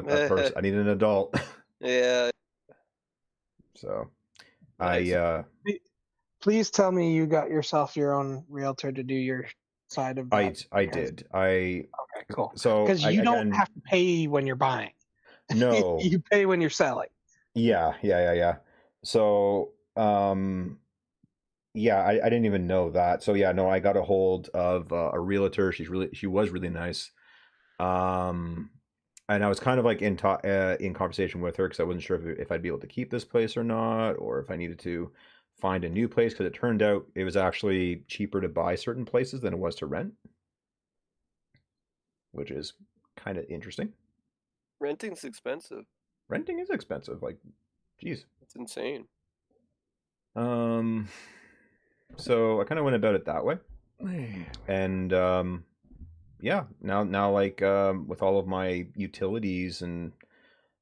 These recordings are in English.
That person, I need an adult. Yeah. So, Nice. Please tell me you got yourself your own realtor to do your side of that. I did. Okay, cool. So Because you don't have to pay when you're buying. No. You pay when you're selling. Yeah. So, yeah, I didn't even know that. So yeah, no, I got a hold of a realtor. She was really nice. And I was kind of like in conversation with her because I wasn't sure if I'd be able to keep this place or not, or if I needed to find a new place, because it turned out it was actually cheaper to buy certain places than it was to rent, which is kind of interesting. Renting's expensive. Renting is expensive. Like, geez, it's insane. So I kind of went about it that way, and yeah, now like with all of my utilities and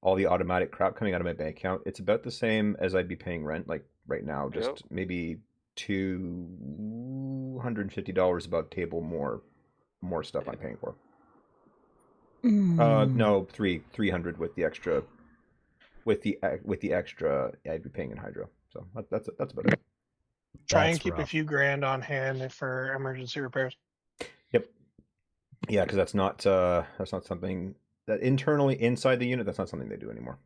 all the automatic crap coming out of my bank account, it's about the same as I'd be paying rent like right now, just maybe $250 above table more stuff I'm paying for. No, 300 with the extra I'd be paying in hydro. So that's about it. Try and keep a few grand on hand for emergency repairs. Yep. Yeah, because that's not something that internally inside the unit, that's not something they do anymore.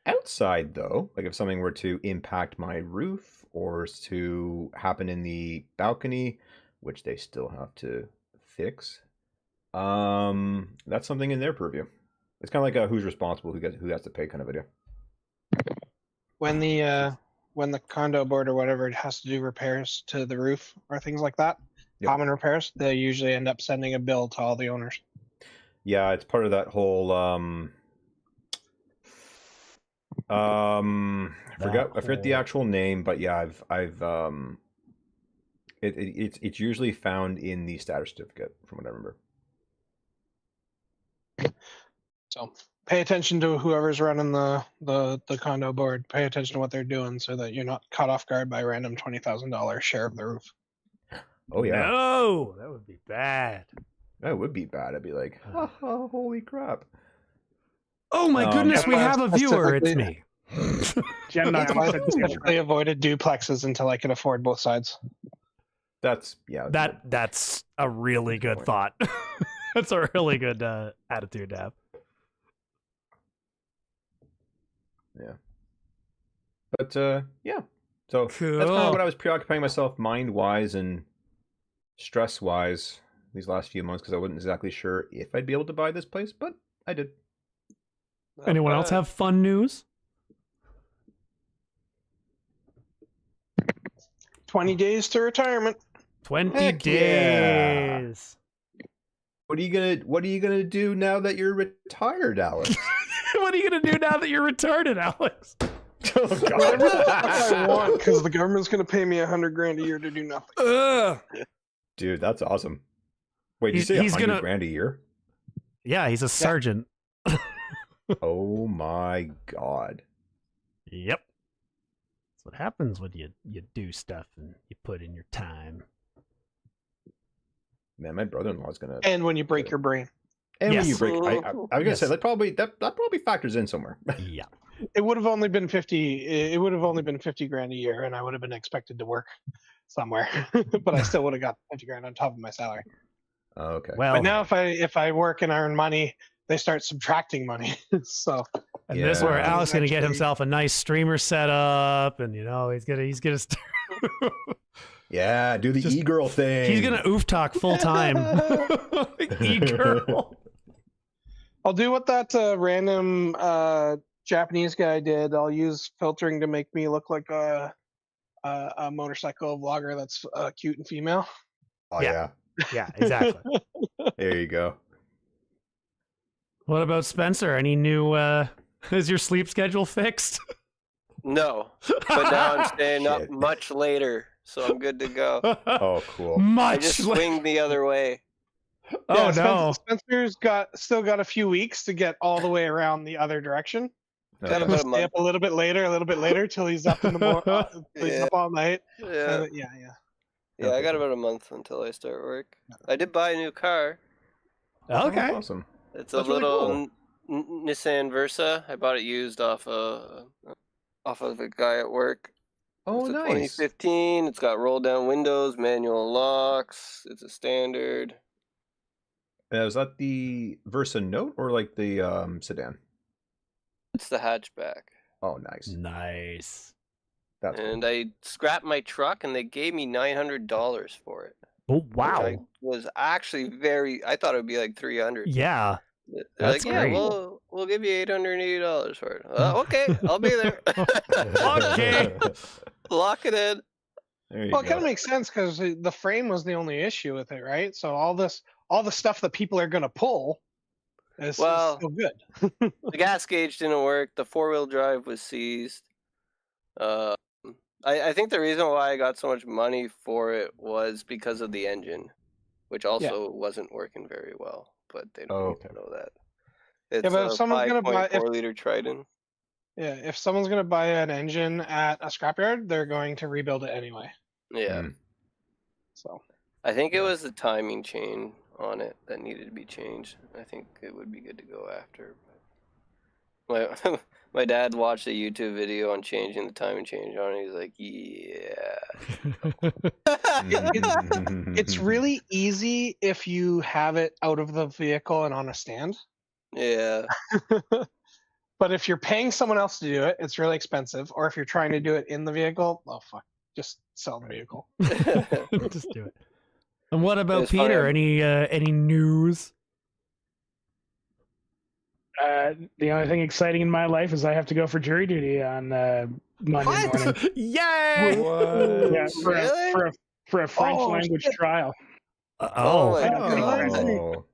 Outside though, like if something were to impact my roof or to happen in the balcony, which they still have to fix, that's something in their purview. It's kind of like a who's responsible, who has to pay kind of idea. When the condo board or whatever has to do repairs to the roof or things like that, common repairs, they usually end up sending a bill to all the owners. Yeah, it's part of that whole I forget the actual name, but yeah, it's usually found in the status certificate from what I remember. So pay attention to whoever's running the condo board. Pay attention to what they're doing so that you're not caught off guard by a random $20,000 share of the roof. Oh yeah. No, that would be bad. That would be bad. I'd be like, oh, holy crap. Oh my goodness, we have a viewer. It's me. I avoided duplexes until I could afford both sides. That's a really good thought. That's a really good attitude to have. Yeah. But yeah. So cool. That's kind of what I was preoccupying myself mind-wise and stress-wise these last few months, because I wasn't exactly sure if I'd be able to buy this place, but I did. Anyone else have fun news? 20 days to retirement. 20 days. What are you gonna do now that you're retired, Alex? What are you gonna do now that you're retarded, Alex? Oh, God. Whatever the fuck I want, because the government's gonna pay me $100,000 a year to do nothing. Dude, that's awesome. Wait, did you say $100,000 a year? Yeah, he's a sergeant. Oh my God. Yep. That's what happens when you do stuff and you put in your time. Man, my brother-in-law's gonna. And when you break your brain. And when you break, I was gonna say that probably factors in somewhere. Yeah. It would have only been 50. It would have only been $50,000 a year, and I would have been expected to work somewhere, but I still would have got $50,000 on top of my salary. Okay. Well, but now if I work and earn money, they start subtracting money. So. And this is where Alex gonna get himself a nice streamer set up, and he's gonna start. Yeah, do the e-girl thing. He's gonna Ufthak full time. E-girl. I'll do what that random Japanese guy did. I'll use filtering to make me look like a motorcycle vlogger that's cute and female. Oh yeah. Yeah, exactly. There you go. What about Spencer? Any new? Is your sleep schedule fixed? No, but now I'm staying up much later, so I'm good to go. Oh, cool. I just swing the other way. Oh no, Spencer's still got a few weeks to get all the way around the other direction. Gotta stay up a little bit later till he's up in the morning. He's up all night. Yeah. Yeah, I got about a month until I start work. I did buy a new car. Okay. Awesome. It's a little Nissan Versa. I bought it used off of a guy at work. Oh, It's a nice. 2015. It's got roll down windows, manual locks. It's a standard. Is that the Versa Note or like the sedan? It's the hatchback. Oh, nice. Nice. That's And cool. I scrapped my truck, and they gave me $900 for it. Oh Which wow. I was actually I thought it would be like 300. Yeah. They're That's like, yeah, great. we'll give you $880 for it. Okay, I'll be there. Okay. Lock it in. There you Well, it go. kind of makes sense because the frame was the only issue with it, right? So all the stuff that people are gonna pull is still good. The gas gauge didn't work. The 4-wheel drive was seized. I think the reason why I got so much money for it was because of the engine, which also wasn't working very well. But they don't even know that. It's but if a someone's gonna buy- 5.4-liter Triton. Yeah, if someone's gonna buy an engine at a scrapyard, they're going to rebuild it anyway. Yeah. So I think it was the timing chain on it that needed to be changed. I think it would be good to go after. My dad watched a YouTube video on changing the timing chain on it. He's like, yeah. it's really easy if you have it out of the vehicle and on a stand. Yeah. But if you're paying someone else to do it, it's really expensive. Or if you're trying to do it in the vehicle, oh fuck, just sell the vehicle. Just do it. And what about It's funny, Peter? Any news? The only thing exciting in my life is I have to go for jury duty on Monday morning. Yay! What? Yeah, Really? for a French Oh, language shit. trial. Oh my Oh.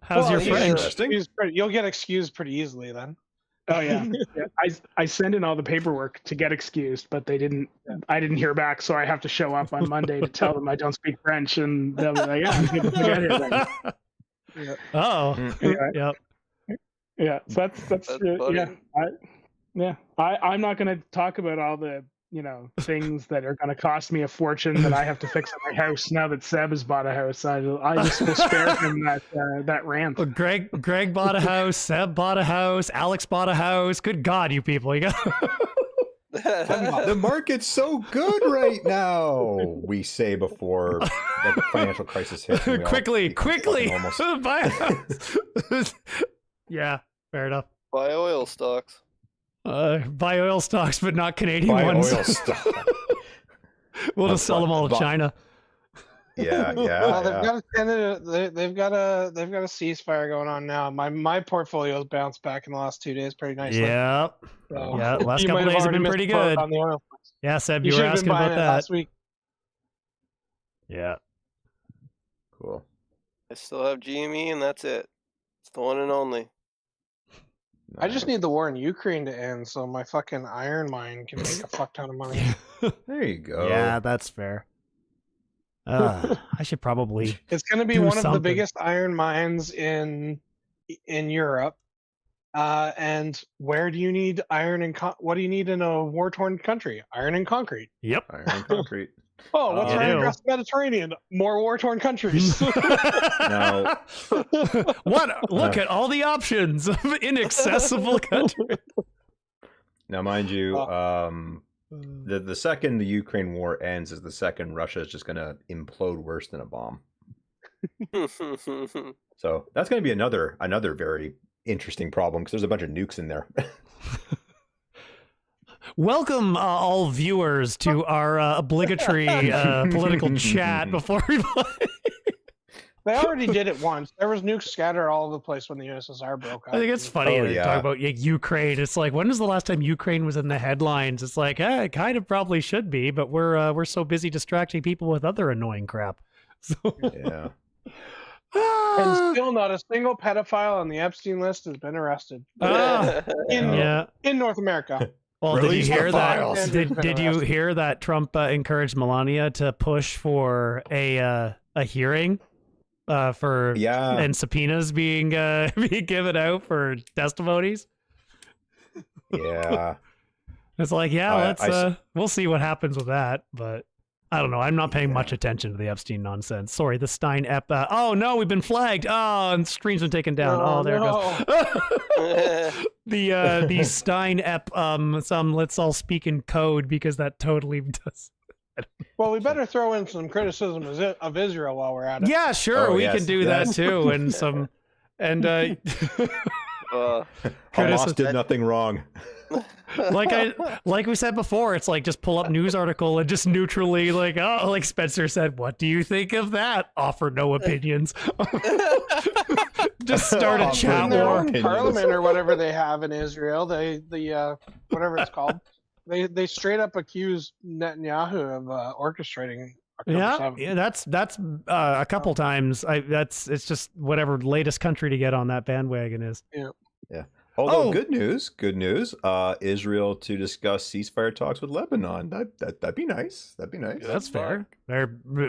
How's your you'll get French? Interesting. you'll get excused pretty easily then. Oh yeah. I sent in all the paperwork to get excused, but they didn't. I didn't hear back, so I have to show up on Monday to tell them I don't speak French, and they'll be like, "Yeah, I'm good to get here then." Oh, Anyway, yep. yeah. So that's funny. I'm not going to talk about all the things that are going to cost me a fortune that I have to fix at my house now that Seb has bought a house. I just will spare him that rant. Well, Greg bought a house. Seb bought a house. Alex bought a house. Good God, you people! You got. The market's so good right now. We say before the financial crisis hits. and we all quickly, fucking almost. buy a house. Yeah, fair enough. Buy oil stocks. Buy oil stocks, but not Canadian Buy ones. oil stock. We'll just sell them all to China. Yeah. Well, they've got a ceasefire going on now. My portfolio's bounced back in the last 2 days pretty nicely. Yeah, So, yeah. Last you couple might days have already been missed pretty the boat good. on the oil. Yeah, Seb, You you were should have asking been buying about it that. last week. Yeah. Cool. I still have GME, and that's it. It's the one and only. I just need the war in Ukraine to end so my fucking iron mine can make a fuck ton of money. There you go. Yeah, that's fair. I should probably. It's going to be Do one of something. the biggest iron mines in Europe. And where do you need iron and what do you need in a war-torn country? Iron and concrete. Yep. Iron and concrete. Oh, what's You right do. across the Mediterranean? More war-torn countries. Now, What? Look at all the options of inaccessible country. now, mind you, the second the Ukraine war ends is the second Russia is just going to implode worse than a bomb. So that's going to be another very interesting problem because there's a bunch of nukes in there. Welcome, all viewers, to our obligatory political chat before we play. They already did it once. There was nukes scattered all over the place when the USSR broke up. I think it's funny Oh, to yeah. talk about Ukraine. It's like, when was the last time Ukraine was in the headlines? It's like, it kind of probably should be, but we're so busy distracting people with other annoying crap. So, Yeah. And still not a single pedophile on the Epstein list has been arrested yeah. in North America. Well, Release did you the hear that? files. Did you hear that Trump encouraged Melania to push for a hearing for Yeah. and subpoenas being given out for testimonies? Yeah. It's like, yeah, I let's we'll see what happens with that. But I don't know. I'm not paying much attention to the Epstein nonsense. Sorry, the Stein Ep. Oh no, we've been flagged. Oh, and stream's been taken down. There it goes. The Stein Ep. Let's all speak in code because that totally does. Well, we better throw in some criticism of Israel while we're at it. Yeah, sure, we can do that too, and some, and Hamas did nothing wrong. Like we said before, it's like just pull up news article and just neutrally like Spencer said, what do you think of that? Offer no opinions. Just start a chat war. Parliament or whatever they have in Israel, the whatever it's called, they straight up accuse Netanyahu of orchestrating. Yeah, that's a couple times. It's just whatever latest country to get on that bandwagon is. Yeah. Although good news. Israel to discuss ceasefire talks with Lebanon. That'd be nice. That'd be nice. That's fair. They're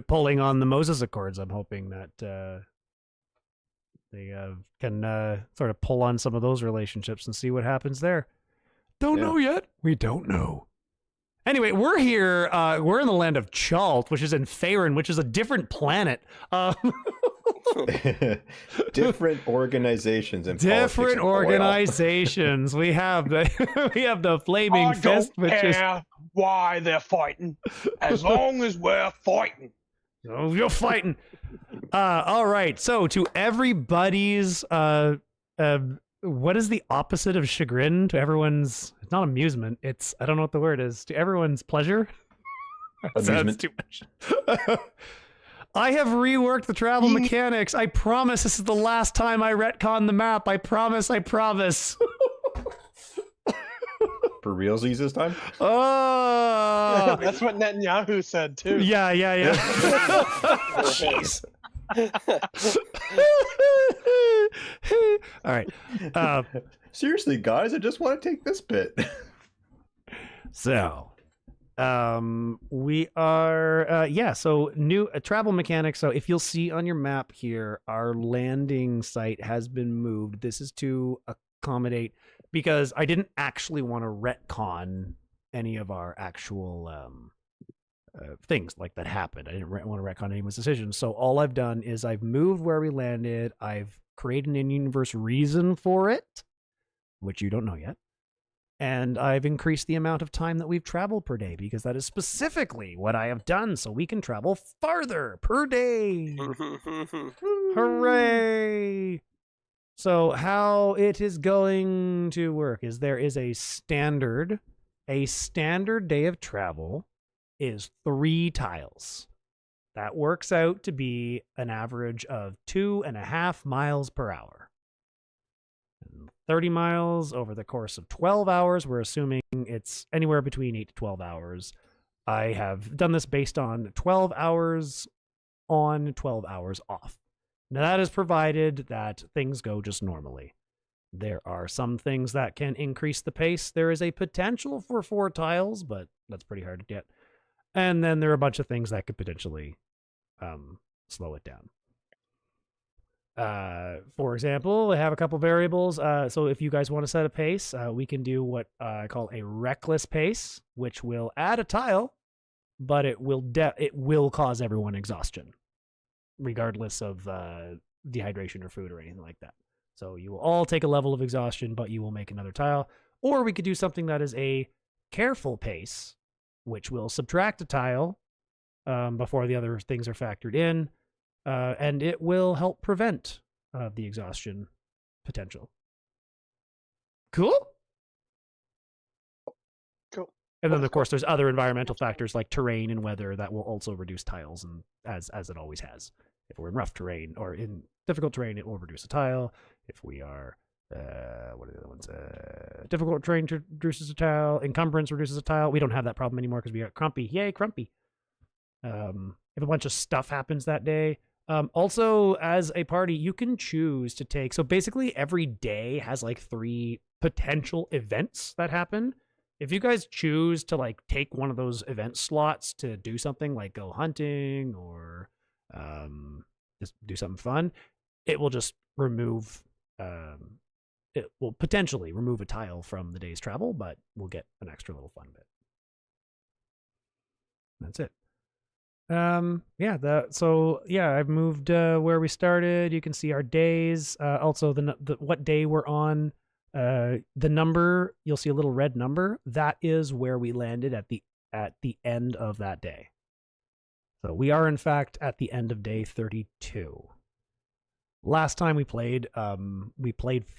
pulling on the Moses Accords. I'm hoping that they can sort of pull on some of those relationships and see what happens there. Don't know yet. We don't know. Anyway, we're here. We're in the land of Chult, which is in Faerun, which is a different planet. Different organizations and different organizations. We have the Flaming Fist, which is why they're fighting. As long as we're fighting. Oh, you're fighting. All right. So to everybody's what is the opposite of chagrin? To everyone's, it's not amusement. It's, I don't know what the word is. To everyone's pleasure. Amusement. Too much. I have reworked the travel mechanics. I promise this is the last time I retcon the map. I promise. For realsies this time? Oh, that's what Netanyahu said too. Yeah. Jeez. All right. Seriously, guys, I just want to take this bit. So, we are, so new travel mechanics. So if you'll see on your map here, our landing site has been moved. This is to accommodate, because I didn't actually want to retcon any of our actual things like that happened. I didn't want to retcon anyone's decisions. So all I've done is I've moved where we landed. I've created an in-universe reason for it, which you don't know yet. And I've increased the amount of time that we've traveled per day, because that is specifically what I have done, so we can travel farther per day. Hooray! So how it is going to work is there is a standard day of travel is 3 tiles. That works out to be an average of 2.5 miles per hour. 30 miles over the course of 12 hours. We're assuming it's anywhere between 8 to 12 hours. I have done this based on 12 hours on, 12 hours off. Now that is provided that things go just normally. There are some things that can increase the pace. There is a potential for 4 tiles, but that's pretty hard to get. And then there are a bunch of things that could potentially slow it down. For example, I have a couple variables. So if you guys want to set a pace, we can do what I call a reckless pace, which will add a tile, but it will cause everyone exhaustion, regardless of dehydration or food or anything like that. So you will all take a level of exhaustion, but you will make another tile. Or we could do something that is a careful pace, which will subtract a tile before the other things are factored in. And it will help prevent the exhaustion potential. Cool? Cool. And then, of course, there's other environmental factors like terrain and weather that will also reduce tiles, and as it always has. If we're in rough terrain or in difficult terrain, it will reduce a tile. If we are, what are the other ones? Difficult terrain reduces a tile. Encumbrance reduces a tile. We don't have that problem anymore because we got Crumpy. Yay, Crumpy. If a bunch of stuff happens that day. Also, as a party, you can choose to take... So basically, every day has like 3 potential events that happen. If you guys choose to like take one of those event slots to do something like go hunting or just do something fun, it will just remove... it will potentially remove a tile from the day's travel, but we'll get an extra little fun bit. That's it. I've moved where we started. You can see our days. Also the what day we're on. The number, you'll see a little red number. That is where we landed at the end of that day. So we are in fact at the end of day 32. Last time we played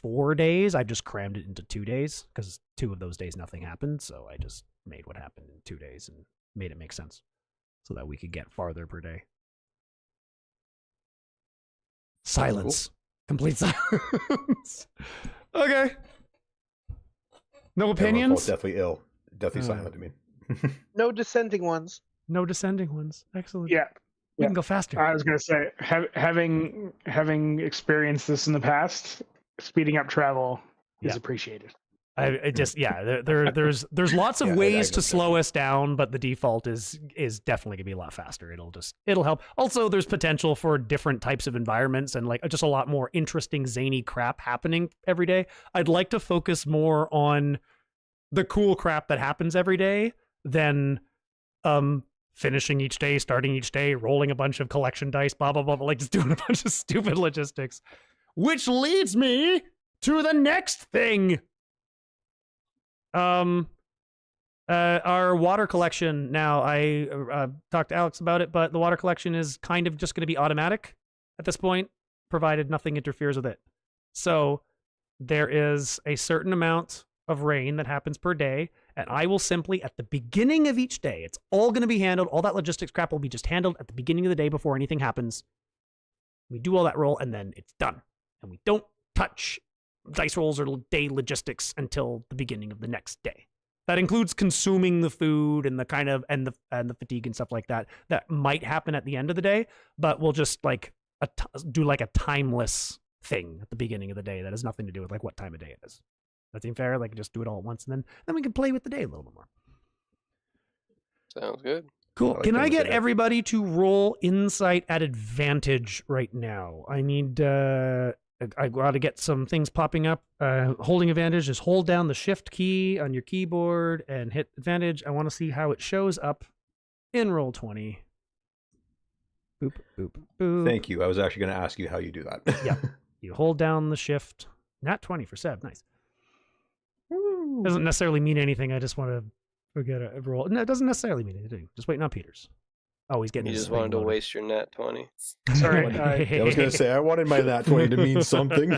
4 days. I just crammed it into 2 days because 2 of those days nothing happened. So I just made what happened in 2 days and made it make sense so that we could get farther per day. Silence. Cool. Complete silence. Okay. No opinions? Definitely ill. Definitely silent to me. No dissenting ones. No descending ones. Excellent. Yeah. We can go faster. I was going to say, having experienced this in the past, speeding up travel is appreciated. There's lots of ways to slow us down, but the default is definitely gonna be a lot faster. It'll help. Also, there's potential for different types of environments and like just a lot more interesting zany crap happening every day. I'd like to focus more on the cool crap that happens every day than finishing each day, starting each day, rolling a bunch of collection dice, blah blah blah, like just doing a bunch of stupid logistics. Which leads me to the next thing. Our water collection now, I talked to Alex about it, but the water collection is kind of just going to be automatic at this point, provided nothing interferes with it. So there is a certain amount of rain that happens per day, and I will simply, at the beginning of each day, it's all going to be handled, all that logistics crap will be just handled at the beginning of the day before anything happens. We do all that roll, and then it's done. And we don't touch dice rolls or day logistics until the beginning of the next day. That includes consuming the food and the kind of and the fatigue and stuff like that might happen at the end of the day, but we'll just like do like a timeless thing at the beginning of the day that has nothing to do with like what time of day it is. That seem fair? Like just do it all at once and then we can play with the day a little bit more. Sounds good. Cool. Can I get everybody to roll insight at advantage right now? I need I got to get some things popping up. Holding advantage is hold down the shift key on your keyboard and hit advantage. I want to see how it shows up in Roll20. Boop, boop, boop. Thank you. I was actually going to ask you how you do that. Yeah. You hold down the shift. Nat 20 for Seb. Nice. Woo. Doesn't necessarily mean anything. I just want to forget a roll. No, it doesn't necessarily mean anything. Just waiting on Peters. Oh, he's getting. You just wanted to waste your nat 20. Sorry, I was going to say I wanted my nat 20 to mean something.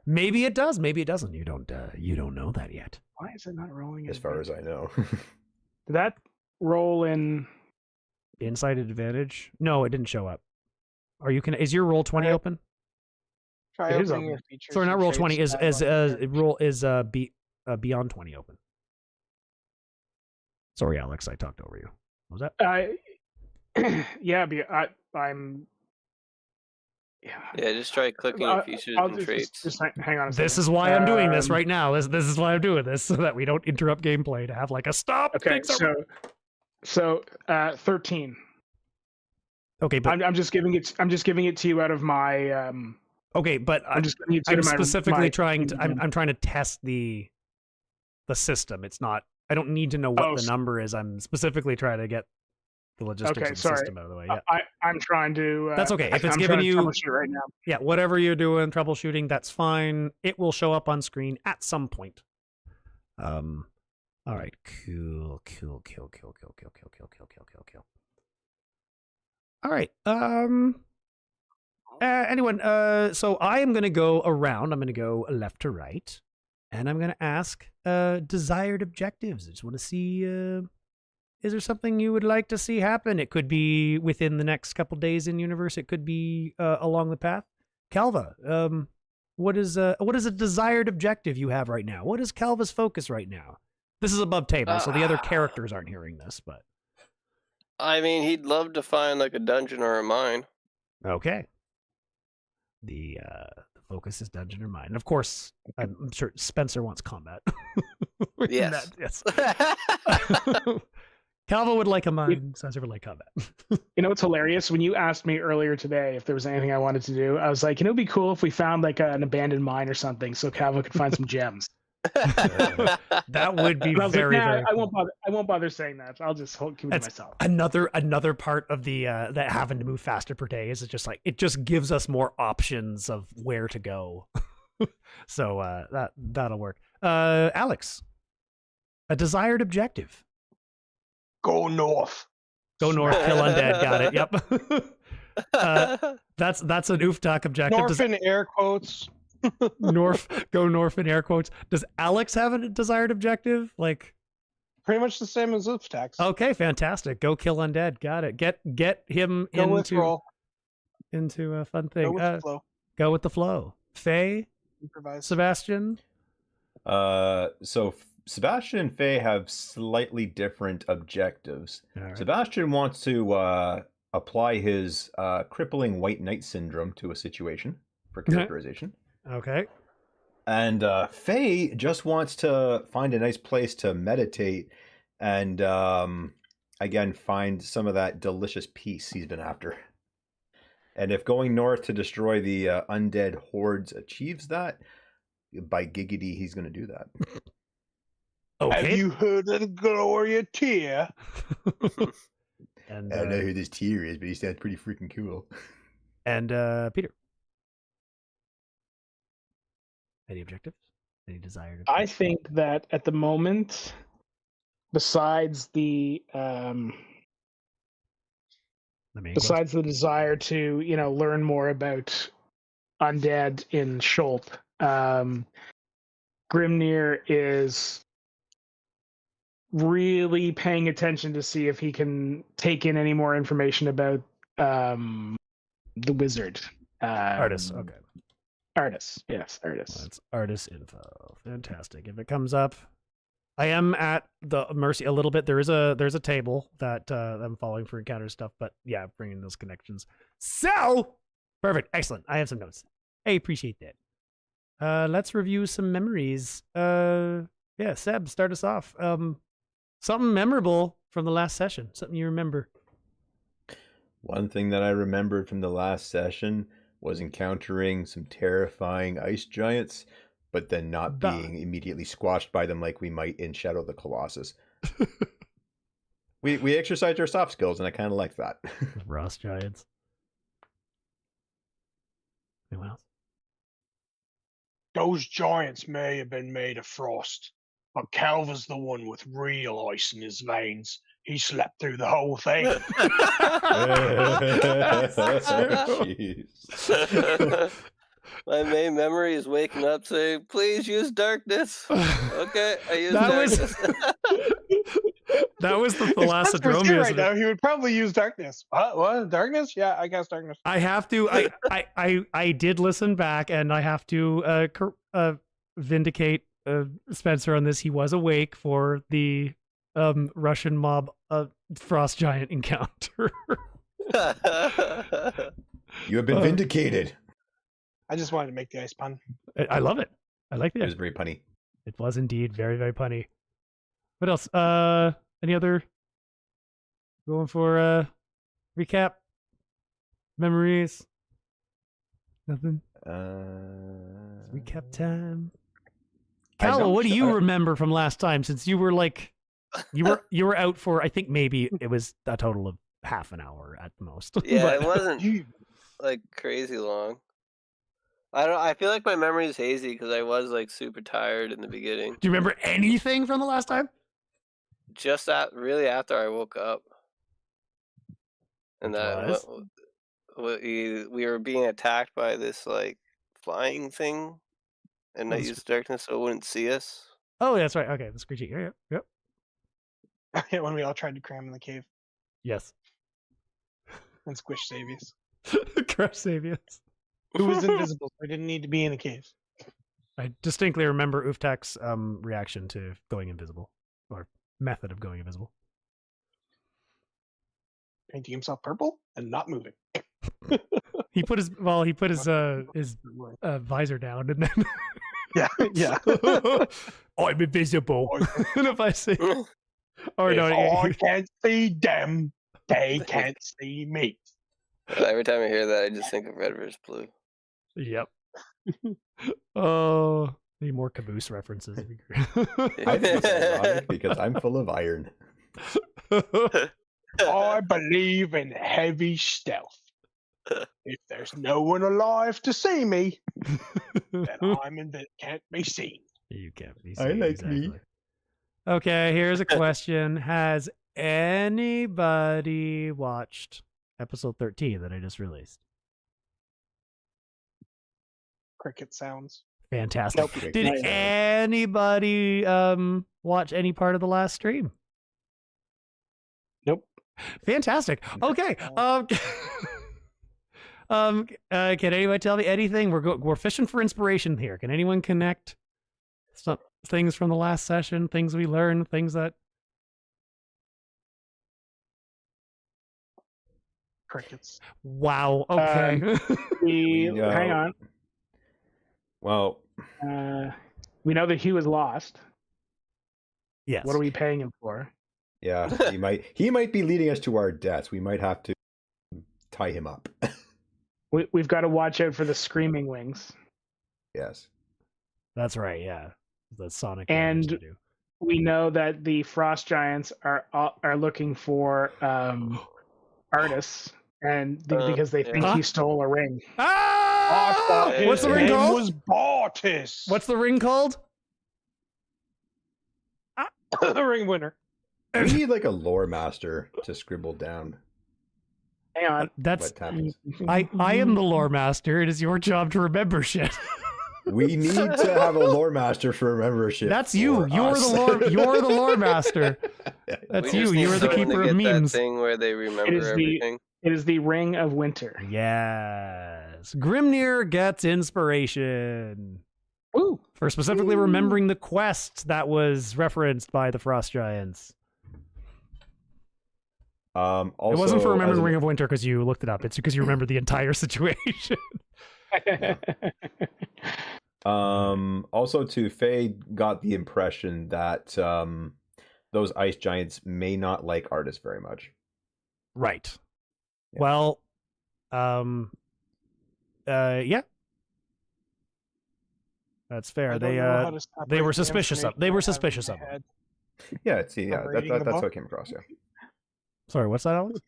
Maybe it does. Maybe it doesn't. You don't know that yet. Why is it not rolling? As far as I know. Did that roll in insight advantage? No, it didn't show up. Are you is your Roll20 open? Try opening your features. Sorry, not Roll20. Is Beyond 20 open? Sorry, Alex, I talked over you. What was that? I'm. Yeah, just try clicking on features and traits. Just hang on a second. This is why I'm doing this right now. This is why I'm doing this, so that we don't interrupt gameplay to have like a stop. Okay, so 13. Okay, but I'm just giving it to you out of my. Okay, but I'm specifically trying to. I'm trying to test the system. It's not. I don't need to know what the number is. I'm specifically trying to get the logistics of the system out of the way. Yeah. I'm trying to. That's okay. If it's giving you troubleshoot right now. Yeah, whatever you're doing, troubleshooting, that's fine. It will show up on screen at some point. All right. Cool. All right. Anyone? So I am going to go around. I'm going to go left to right. And I'm going to ask desired objectives. I just want to see, is there something you would like to see happen? It could be within the next couple days in universe. It could be along the path. Calva, what is a desired objective you have right now? What is Calva's focus right now? This is above table, so the other characters aren't hearing this. But I mean, he'd love to find like a dungeon or a mine. Okay. The focus is dungeon or mine. And of course, I'm sure Spencer wants combat. Yes. Yes. Calva would like a mine. Spencer would like combat. You know what's hilarious? When you asked me earlier today if there was anything I wanted to do, I was like, it'd be cool if we found like an abandoned mine or something so Calva could find some gems. That would be And I was very, like, nah, very cool. I won't bother saying that. I'll just keep it to myself. Another part of the that having to move faster per day is just like it just gives us more options of where to go. So that'll work. Alex, a desired objective. Go north. Go north, kill undead. Got it. Yep. That's an Ufthak objective. North in air quotes. Go north in air quotes. Does Alex have a desired objective? Like pretty much the same as Ufthak's. Okay, fantastic. Go kill undead. Got it. Get him into a fun thing. Go with the flow. Go with the flow. Faye, improvise. Sebastian. So Sebastian and Faye have slightly different objectives. Right. Sebastian wants to apply his crippling white knight syndrome to a situation for characterization. Okay. And Faye just wants to find a nice place to meditate and again find some of that delicious peace he's been after. And if going north to destroy the undead hordes achieves that, by giggity, he's going to do that. Okay. Have you heard of the Gloria Tear? And I don't know who this Tear is, but he sounds pretty freaking cool. And Peter, any objectives? Any desired objectives? I think that at the moment, besides the desire to learn more about undead in Chultan, Grimnir is really paying attention to see if he can take in any more information about the wizard. Artis, okay. Artis, yes, Artis. That's Artis info. Fantastic. If it comes up, I am at the mercy a little bit. There's a table that I'm following for encounter stuff, but yeah, bringing those connections. So perfect, excellent. I have some notes. I appreciate that. Let's review some memories. Yeah, Seb, start us off. Something memorable from the last session. Something you remember. One thing that I remembered from the last session was encountering some terrifying ice giants, but then not being immediately squashed by them like we might in Shadow of the Colossus. We exercised our soft skills, and I kind of like that. Frost giants. Anyone else? Those giants may have been made of frost, but Calva's the one with real ice in his veins. He slept through the whole thing. My main memory is waking up saying, "Please use darkness." Okay, I use darkness. That was the Thalassodromius. Right now, he would probably use darkness. What? Darkness? Yeah, I guess darkness. I have to. I did listen back, and I have to vindicate Spencer on this. He was awake for the Russian mob frost giant encounter. You have been vindicated. I just wanted to make the ice pun. I love it. I like it. It was very punny. It was indeed very, very punny. What else? Any other going for recap? Memories? Nothing? Recap time. Calva, what do you remember from last time? Since you were like you were out for, I think maybe it was a total of half an hour at most. Yeah, it wasn't like crazy long. I feel like my memory is hazy because I was like super tired in the beginning. Do you remember anything from the last time? Just really after I woke up, and that we were being attacked by this like flying thing, and I used darkness so it wouldn't see us. Oh, that's right. Okay, the screechy. Yep. When we all tried to cram in the cave. Yes. And squish Xavius. Crush Xavius. Who was invisible, so I didn't need to be in a cave. I distinctly remember Ufthak's reaction to going invisible, or method of going invisible. Painting himself purple and not moving. He put his visor down and then yeah. I'm invisible. And if I say, or no, I can't see them, they can't see me. Every time I hear that, I just think of red versus blue. Yep. Oh, Need more caboose references. I think it's ironic because I'm full of iron. I believe in heavy stealth. If there's no one alive to see me, then can't be seen. You can't be seen. I like me. Okay, here's a question. Has anybody watched episode 13 that I just released? Cricket sounds. Fantastic. Nope. Did anybody watch any part of the last stream? Nope. Fantastic. Okay. Can anybody tell me anything? We're fishing for inspiration here. Can anyone connect some things from the last session, things we learned, things that crickets? Wow. Okay. Hang on. Well, we know that he was lost. Yes. What are we paying him for? Yeah, he might be leading us to our deaths. We might have to tie him up. We've got to watch out for the screaming wings. Yes. That's right, yeah. The Sonic and we know that the frost giants are looking for artists and because they think he stole a ring. What's the ring called? Was Bartis. What's the ring called? The ring winner. We need like a lore master to scribble down. Hang on. That's what happens. I am the lore master. It is your job to remember shit. We need to have a lore master for membership. That's you. You're the lore master. That's you. You are the keeper of memes. That thing where they remember everything. It is the Ring of Winter. Yes. Grimnir gets inspiration. Ooh. For specifically remembering the quest that was referenced by the Frost Giants. Also, it wasn't for remembering the Ring of Winter because you looked it up. It's because you remember the entire situation. Also, too, Faye got the impression that those ice giants may not like artists very much. Right. Yeah. Well, yeah. That's fair. They were suspicious of. They were suspicious of him. Yeah, that's how it came across. Yeah. Sorry, what's that, Alex?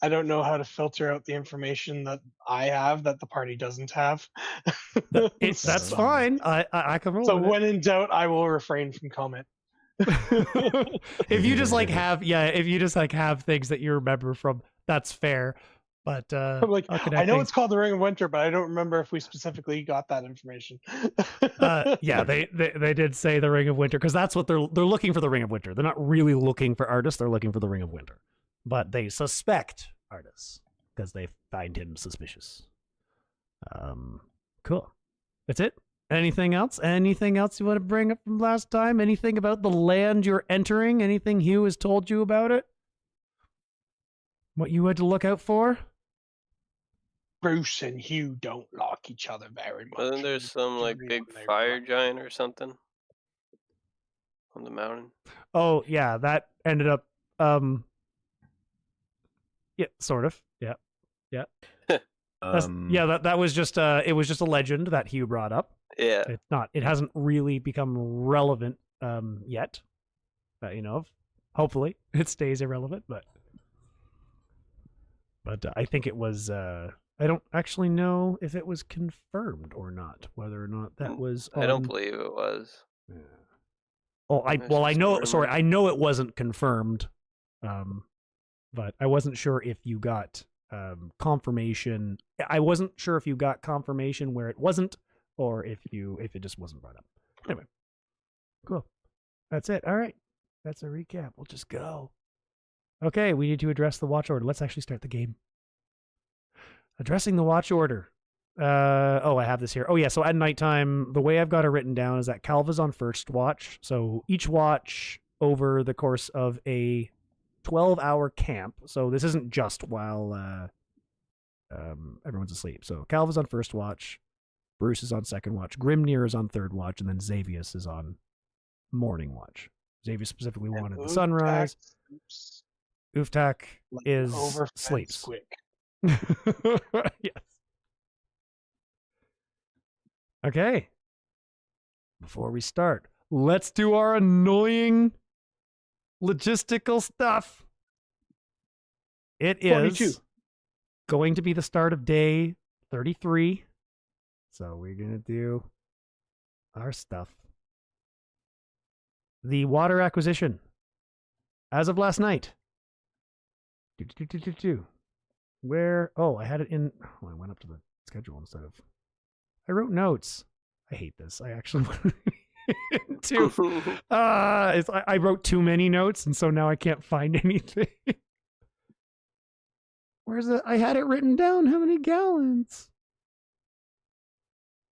I don't know how to filter out the information that I have that the party doesn't have. That's fine. I can roll. So with when in doubt, I will refrain from comment. If you just have things that you remember from, that's fair. But I'm like, I know it's called the Ring of Winter, but I don't remember if we specifically got that information. Yeah, they did say the Ring of Winter because that's what they're looking for, the Ring of Winter. They're not really looking for artists; they're looking for the Ring of Winter. But they suspect artists because they find him suspicious. Cool. That's it. Anything else? Anything else you want to bring up from last time? Anything about the land you're entering? Anything Hugh has told you about it? What you had to look out for? Bruce and Hugh don't like each other very much. Wasn't there some like big fire giant or something on the mountain? Oh yeah, that ended up yeah, sort of. Yeah. Yeah. That was just it was just a legend that Hugh brought up. Yeah. It hasn't really become relevant yet. That you know of. Hopefully it stays irrelevant, but I think it was I don't actually know if it was confirmed or not, whether or not that was I don't believe it was. Yeah. Oh, I know it wasn't confirmed. But I wasn't sure if you got confirmation. I wasn't sure if you got confirmation where it wasn't, or if it just wasn't brought up. Anyway, cool. That's it. All right, that's a recap. We'll just go. Okay, we need to address the watch order. Let's actually start the game. Addressing the watch order. I have this here. Oh yeah, so at nighttime, the way I've got it written down is that Calva's on first watch. So each watch over the course of a 12-hour camp. So this isn't just while everyone's asleep. So Calva's on first watch, Bruce is on second watch, Grimnir is on third watch, and then Xavius is on morning watch. Xavius specifically wanted the sunrise. Ufthak is sleeps. Quick. Yes. Okay. before we start, let's do our annoying logistical stuff. It 42. is going to be the start of day 33. So we're going to do our stuff. The water acquisition. As of last night. Where? Oh, I had it in. Oh, I went up to the schedule instead of. I wrote notes. I hate this. I actually I wrote too many notes, and so now I can't find anything. Where's it? I had it written down. How many gallons?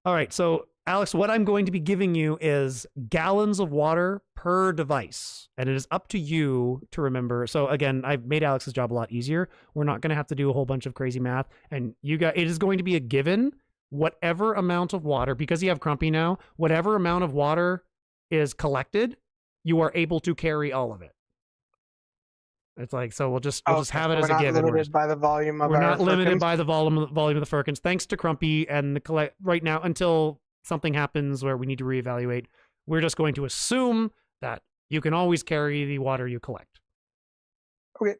All right, so Alex, what I'm going to be giving you is gallons of water per device, and it is up to you to remember. So again, I've made Alex's job a lot easier. We're not going to have to do a whole bunch of crazy math, and it is going to be a given. Whatever amount of water, because you have Crumpy now, whatever amount of water is collected, you are able to carry all of it. It's like, so we'll just have it as a given. We're not limited by the volume of We're not firkins. limited by the volume of the firkins. Thanks to Crumpy and the right now, until something happens where we need to reevaluate, we're just going to assume that you can always carry the water you collect. Okay.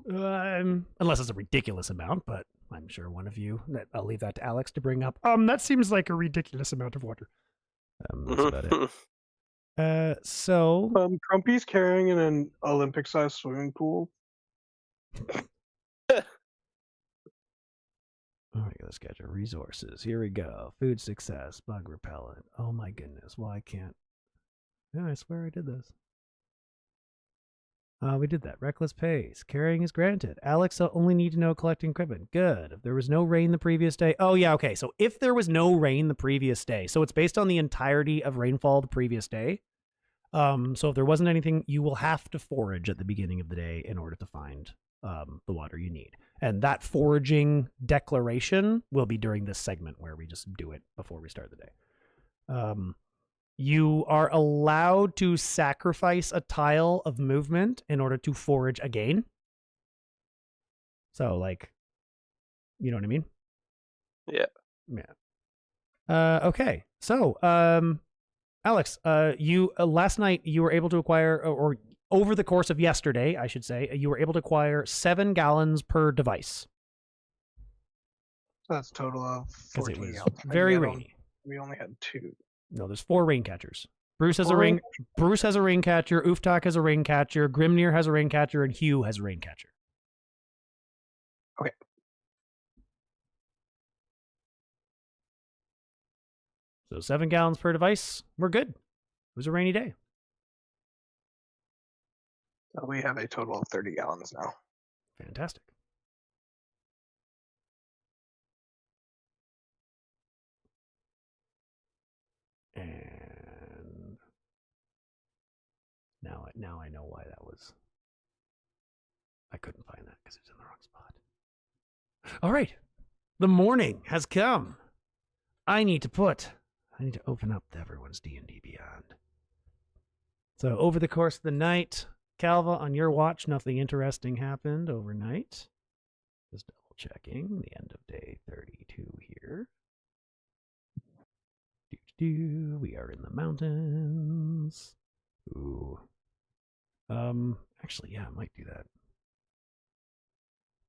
Unless it's a ridiculous amount, but I'm sure one of you. I'll leave that to Alex to bring up. That seems like a ridiculous amount of water. That's about it. So Crumpy's carrying in an Olympic-sized swimming pool. All right, let's get your resources. Here we go. Food success, bug repellent. Oh my goodness, why can't? Yeah, I swear I did this. We did that. Reckless pace. Carrying is granted. Alex only need to know collecting equipment. Good. If there was no rain the previous day. Oh, yeah, okay. So if there was no rain the previous day, so it's based on the entirety of rainfall the previous day. So if there wasn't anything, you will have to forage at the beginning of the day in order to find the water you need. And that foraging declaration will be during this segment where we just do it before we start the day. You are allowed to sacrifice a tile of movement in order to forage again. So, like, you know what I mean? Yeah. Yeah. Okay. So, Alex, you last night you were able to acquire, or over the course of yesterday, I should say, you were able to acquire 7 gallons per device. So that's a total of 14 it was gallons. very rainy. We only had 2. No, there's 4 rain catchers. Bruce has a 4 rain. Bruce has a rain catcher. Ufthak has a rain catcher. Grimnir has a rain catcher, and Hugh has a rain catcher. Okay. So 7 gallons per device. We're good. It was a rainy day. So we have a total of 30 gallons now. Fantastic. And now I know why that was. I couldn't find that because it's in the wrong spot. All right. The morning has come. I need to open up everyone's D&D Beyond. So over the course of the night, Calva, on your watch, nothing interesting happened overnight. Just double checking the end of day 32 here. We are in the mountains. Ooh. Actually, yeah, I might do that.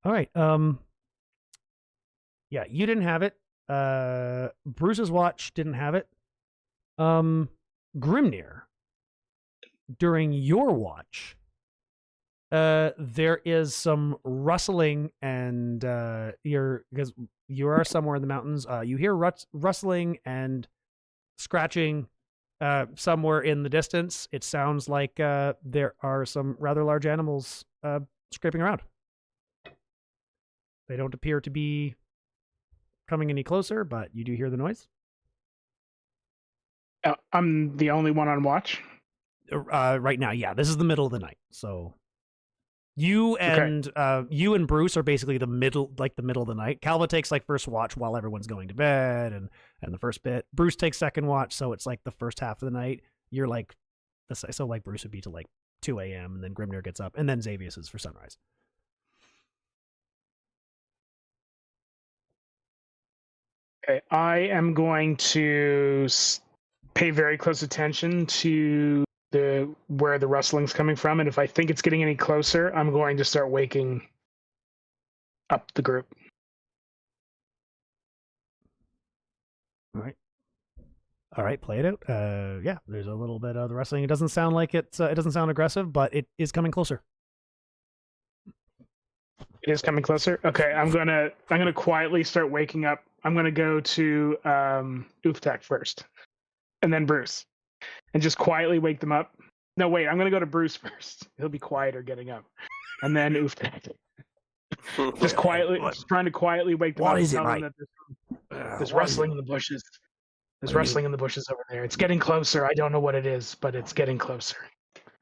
All right. Yeah, you didn't have it. Bruce's watch didn't have it. Grimnir, during your watch, there is some rustling, and because you are somewhere in the mountains, you hear rustling and scratching somewhere in the distance. It sounds like there are some rather large animals scraping around. They don't appear to be coming any closer, but you do hear the noise. I'm the only one on watch. Right now, yeah. This is the middle of the night, so you and Bruce are basically the middle of the night. Calva takes like first watch while everyone's going to bed, and the first bit. Bruce takes second watch, so it's like the first half of the night. You're like, so like Bruce would be to like 2 a.m. and then Grimnir gets up, and then Xavius is for sunrise. Okay, I am going to pay very close attention to where the rustling's coming from, and if I think it's getting any closer, I'm going to start waking up the group. All right, play it out. Yeah, there's a little bit of the rustling. It doesn't sound like it doesn't sound aggressive, but it is coming closer. It is coming closer. Okay, I'm gonna quietly start waking up. I'm gonna go to Ufthak first, and then Bruce, and just quietly wake them up. No, wait, I'm gonna go to Bruce first. He'll be quieter getting up, and then Ufthak. Just quietly, just trying to quietly wake them up. What is it, tell them mate? that there's rustling in the bushes. There's rustling in the bushes over there. It's getting closer. I don't know what it is, but it's getting closer.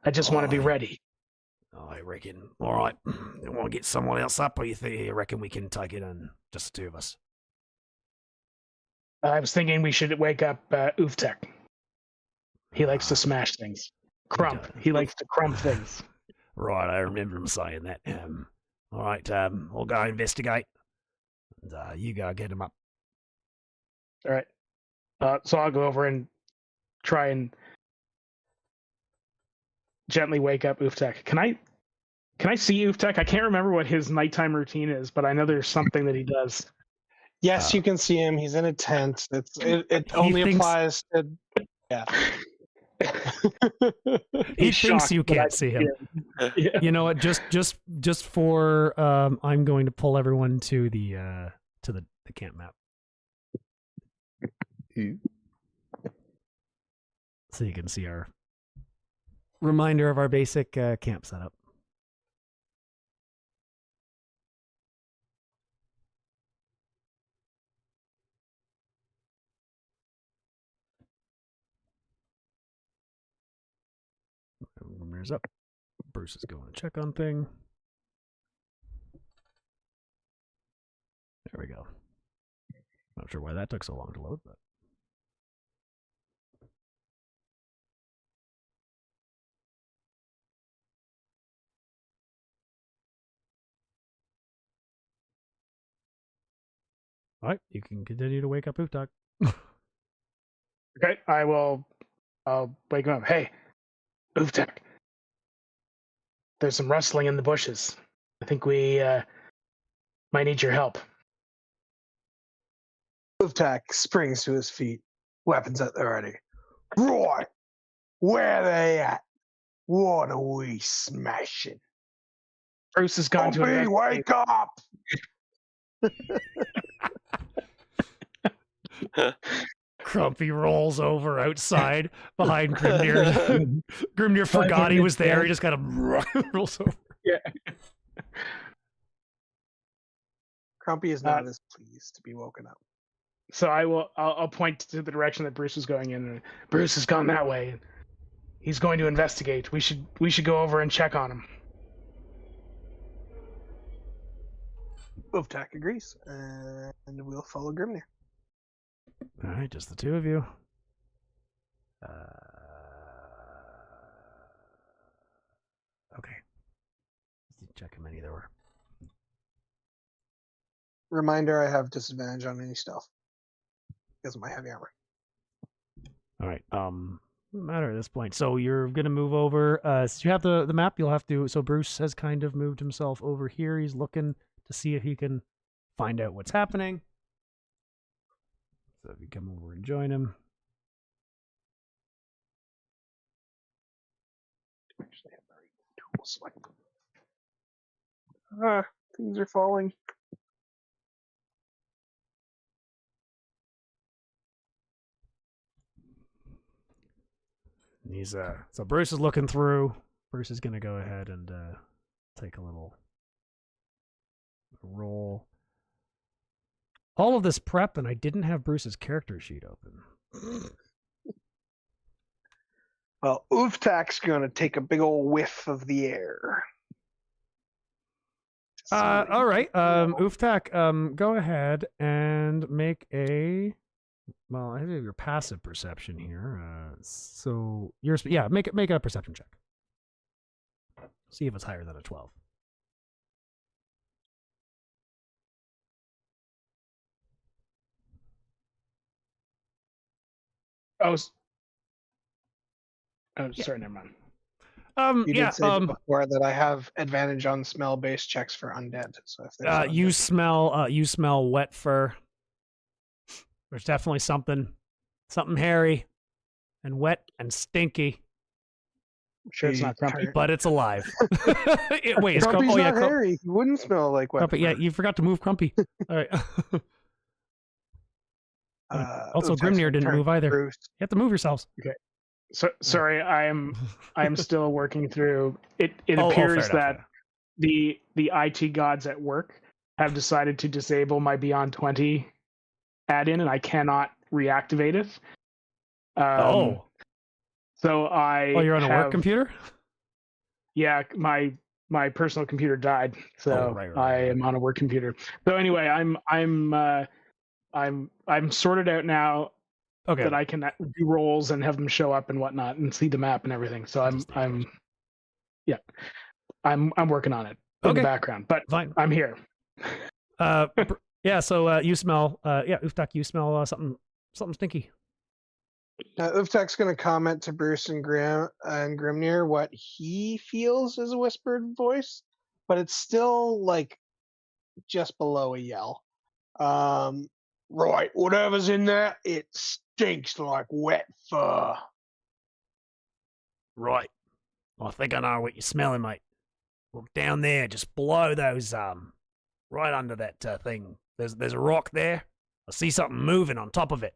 I just want to be ready. I reckon. All right. You want to get someone else up, or you reckon we can take it on just the two of us? I was thinking we should wake up Ufthak. He likes to smash things. Crump. He likes to crump things. Right, I remember him saying that. All right, we'll go investigate. And, you go get him up. All right. So I'll go over and try and gently wake up Ufthak. Can I see Ufthak? I can't remember what his nighttime routine is, but I know there's something that he does. Yes, you can see him. He's in a tent. It only applies to. Yeah. He thinks you can't see him. Yeah. You know what? Just for I'm going to pull everyone to the camp map. So you can see our reminder of our basic camp setup. Grimnir's up. Bruce is going to check on thing. There we go. Not sure why that took so long to load, but. All right, you can continue to wake up Ufthak. Okay, I'll wake him up. Hey, Ufthak. There's some rustling in the bushes. I think we might need your help. Ufthak springs to his feet. Weapons at the ready. Right. Where they at? What are we smashing? Bruce has gone to investigate. Wake up! Crumpy rolls over outside behind Grimnir. Grimnir forgot he was there. He just kind of rolls over. Yeah. Crumpy is not as pleased to be woken up. So I'll point to the direction that Bruce is going in. Bruce has gone that way. He's going to investigate. We should go over and check on him. Ufthak agrees, and we'll follow Grimnir. All right, just the two of you. Okay. Let's check how many there were. Reminder: I have disadvantage on any stealth because of my heavy armor. All right. Doesn't matter at this point. So you're gonna move over. So you have the map. You'll have to. So Bruce has kind of moved himself over here. He's looking to see if he can find out what's happening. So if you come over and join him. Actually, have my tools. Things are falling. He's so Bruce is looking through. Bruce is gonna go ahead and take a little roll. All of this prep, and I didn't have Bruce's character sheet open. Well, Ufthak's gonna take a big old whiff of the air. All right, Ufthak, go ahead and make a. Well, I have your passive perception here. So make a perception check. See if it's higher than a 12. Oh, Oh, sorry, never mind. You did say before that I have advantage on smell-based checks for undead. So if there's you smell wet fur. There's definitely something hairy and wet and stinky. I'm sure it's not Grumpy, but it's alive. Wait, is Grumpy's not hairy. He wouldn't smell like wet Grumpy. fur. Yeah, you forgot to move Grumpy. All right. Also, Grimnir didn't move either. Bruce. You have to move yourselves. Okay. So sorry, I am still working through. It Oh, appears fair that enough. the IT gods at work have decided to disable my Beyond 20 add-in, and I cannot reactivate it. So you're on a work computer? Yeah, my personal computer died, so right. I am on a work computer. So anyway, I'm sorted out now. Okay. That I can do rolls and have them show up and whatnot and see the map and everything. So I'm working on it in the background, but fine. I'm here. Yeah. So you smell. Ufthak, you smell something stinky. Ufthak's going to comment to Bruce and Grimnir what he feels is a whispered voice, but it's still like just below a yell. Right, whatever's in there, it stinks like wet fur. Right. I think I know what you're smelling, mate. Look down there, just below those, right under that thing. There's a rock there. I see something moving on top of it.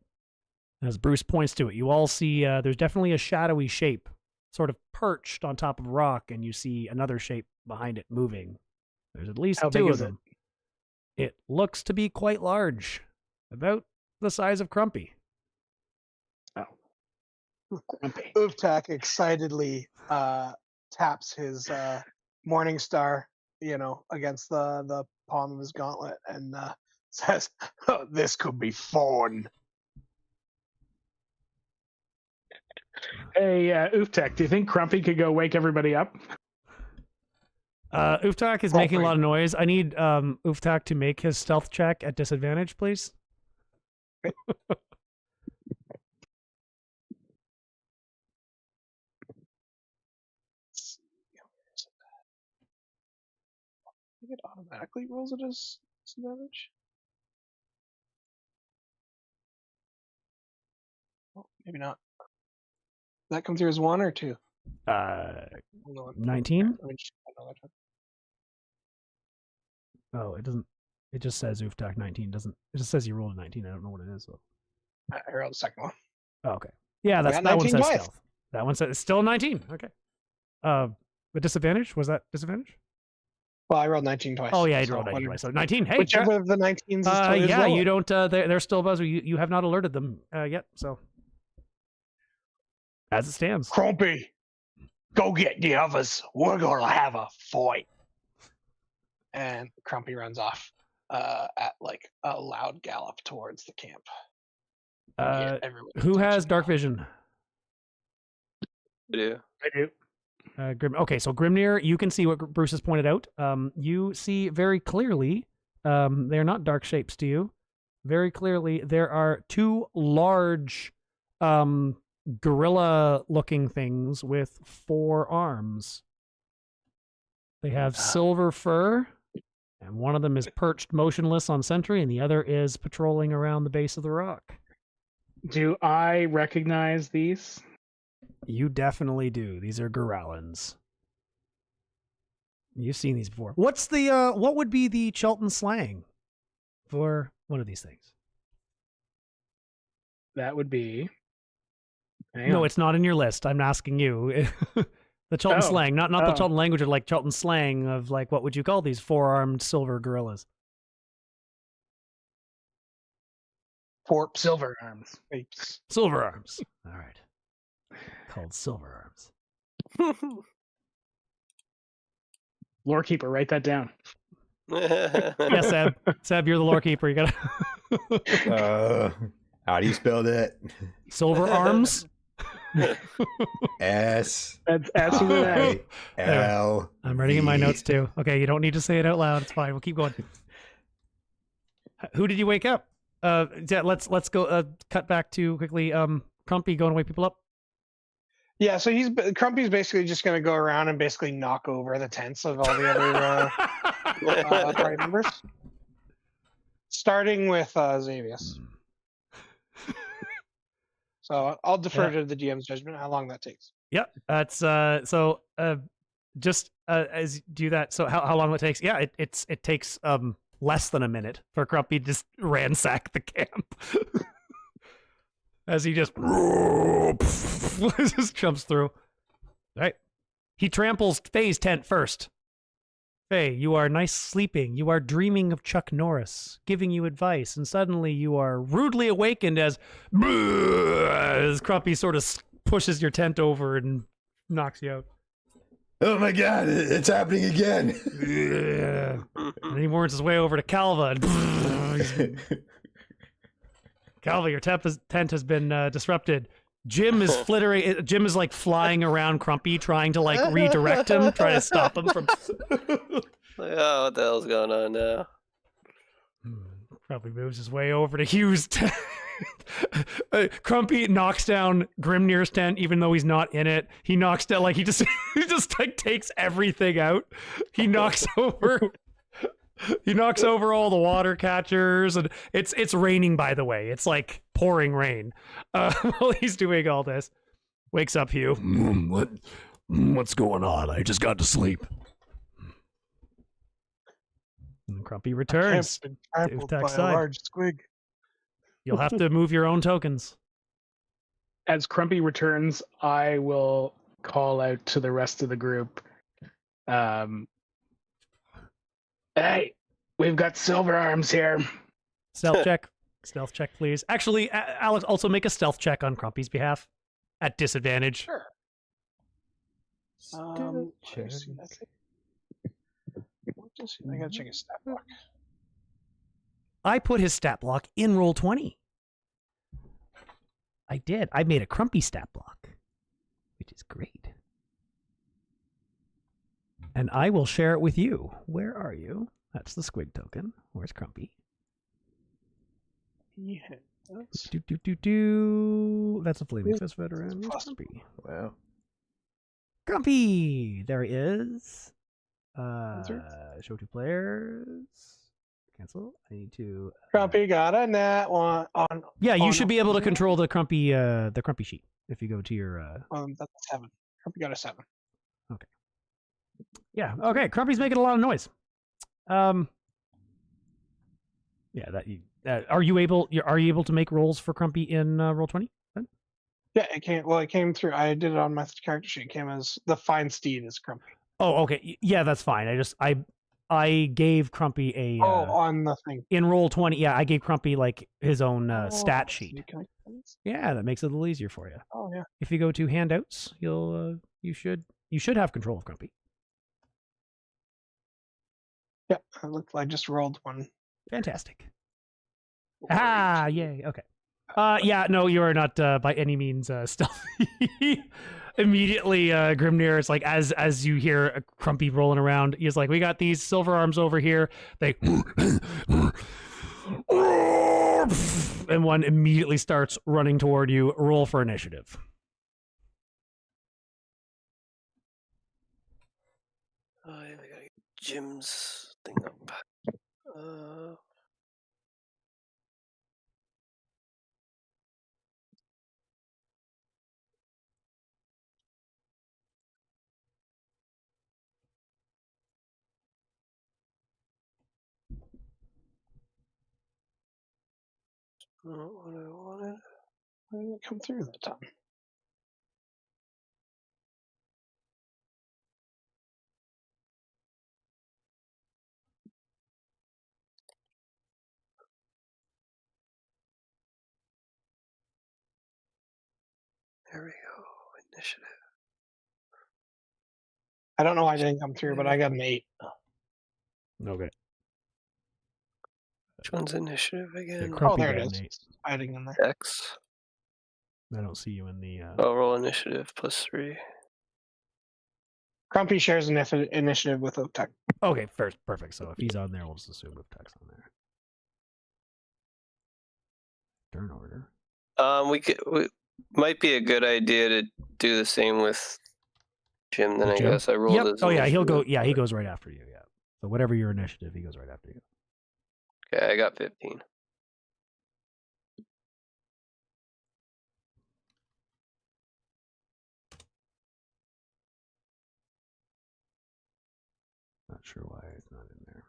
As Bruce points to it, you all see there's definitely a shadowy shape, sort of perched on top of a rock, and you see another shape behind it moving. There's at least two of them. It looks to be quite large. About the size of Crumpy. Oh. Crumpy. Ufthak excitedly taps his Morning Star, against the palm of his gauntlet and says, "This could be fun." Hey, Ufthak, do you think Crumpy could go wake everybody up? Ufthak is making a lot of noise. I need Ufthak to make his stealth check at disadvantage, please. It automatically rolls it as disadvantage. Well, maybe not. Does that come through as 1 or 2? 19. Oh, it doesn't. It just says Ufthak 19. It just says you rolled a 19. I don't know what it is though. I rolled the second one. Oh, okay. Yeah, that one says twice. Stealth. That one says it's still 19. Okay. The disadvantage, was that disadvantage? Well, I rolled 19 twice. Oh yeah, you rolled 19 twice. So 19. Hey, whichever of the 19s is yeah, you don't. They're still buzzer. You have not alerted them yet. So as it stands, Crumpy, go get the others. We're gonna have a fight. And Crumpy runs off at like a loud gallop towards the camp. Who has dark vision? I do. Okay, so Grimnir, you can see what Bruce has pointed out. You see very clearly, they're not dark shapes to you. Very clearly, there are two large gorilla-looking things with 4 arms. They have silver fur, and one of them is perched motionless on sentry, and the other is patrolling around the base of the rock. Do I recognize these? You definitely do. These are Gorallans. You've seen these before. What's the what would be the Chultan slang for one of these things? That would be. No, it's not in your list. I'm asking you. The Chultan slang, not the Chultan language, of like Chultan slang of like what would you call these 4-armed silver gorillas? Silver arms. Silver arms. All right. Called silver arms. Lore keeper, write that down. Yeah, Seb. Seb, you're the lore keeper. You gotta. How do you spell that? Silver arms. S. That's S. L. I'm writing in my notes too. Okay, you don't need to say it out loud. It's fine. We'll keep going. Who did you wake up? Yeah, let's go. Cut back to quickly. Crumpy going to wake people up. Yeah, so Crumpy's basically just going to go around and basically knock over the tents of all the other party members, starting with Xavius. So I'll defer to the GM's judgment how long that takes. Yep, that's just as you do that. So how long it takes? Yeah, it takes less than a minute for Crumpy to just ransack the camp. As he just jumps through. All right. He tramples Faye's tent first. Faye, you are nice sleeping. You are dreaming of Chuck Norris, giving you advice, and suddenly you are rudely awakened as Crumpy sort of pushes your tent over and knocks you out. Oh my god, it's happening again. And he warns his way over to Calva. Calva, your tent has been disrupted. Jim is flittering. Jim is like flying around Crumpy, trying to like redirect him, trying to stop him from. Oh, what the hell's going on now? Probably moves his way over to Hugh's tent. Crumpy knocks down Grimnir's tent, even though he's not in it. He knocks down he just like takes everything out. He knocks over. He knocks over all the water catchers, and it's raining, by the way. It's like pouring rain while he's doing all this. Wakes up Hugh. What's going on? I just got to sleep. And Crumpy returns. By a large squig. You'll have to move your own tokens. As Crumpy returns, I will call out to the rest of the group. Hey, we've got silver arms here. Stealth check. Stealth check, please. Actually, Alex, also make a stealth check on Crumpy's behalf. At disadvantage. Sure. I gotta check his stat block. I put his stat block in Roll20. I did. I made a Crumpy stat block, which is great. And I will share it with you. Where are you? That's the squig token. Where's Crumpy? Yeah. That's a Flaming Fist veteran. Where's Crumpy? Wow. Crumpy! There he is. Show 2 players. Cancel. I need to. Crumpy got a nat one on. Yeah, you should be able to control the Crumpy sheet if you go to your. That's 7. Crumpy got a 7. Okay. Yeah. Okay. Crumpy's making a lot of noise. Yeah. Are you able to make rolls for Crumpy in Roll20? Yeah, it came. Well, it came through. I did it on my character sheet. It came as the fine steed is Crumpy. Oh, okay. Yeah, that's fine. I gave Crumpy a. On the thing. In Roll20, yeah, I gave Crumpy like his own stat sheet. Yeah, that makes it a little easier for you. Oh yeah. If you go to handouts, you should have control of Crumpy. Yeah, I just rolled one. Fantastic. Ah, yay. Okay. Yeah, no, you are not by any means stealthy. Immediately, Grimnir is like, as you hear a Crumpy rolling around, he's like, we got these silver arms over here. They and one immediately starts running toward you. Roll for initiative. I gotta get Jim's thing up. Not what I wanted. Why didn't it come through that time? There we go. Initiative. I don't know why it didn't come through, but I got an 8. Okay. Which one's initiative again? Yeah, there it is. Hiding in there. X. I don't see you in the. Roll initiative +3. Crumpy shares initiative with Ufthak. Okay, first, perfect. So if he's on there, we'll just assume Ufthak's on there. Turn order. We might be a good idea to do the same with Jim. Then I Jim? guess I rolled. Yep. His Oh yeah, he'll go. initiative. Yeah, he goes right after you. Yeah. So whatever your initiative, he goes right after you. Okay, I got 15. Not sure why it's not in there.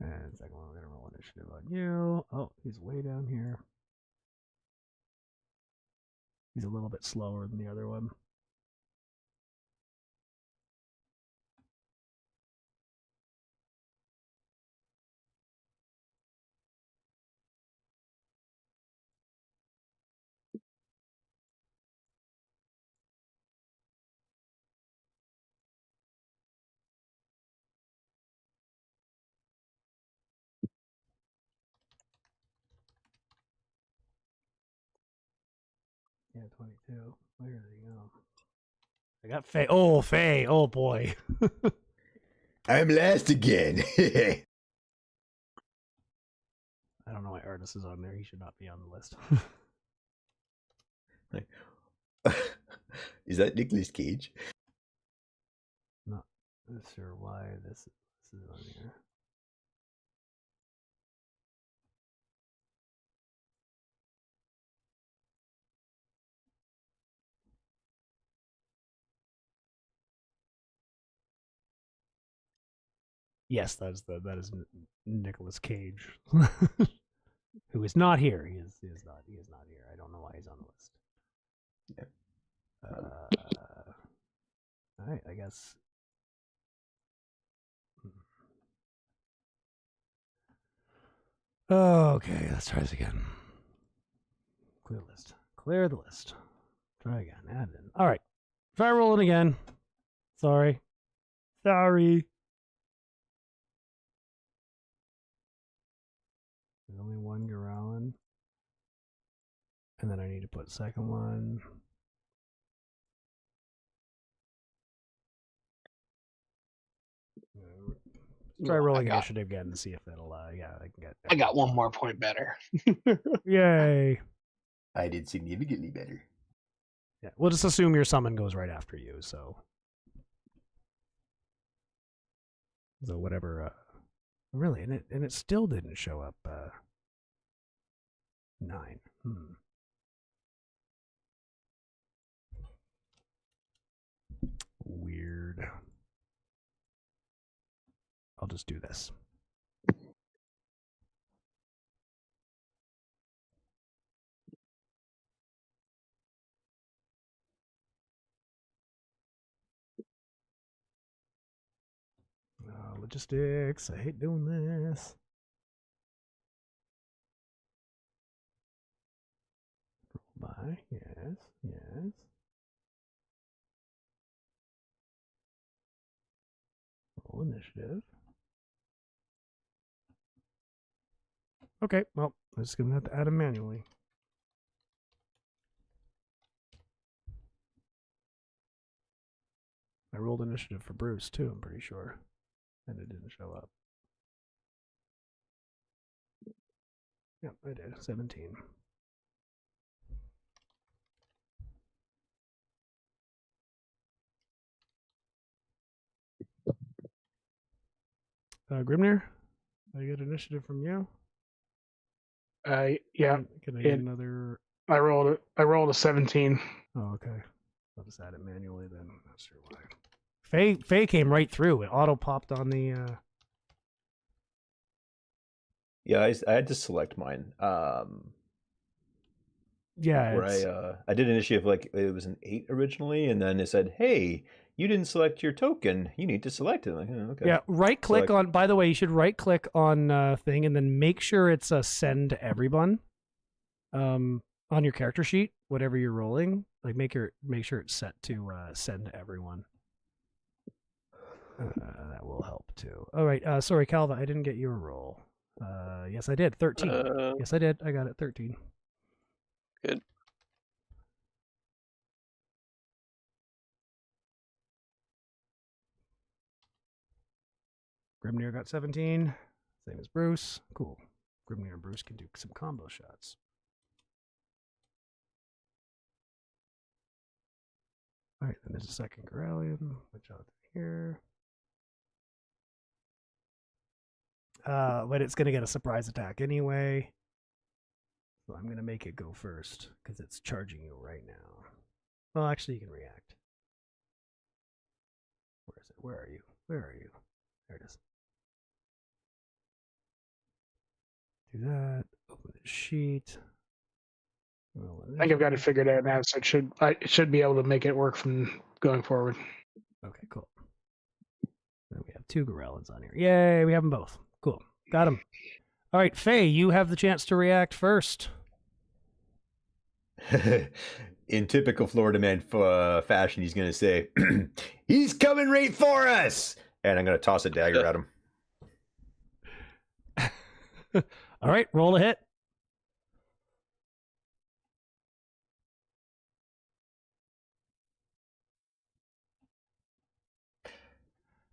And second one, we're gonna roll initiative on you. Oh, he's way down here. He's a little bit slower than the other one. Yeah, 22. Where did he go? I got Faye. Oh, Faye. Oh, boy. I'm last again. I don't know why Artis is on there. He should not be on the list. Is that Nicolas Cage? Not sure why this is on here. Yes, that is Nicolas Cage, who is not here. He is not here. I don't know why he's on the list. Yeah. All right, I guess. Okay, let's try this again. Clear list. Clear the list. Try again. Add in. All right. Try rolling again. Sorry. There's only one Garalin. And then I need to put second one. Try rolling initiative again and see if it'll, I can get. I got one more point better. Yay. I did significantly better. Yeah, we'll just assume your summon goes right after you, so. So whatever, really, and it still didn't show up, 9. Weird. I'll just do this. Logistics. I hate doing this. Roll by. Yes. Roll initiative. Okay, well, I'm just going to have to add them manually. I rolled initiative for Bruce, too, I'm pretty sure. And it didn't show up. Yep, I did. 17. Grimnir, I get initiative from you. Yeah. Can I get another? I rolled a 17. Oh, okay. I'll just add it manually then. Not sure why. Faye came right through. It auto popped on the. Yeah, I had to select mine. Yeah, where I did initiative like it was an 8 originally, and then it said, "Hey, you didn't select your token. You need to select it." I'm like, oh, okay. Yeah, right click on. By the way, you should right click on thing and then make sure it's a send to everyone. On your character sheet, whatever you're rolling, like make sure it's set to send to everyone. That will help too. All right, sorry, Calva, I didn't get your roll. Yes, I did. 13. Yes, I did. I got it. 13. Good. Grimnir got 17. Same as Bruce. Cool. Grimnir and Bruce can do some combo shots. All right, then there's a second Corellian, which I'll do here. But it's going to get a surprise attack anyway. So I'm going to make it go first, because it's charging you right now. Well, actually, you can react. Where is it? Where are you? Where are you? There it is. Do that. Open the sheet. I think I've got it figured out now, so I should be able to make it work from going forward. Okay, cool. Then we have 2 Gorellans on here. Yay, we have them both. Cool. Got them. All right, Faye, you have the chance to react first. In typical Florida man fashion, he's going to say, he's coming right for us! And I'm going to toss a dagger at him. All right, roll a hit.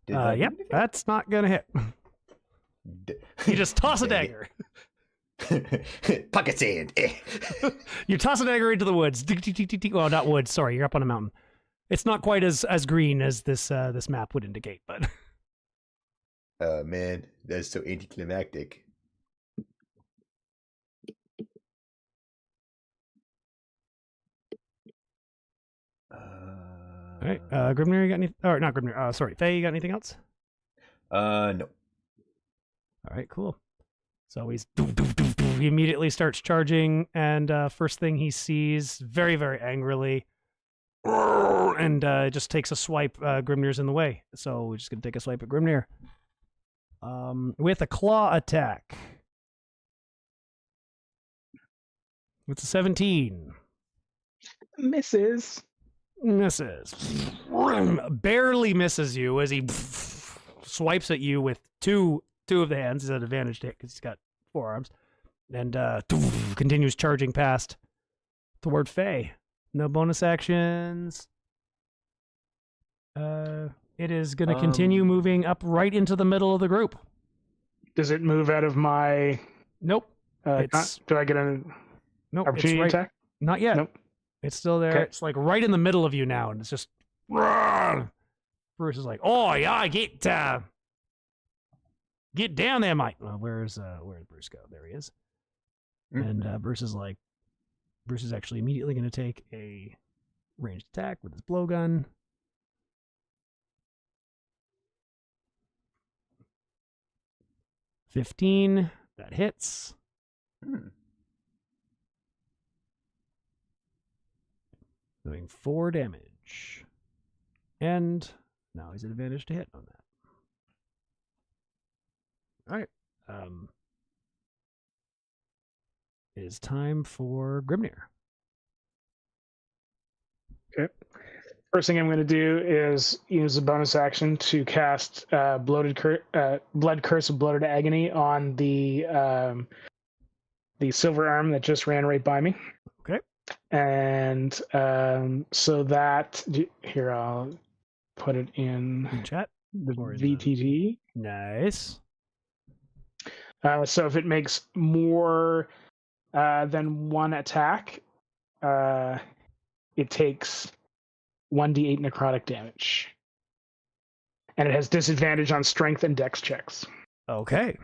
Yep, that's not going to hit. You just toss a dagger. Pocket sand. You toss a dagger into the woods. Well, not woods. Sorry, you're up on a mountain. It's not quite as green as this map would indicate, but. Oh man, that's so anticlimactic. All right, Grimnir, you got any? Or not Grimnir. Sorry, Faye, you got anything else? No. All right, cool. So he immediately starts charging, and first thing he sees, very, very angrily, and just takes a swipe. Grimnir's in the way, so we're just gonna take a swipe at Grimnir. With a claw attack. It's a 17. Misses. Barely misses you as he swipes at you with two of the hands. He's at advantage hit because he's got 4 arms, and continues charging past toward Faye. No bonus actions. It is going to continue moving up right into the middle of the group. Does it move out of my? Nope. Do I get an opportunity attack? Not yet. Nope. It's still there. Okay. It's like right in the middle of you now, and it's just. Bruce is like, "Oh yeah, get down there, mate." Well, where's Bruce go? There he is. And Bruce is actually immediately going to take a ranged attack with his blowgun. $15. That hits. Doing 4 damage. And now he's at advantage to hit on that. All right. It is time for Grimnir. Okay. First thing I'm going to do is use a bonus action to cast Blood Curse of Bloated Agony on the silver arm that just ran right by me. Okay. And so that here I'll put it in chat. The VTT. Nice. So if it makes more than 1 attack, it takes 1d8 necrotic damage. And it has disadvantage on strength and dex checks. Okay.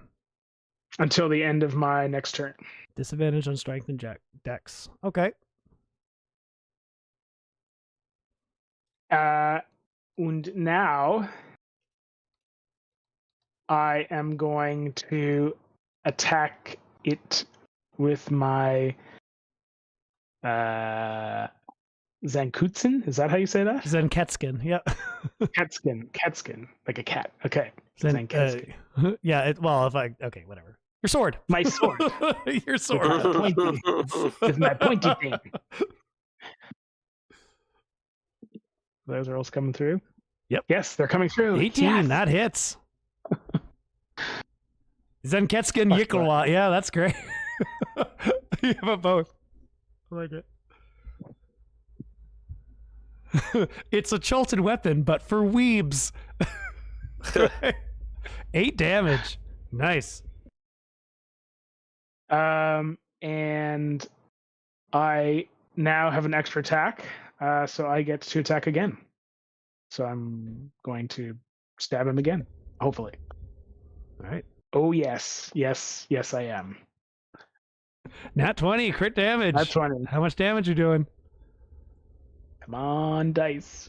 Until the end of my next turn. Disadvantage on strength and dex. Okay. And now I am going to attack it with my Zankutsun? Is that how you say that? Zenketskin, yeah. Catskin, like a cat. Okay. Zanketskin. Yeah, okay, whatever. Your sword. My sword. Your sword. With my pointy thing. Those are all coming through? Yep. Yes, they're coming through. 18, yes. That hits. Zenketskin Yikalwa. Yeah, that's great. You have it both. I like it. It's a Chultan weapon, but for weebs. 8 damage. Nice. And I now have an extra attack, so I get to attack again. So I'm going to stab him again, hopefully. All right. Oh, yes, I am. Nat 20, crit damage. Nat 20. How much damage you doing? Come on, dice.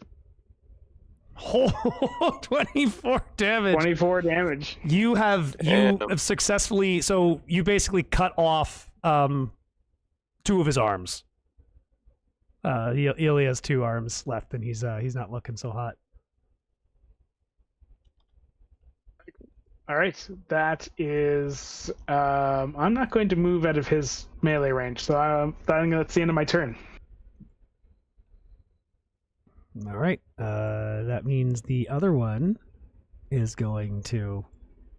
Oh, 24 damage. 24 damage. You have successfully, so you basically cut off 2 of his arms. He only has 2 arms left, and he's not looking so hot. All right, that is. I'm not going to move out of his melee range, so that's the end of my turn. All right, that means the other one is going to.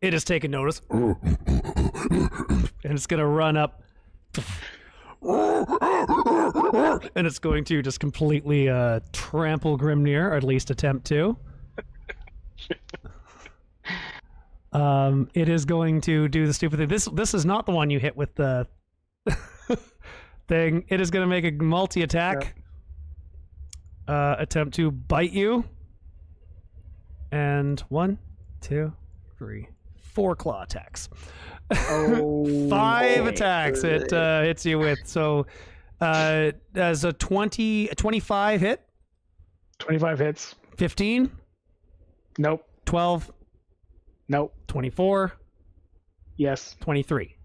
It has taken notice, and it's going to run up, and it's going to just completely trample Grimnir, or at least attempt to. It is going to do the stupid thing. This is not the one you hit with the thing. It is going to make a multi-attack attempt to bite you. And 1, 2, 3, 4 claw attacks. Oh, 5 attacks it hits you with. So as a 25 hit. 25 hits. 15. Nope. 12. Nope. 24. Yes. 23.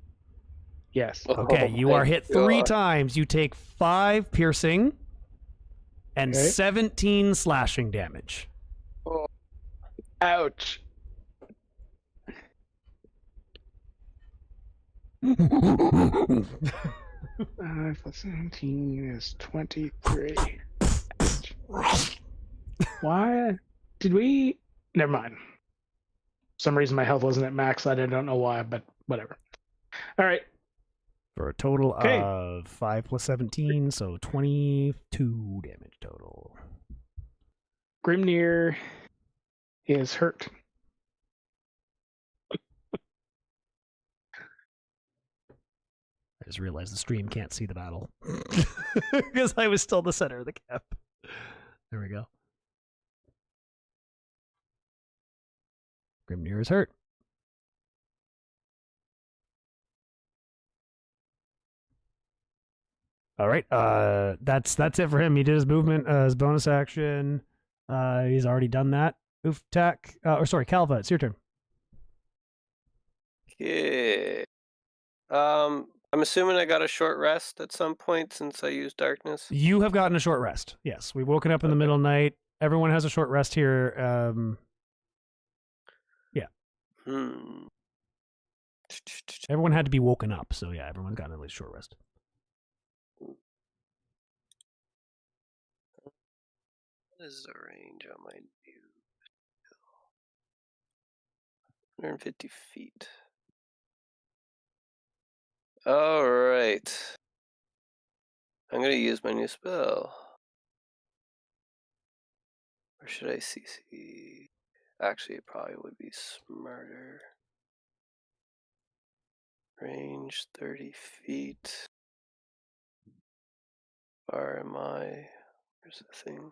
Yes. Okay, you are hit 3 times. You take 5 piercing and 17 slashing damage. Oh. Ouch. 17 is 23. Why did we? Never mind. For some reason my health wasn't at max. I don't know why, but whatever. All right. For a total of 5 plus 17, so 22 damage total. Grimnir is hurt. I just realized the stream can't see the battle because I was still the center of the cap. There we go. Grimnir is hurt. All right. That's it for him. He did his movement, his bonus action. He's already done that. Ufthak, Calva, it's your turn. Yeah. I'm assuming I got a short rest at some point since I used darkness. You have gotten a short rest. Yes, we've woken up in the middle of the night. Everyone has a short rest here. Yeah. Everyone had to be woken up, so yeah, everyone's gotten at least a short rest. What is the range on my new 150 feet. All right. I'm going to use my new spell. Or should I CC? Actually, it probably would be smarter. Range 30 feet. Far am I? Where's the thing?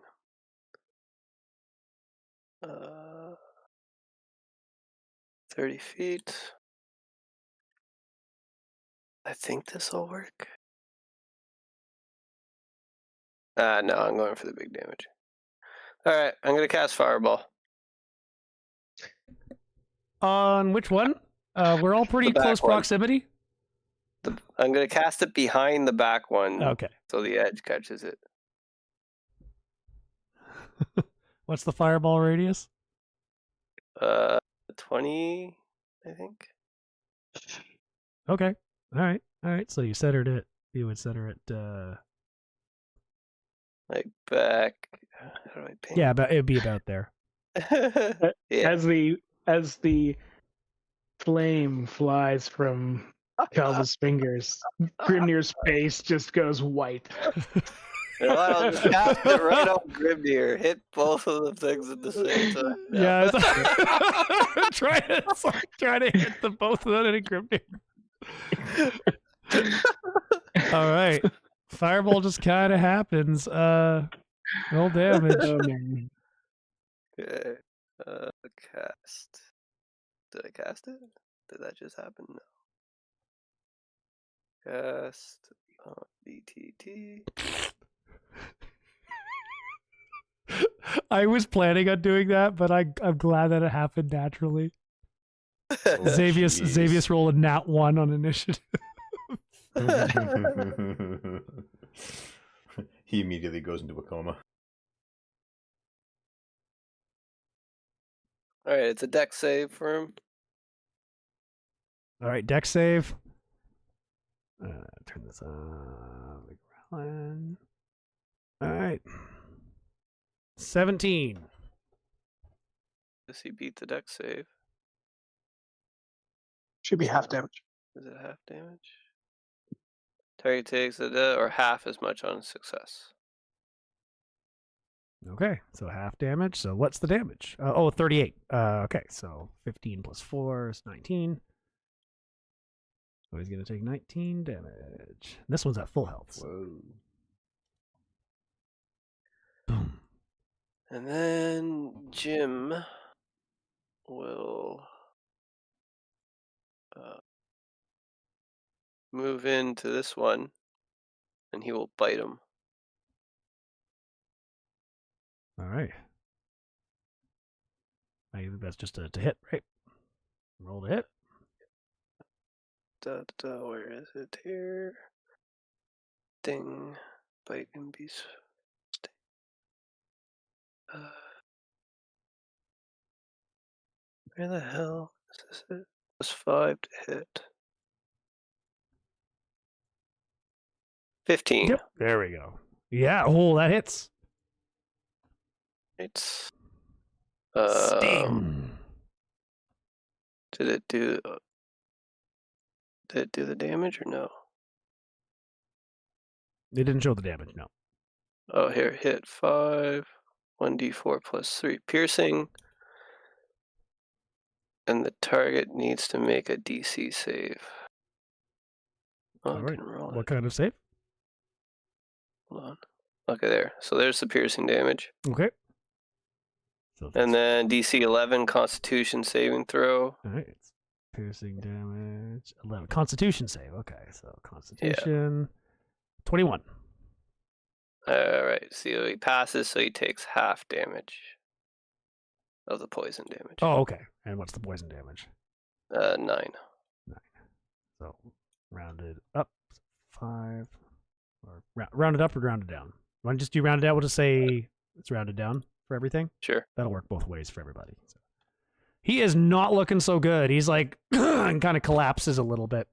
30 feet. I think this will work. No, I'm going for the big damage. Alright, I'm going to cast Fireball. On which one? We're all pretty close proximity. I'm going to cast it behind the back one. Okay. So the edge catches it. What's the fireball radius? 20, I think. Okay. All right. So you centered it. You would center it. Like back. How do I paint? Yeah, but it'd be about there. Yeah. As the flame flies from Calva's fingers, Grimnir's face just goes white. You know what? I'll just cast it right on Grimnir. Hit both of the things at the same time. Yeah. Try to hit both of them and Grimnir. All right. Fireball just kind of happens. Roll damage. Oh, man. Okay. Cast. Did I cast it? Did that just happen? No. Cast. BTT. I was planning on doing that, but I'm glad that it happened naturally. Xavius rolled a nat 1 on initiative. He immediately goes into a coma. All right, it's a dex save for him. All right, dex save. Turn this on. All right. 17. Does he beat the dex save? Should be half damage. Is it half damage? Target takes or half as much on success. Okay, so half damage. So what's the damage? 38. Okay, so 15 plus 4 is 19. So he's going to take 19 damage. This one's at full health. So. Whoa. Boom. And then Jim will move into this one, and he will bite him. All right. I think that's just to hit, right? Roll to hit. Where is it here? Ding. Bite and be sting. Where the hell is this? It was 5 to hit. 15. Yep. There we go. Yeah. Oh, that hits. It's Sting. Did it do the damage or no? They didn't show the damage, no. Oh, here, hit 5, 1d4 plus 3 piercing, and the target needs to make a DC save. Oh, All right. didn't roll What it. kind of save? Hold on. Okay, there. So there's the piercing damage. Okay. So And then DC 11 Constitution saving throw. all right. It's piercing damage. 11. Constitution save. Okay. So Constitution. 21. All right. So he passes, so he takes half damage of the poison damage. Oh, okay. And what's the poison damage? 9. So rounded up. 5. Or rounded up or rounded down? Want to just do rounded out? We'll just say it's rounded down for everything. Sure. That'll work both ways for everybody. So. He is not looking so good. He's like, and kind of collapses a little bit.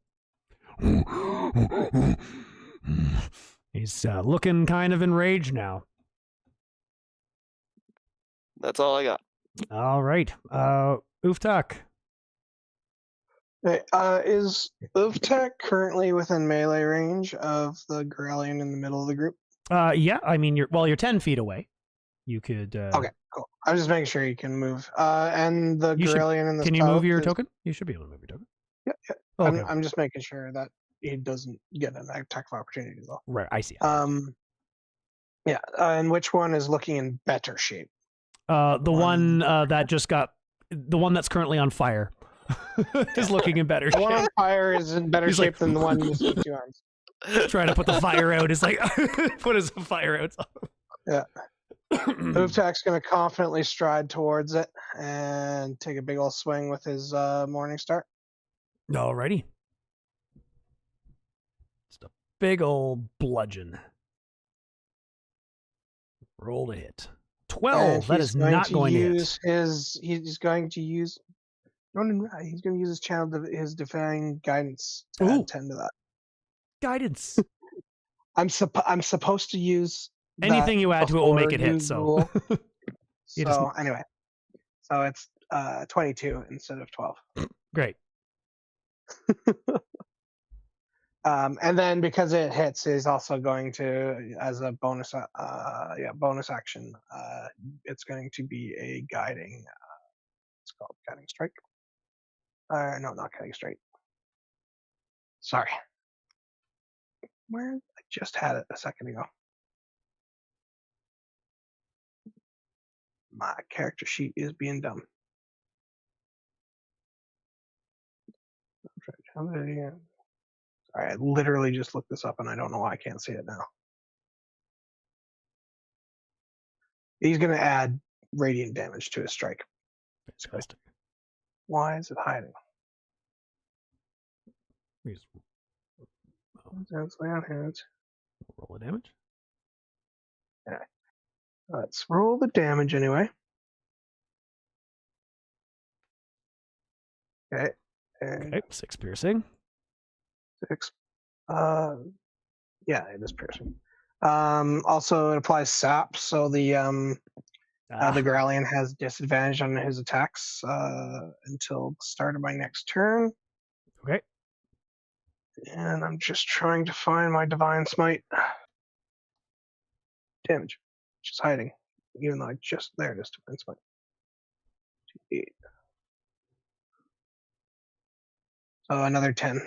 He's looking kind of enraged now. That's all I got. All right. Ufthak. Okay, is Ufthak currently within melee range of the Grellian in the middle of the group? Yeah, I mean, you're 10 feet away. You could... Okay, cool. I was just making sure you can move. And the Grellian in the Can you south move your token? You should be able to move your token. Yeah. Oh, okay. I'm just making sure that he doesn't get an attack of opportunity though. Right, I see. Yeah, and which one is looking in better shape? The one that just got... The one that's currently on fire is looking in better shape. The one on fire is in better He's shape like, than the one with 2 arms. Trying to put the fire out. Is like, put his fire out. Yeah. Uftak's going to confidently stride towards it and take a big old swing with his Morning Star. Alrighty. Just a big old bludgeon. Roll to hit. 12. That is not going to hit. He's going to use. He's going to use his his divine guidance to add 10 to that. Guidance. I'm supposed to use anything you add to it will make it hit. So anyway, so it's 22 instead of 12. Great. And then because it hits, he's also going to, as a bonus action, it's going to be a guiding. It's called guiding strike. No, not guiding strike. Sorry. Where I just had it a second ago. My character sheet is being dumb. Sorry, I literally just looked this up and I don't know why I can't see it now. He's going to add radiant damage to his strike. Fantastic. Why is it hiding? That's way on hands. Roll the damage. Yeah. Let's roll the damage anyway. Okay. Okay, 6 piercing. 6. Yeah, it is piercing. Also, it applies sap, so the Grallian has disadvantage on his attacks until the start of my next turn. Okay. And I'm just trying to find my Divine Smite. Damage. Just hiding. Even though there it is, Divine Smite. 8. So another 10.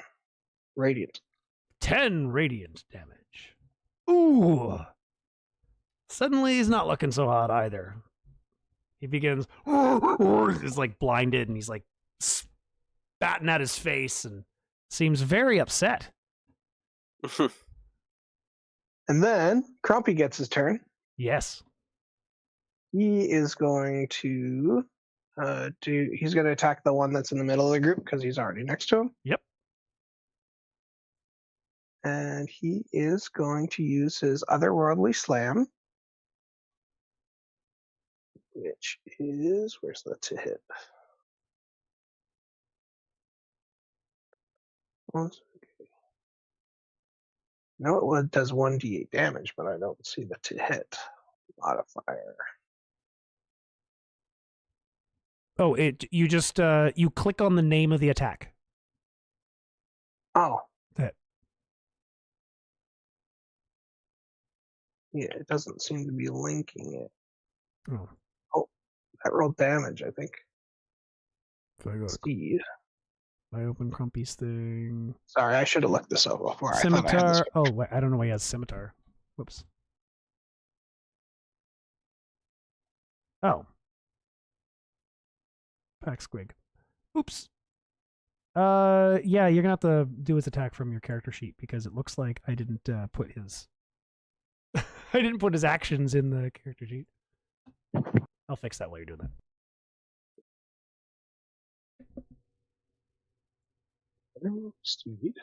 Radiant. 10 radiant damage. Ooh. Suddenly he's not looking so hot either. He begins, he's like blinded and he's like spatting at his face and seems very upset. And then Crumpy gets his turn. Yes. He is going to he's going to attack the one that's in the middle of the group because he's already next to him. Yep. And he is going to use his Otherworldly Slam, which is, where's the to hit? No, it does 1d8 damage, but I don't see the to hit modifier. Oh, you just you click on the name of the attack. Oh. That. Yeah, it doesn't seem to be linking it. Oh. Oh, that rolled damage, I think. So I go Speed. I open Crumpy's thing. Sorry, I should have looked this up before. Scimitar. Oh, wait, I don't know why he has scimitar. Whoops. Oh. Pack squig. Oops. Yeah, you're gonna have to do his attack from your character sheet because it looks like I didn't put his I didn't put his actions in the character sheet. I'll fix that while you're doing that. Speed.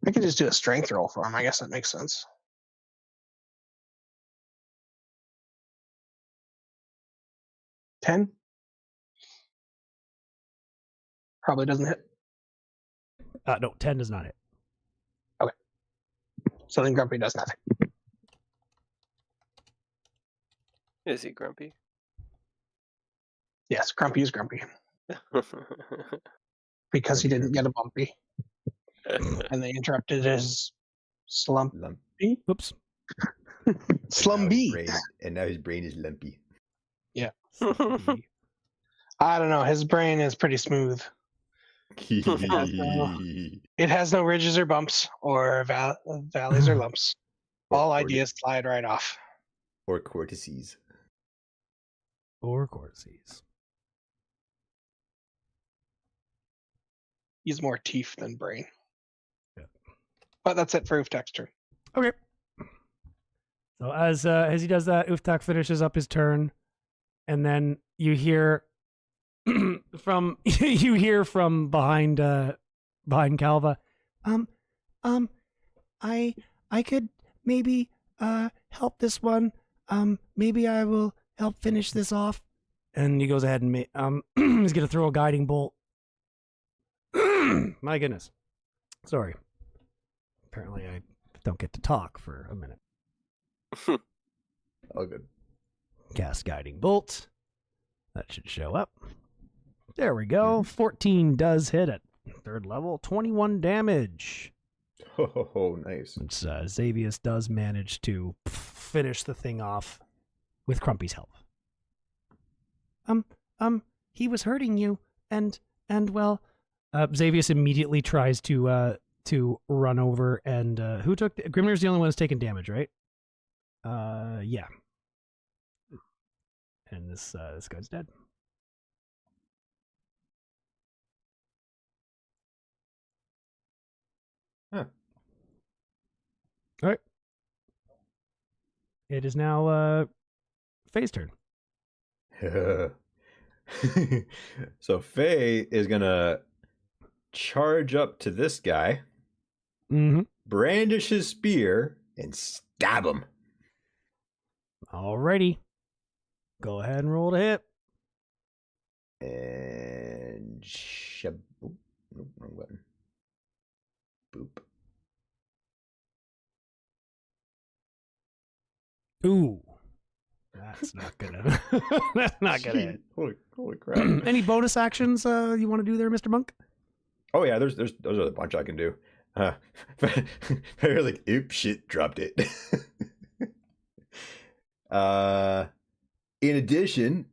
I could just do a strength roll for him. I guess that makes sense. 10. Probably doesn't hit. No, 10 does not hit. Okay. So then Grumpy does nothing. Is he grumpy? Yes, Grumpy is grumpy. Because he didn't get a bumpy. And they interrupted his slumpy. Whoops. Slumby. And now his brain is lumpy. Yeah. I don't know. His brain is pretty smooth. It has no ridges or bumps or valleys or lumps. All ideas slide right off. Or cortices. He's more teeth than brain. Yeah. But that's it for Ufthak's turn. Okay. So as he does that, Ufthak finishes up his turn, and then you hear from behind Calva, I could maybe help this one. Maybe I will help finish this off. And he goes ahead and he's gonna throw a guiding bolt. My goodness. Sorry. Apparently I don't get to talk for a minute. All good. Cast guiding bolt. That should show up. There we go. 14 does hit at 3rd level. 21 damage. Oh, nice. It's, Xavius does manage to finish the thing off with Crumpy's help. he was hurting you, and well, Xavius immediately tries to run over, and who took Grimnir's the only one who's taking damage, right? Yeah. And this guy's dead. Huh. All right. It is now Faye's turn. So Faye is gonna charge up to this guy, brandish his spear, and stab him. Alrighty. Go ahead and roll to hit. And Oop, nope, wrong button. Boop. Ooh. That's not gonna. That's not gonna hit. Holy crap! Any bonus actions you want to do there, Mr. Monk? Oh yeah, those are a bunch I can do. They're like, oops, shit, dropped it. In addition,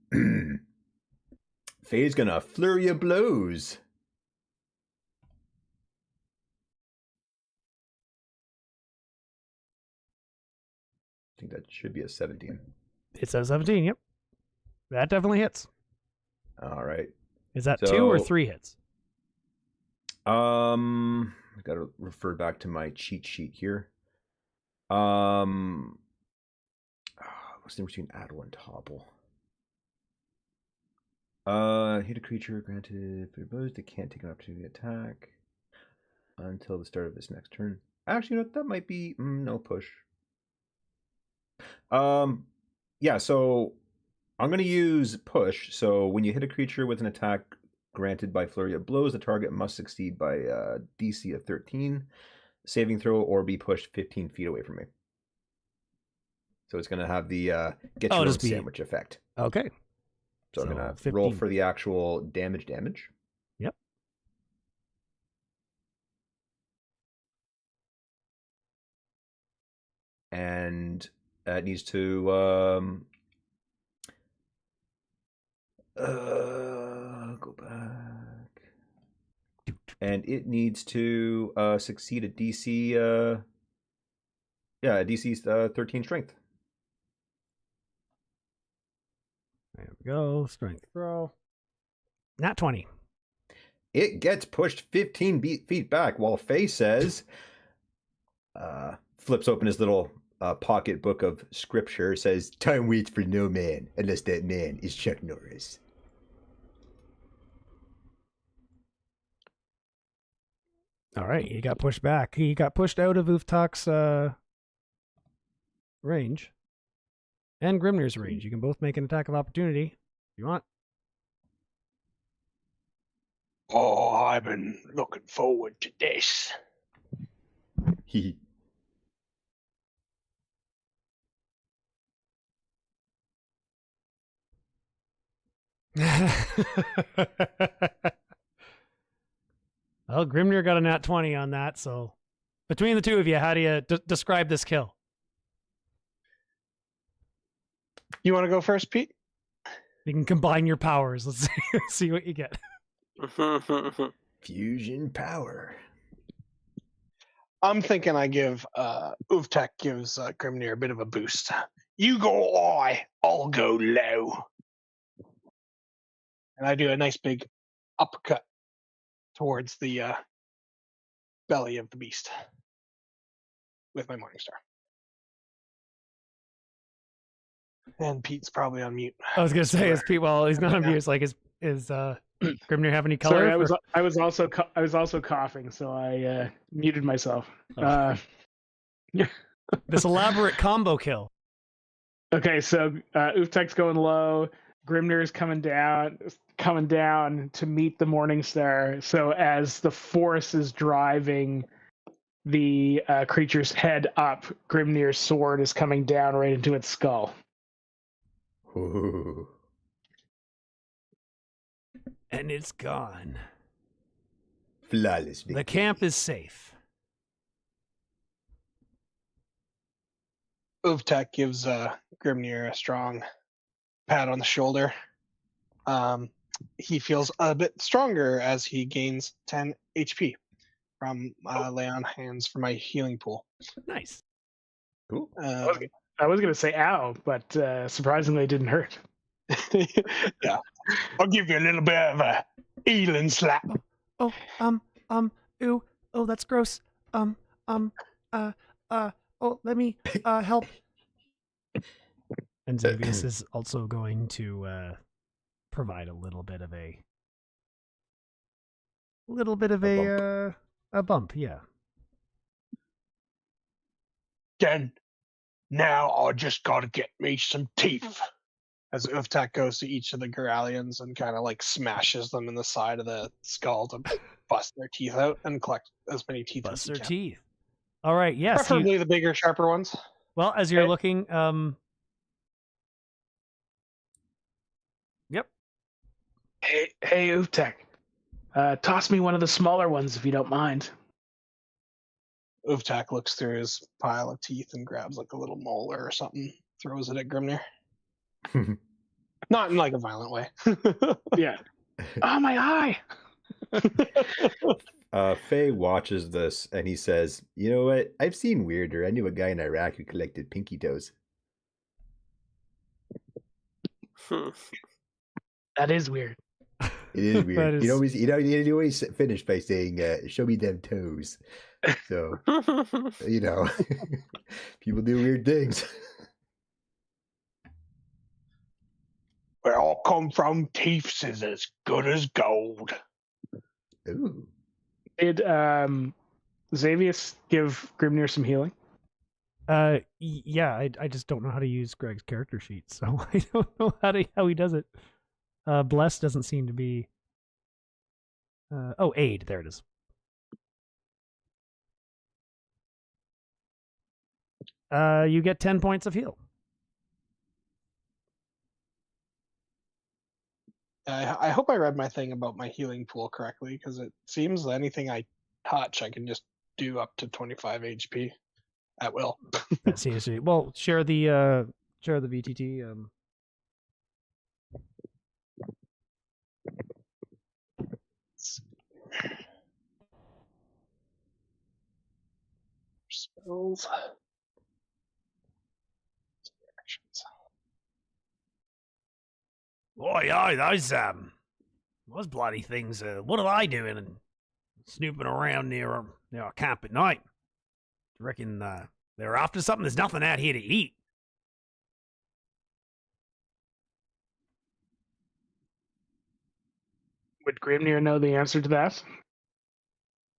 Faye's gonna flurry of blows. I think that should be a 17. It's a 17, yep. That definitely hits. All right. Is that 2 or 3 hits? I gotta refer back to my cheat sheet here. What's the difference between Addle and Topple? Hit a creature granted for blows. They can't take an opportunity attack until the start of this next turn. Actually, you know, that might be no push. Yeah, so I'm going to use push. So when you hit a creature with an attack granted by flurry of blows, the target must succeed by DC of 13 saving throw or be pushed 15 feet away from me. So it's going to have the get your own sandwich effect. Okay. So I'm going to roll for the actual damage. Yep. And it needs to go back. And it needs to succeed a DC DC's 13 strength. There we go. Strength throw. Nat 20. It gets pushed 15 feet back while Faye says, flips open his little pocket book of scripture, says, "Time waits for no man unless that man is Chuck Norris." All right. He got pushed back. He got pushed out of Ufthak's range. And Grimnir's range. You can both make an attack of opportunity if you want. Oh, I've been looking forward to this. Well, Grimnir got a nat 20 on that, so between the two of you, how do you describe this kill? You want to go first, Pete? You can combine your powers. Let's see what you get. Fusion power. I'm thinking I give Ufthak gives Grimnir a bit of a boost. You go high, I'll go low. And I do a nice big uppercut towards the belly of the beast with my Morningstar. And Pete's probably on mute. I was gonna say, is Pete? Well, he's not on mute. It's like, is Grimnir have any color? Sorry, I was also coughing, so I muted myself. This elaborate combo kill. Okay, so Ufthak's going low. Grimnir's coming down to meet the Morningstar. So as the force is driving the creature's head up, Grimnir's sword is coming down right into its skull. Ooh. And it's gone. Flawless victory. The camp is safe. Ufthak gives Grimnir a strong pat on the shoulder. he feels a bit stronger as he gains 10 HP from lay on hands for my healing pool. Nice. Cool. I was gonna say ow, but surprisingly, it didn't hurt. Yeah, I'll give you a little bit of a healing slap. Ew, oh, that's gross. Oh, let me help. And Xavius is also going to provide a little bit of a bump, yeah. Then, now I just gotta get me some teeth. As Ufthak goes to each of the Goralians and kind of like smashes them in the side of the skull to bust their teeth out and collect as many teeth as he can. Teeth. All right, yes. Preferably the bigger, sharper ones. Well, as you're looking, Yep. Hey, Ufthak. Toss me one of the smaller ones if you don't mind. Ufthak looks through his pile of teeth and grabs like a little molar or something, throws it at Grimnir. Not in like a violent way. Yeah. Oh, my eye! Faye watches this and he says, "You know what? I've seen weirder. I knew a guy in Iraq who collected pinky toes." That is weird. It is weird. You always finish by saying, "Show me them toes." So, people do weird things. Where I come from, teeth is as good as gold. Ooh. Did Xavius give Grimnir some healing? Yeah, I just don't know how to use Greg's character sheet, so I don't know how he does it. Bless doesn't seem to be. Aid. There it is. You get 10 points of heal. I hope I read my thing about my healing pool correctly, because it seems anything I touch, I can just do up to 25 HP at will. That seems to be. Well, share the VTT. Spells. Actions. Oi, those bloody things, what are they doing and snooping around near our camp at night? Do you reckon they're after something? There's nothing out here to eat. Would Grimnir know the answer to that?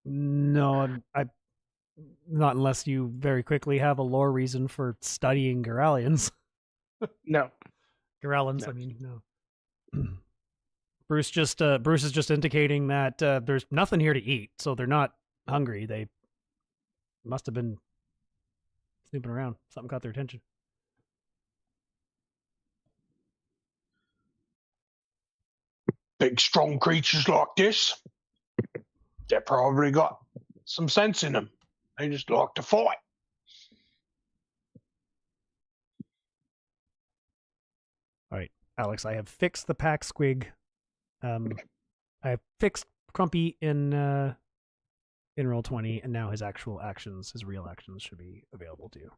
No, I not unless you very quickly have a lore reason for studying Goralians. No. Goralians, no. I mean, no. Bruce is just indicating that there's nothing here to eat, so they're not hungry. They must have been snooping around. Something caught their attention. Big, strong creatures like this, they probably got some sense in them. They just like to fight. All right, Alex, I have fixed the pack squig. I have fixed Crumpy in Roll20, and now his real actions should be available to you.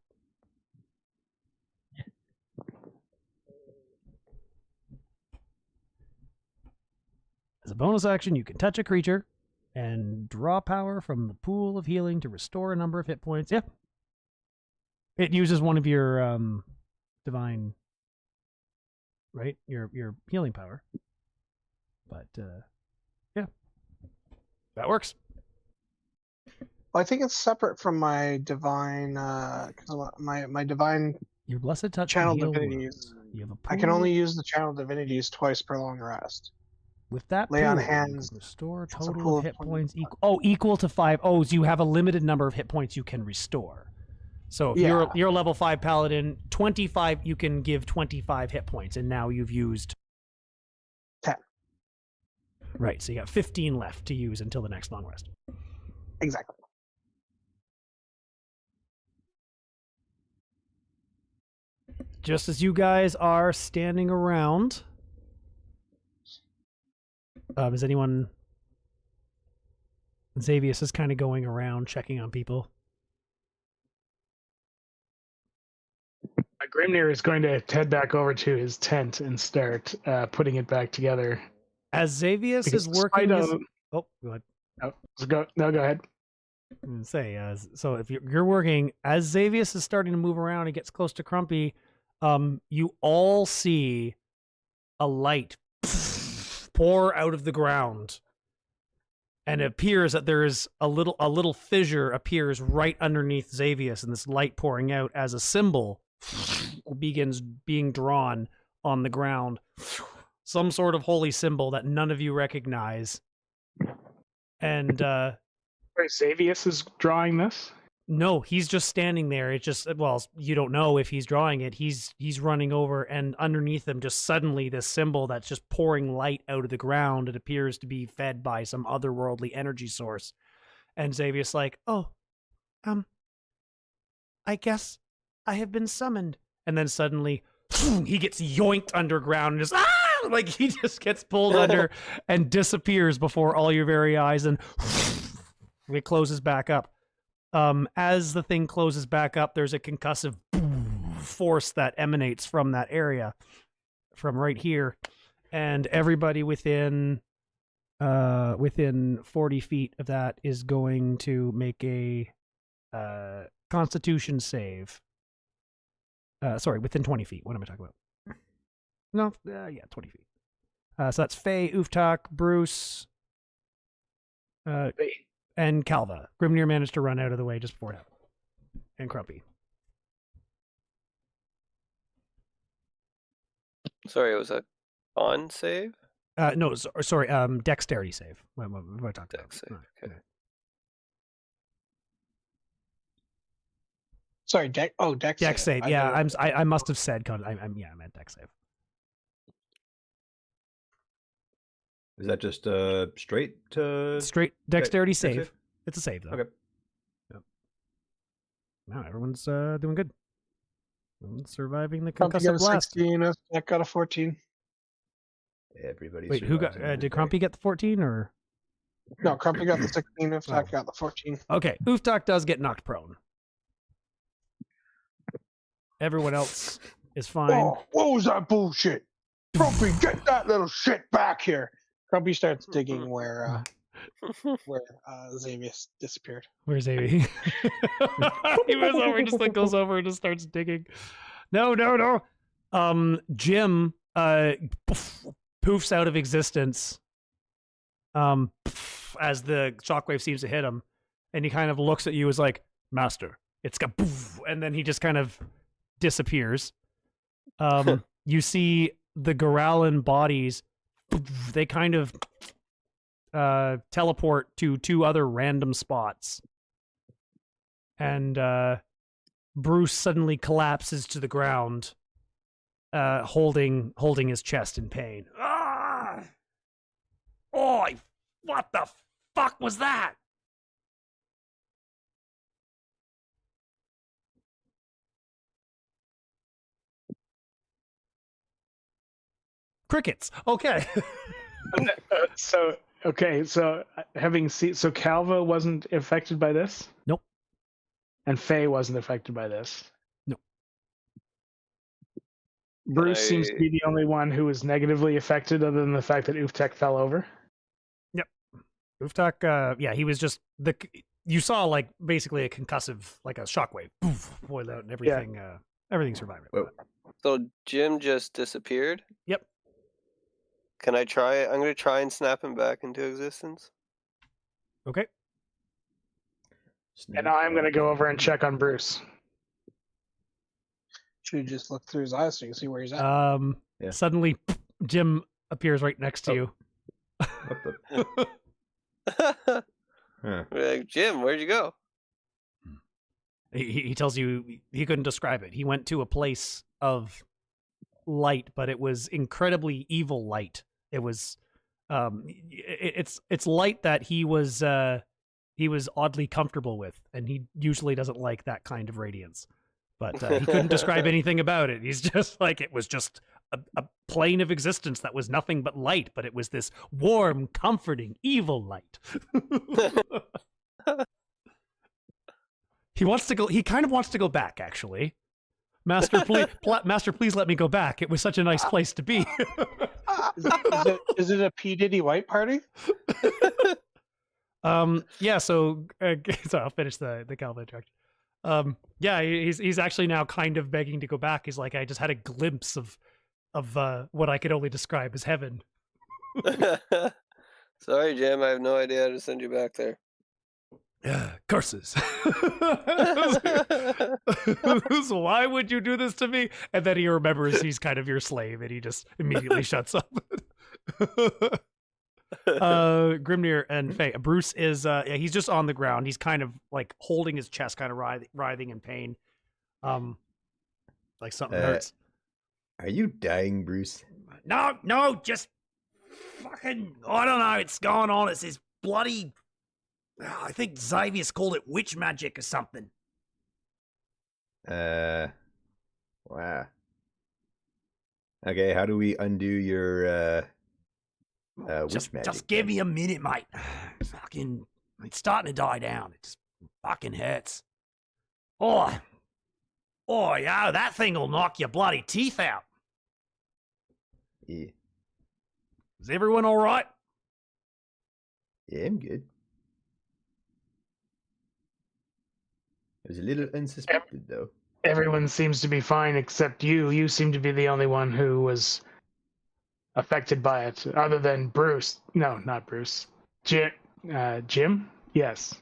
As a bonus action, you can touch a creature and draw power from the pool of healing to restore a number of hit points. Yeah. It uses one of your divine, right? Your healing power. But yeah. That works. Well, I think it's separate from my divine because my divine your blessed touch channel divinities. I can only use the channel divinities twice per long rest. With that lay on hands, restore total hit points equal to 5. Oh, so you have a limited number of hit points you can restore. So if you're level 5 paladin, 25 you can give 25 hit points, and now you've used 10. Right, so you got 15 left to use until the next long rest. Exactly. Just as you guys are standing around, Is anyone? Xavius is kind of going around checking on people. Grimnir is going to head back over to his tent and start putting it back together. As Xavius is working oh, go ahead. Go ahead. So if you're working, as Xavius is starting to move around and gets close to Crumpy, you all see a light pour out of the ground. And it appears that there is a little fissure appears right underneath Xavius, and this light pouring out as a symbol begins being drawn on the ground. Some sort of holy symbol that none of you recognize. And Xavius is drawing this? No, he's just standing there. It's just, well, you don't know if he's drawing it. He's running over, and underneath him, just suddenly this symbol that's just pouring light out of the ground. It appears to be fed by some otherworldly energy source. And Xavius like, oh, I guess I have been summoned. And then suddenly he gets yoinked underground and just, like he just gets pulled under and disappears before all your very eyes, and it closes back up. As the thing closes back up, there's a concussive force that emanates from that area, from right here, and everybody within 40 feet of that is going to make a Constitution save. Sorry, within 20 feet. What am I talking about? No, 20 feet. So that's Faye, Ufthak, Bruce, and Calva. Grimnir managed to run out of the way just before it happened. And Crumpy. Sorry, it was a con save? No, sorry, dexterity save. What I talked about. Dex save, okay. Sorry, dex save. Yeah, I must have said I meant dex save. Is that just straight dexterity save? It's a save though. Okay. Yep. Wow, everyone's doing good. Everyone's surviving the concussive blast. 16, I got a 14. Everybody's. Wait, who got? Did Crumpy get the 14 or? No, Crumpy got the 16. Ufthak got the 14. Okay, Ufthak does get knocked prone. Everyone else is fine. Oh, what was that bullshit? Crumpy, get that little shit back here. Crumpy starts digging where Xavius disappeared. Where's Xavius? He moves over, just like goes over and just starts digging. No. Jim poofs out of existence. As the shockwave seems to hit him, and he kind of looks at you as like, Master, it's got poof, and then he just kind of disappears. You see the Goralin bodies, they kind of teleport to two other random spots. And Bruce suddenly collapses to the ground, holding his chest in pain. Ah! Oh, what the fuck was that? Crickets. Okay. So having seen, so Calva wasn't affected by this? Nope. And Faye wasn't affected by this? Nope. Bruce seems to be the only one who was negatively affected, other than the fact that Ufthak fell over. Yep. Ufthak, he was just you saw like basically a concussive, like a shockwave, boil out and everything. Yeah. Everything survived. So Jim just disappeared? Yep. Can I try it? I'm going to try and snap him back into existence. Okay. And now I'm going to go over and check on Bruce. Should you just look through his eyes so you can see where he's at? Yeah. Suddenly, Jim appears right next to you. What the? Like, Jim, where'd you go? He tells you he couldn't describe it. He went to a place of light, but it was incredibly evil light. It was it's light that he was oddly comfortable with, and he usually doesn't like that kind of radiance. But he couldn't describe anything about it. He's just like, it was just a plane of existence that was nothing but light, but it was this warm, comforting, evil light. He kind of wants to go back, actually. Master, please let me go back. It was such a nice place to be. Is it a P. Diddy white party? Yeah, so I'll finish the Calva introduction. Yeah, he's actually now kind of begging to go back. He's like, I just had a glimpse of what I could only describe as heaven. Sorry, Jim, I have no idea how to send you back there. Curses. So why would you do this to me? And then he remembers he's kind of your slave, and he just immediately shuts up. Grimnir and Faye. Bruce is he's just on the ground. He's kind of like holding his chest, kind of writhing in pain. Like something hurts. Are you dying, Bruce? No, just fucking, I don't know, it's going on. It's this bloody, I think Xavius called it witch magic or something. Wow. Okay, how do we undo your witch magic? Just give me a minute, mate. Fucking, it's starting to die down. It just fucking hurts. Oh, yeah, that thing will knock your bloody teeth out. Yeah. Is everyone all right? Yeah, I'm good. It was a little unsuspected, though. Everyone seems to be fine except you. You seem to be the only one who was affected by it, other than Bruce. No, not Bruce. Jim? Yes.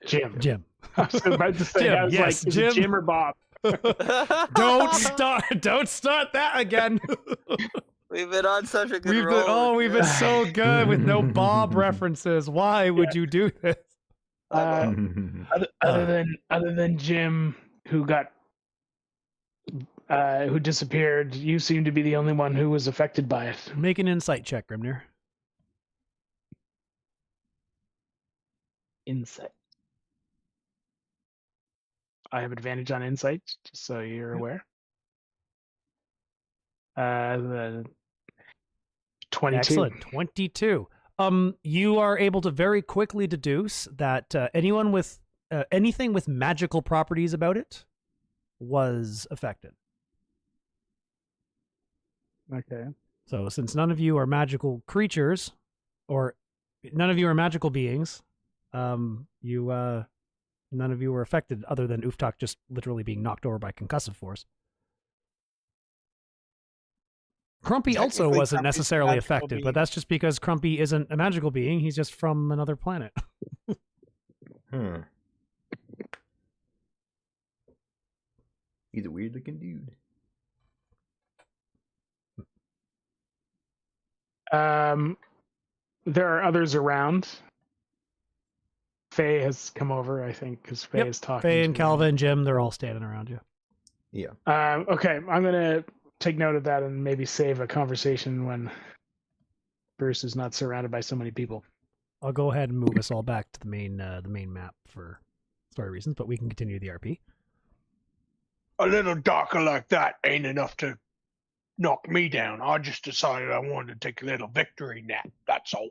Jim. I was about to say, Jim, I was yes, like, is it Jim or Bob? Don't start that again. We've been on such a good roll. We've been so good with no Bob references. Why would you do this? Other than Jim, who disappeared, you seem to be the only one who was affected by it. Make an insight check, Grimnir. Insight. I have advantage on insight, just so you're aware. 22. Excellent. 22. You are able to very quickly deduce that anyone with anything with magical properties about it was affected. Okay. So since none of you are magical creatures, or none of you are magical beings, none of you were affected other than Ufthak just literally being knocked over by concussive force. Crumpy also wasn't necessarily affected, but that's just because Crumpy isn't a magical being. He's just from another planet. He's a weird-looking dude. There are others around. Faye has come over, I think, because Faye is talking. Faye and Calva and Jim, they're all standing around you. Yeah. Okay, I'm going to take note of that and maybe save a conversation when Bruce is not surrounded by so many people. I'll go ahead and move us all back to the main map for story reasons, but we can continue the RP. A little darker like that ain't enough to knock me down. I just decided I wanted to take a little victory nap. That's all.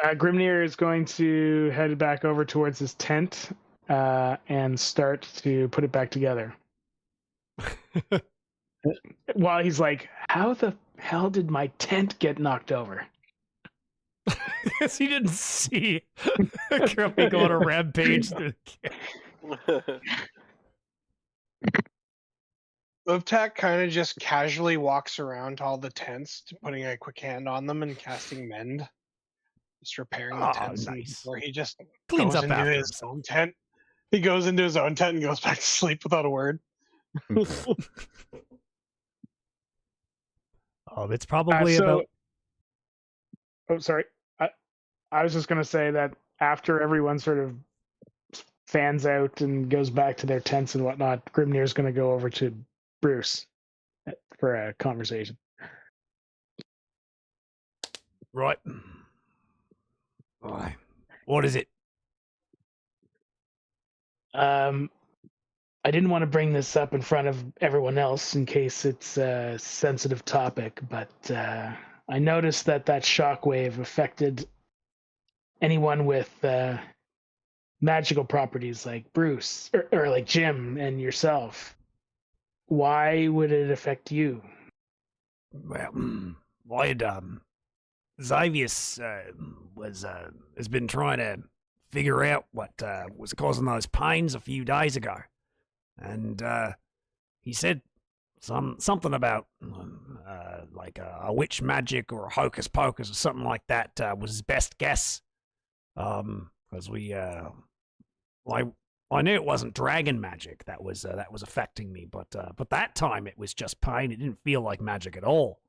Grimnir is going to head back over towards his tent and start to put it back together. While he's like, how the hell did my tent get knocked over? Because he didn't see Grumpy go on a rampage through the camp. Ufthak kind of just casually walks around to all the tents, putting a quick hand on them and casting mend. Just repairing the tents. Nice. Where he just Cleans goes up into after his himself. own tent. He goes into his own tent and goes back to sleep without a word. It's probably about... Oh, sorry. I was just going to say that after everyone sort of fans out and goes back to their tents and whatnot, Grimnir's going to go over to Bruce for a conversation. Right. What is it? I didn't want to bring this up in front of everyone else in case it's a sensitive topic, but I noticed that shockwave affected anyone with magical properties like Bruce or like Jim and yourself. Why would it affect you? Well, Xavius has been trying to figure out what was causing those pains a few days ago, and he said something about like a witch magic or a hocus pocus or something like that was his best guess. Because I knew it wasn't dragon magic that was affecting me, but that time it was just pain. It didn't feel like magic at all.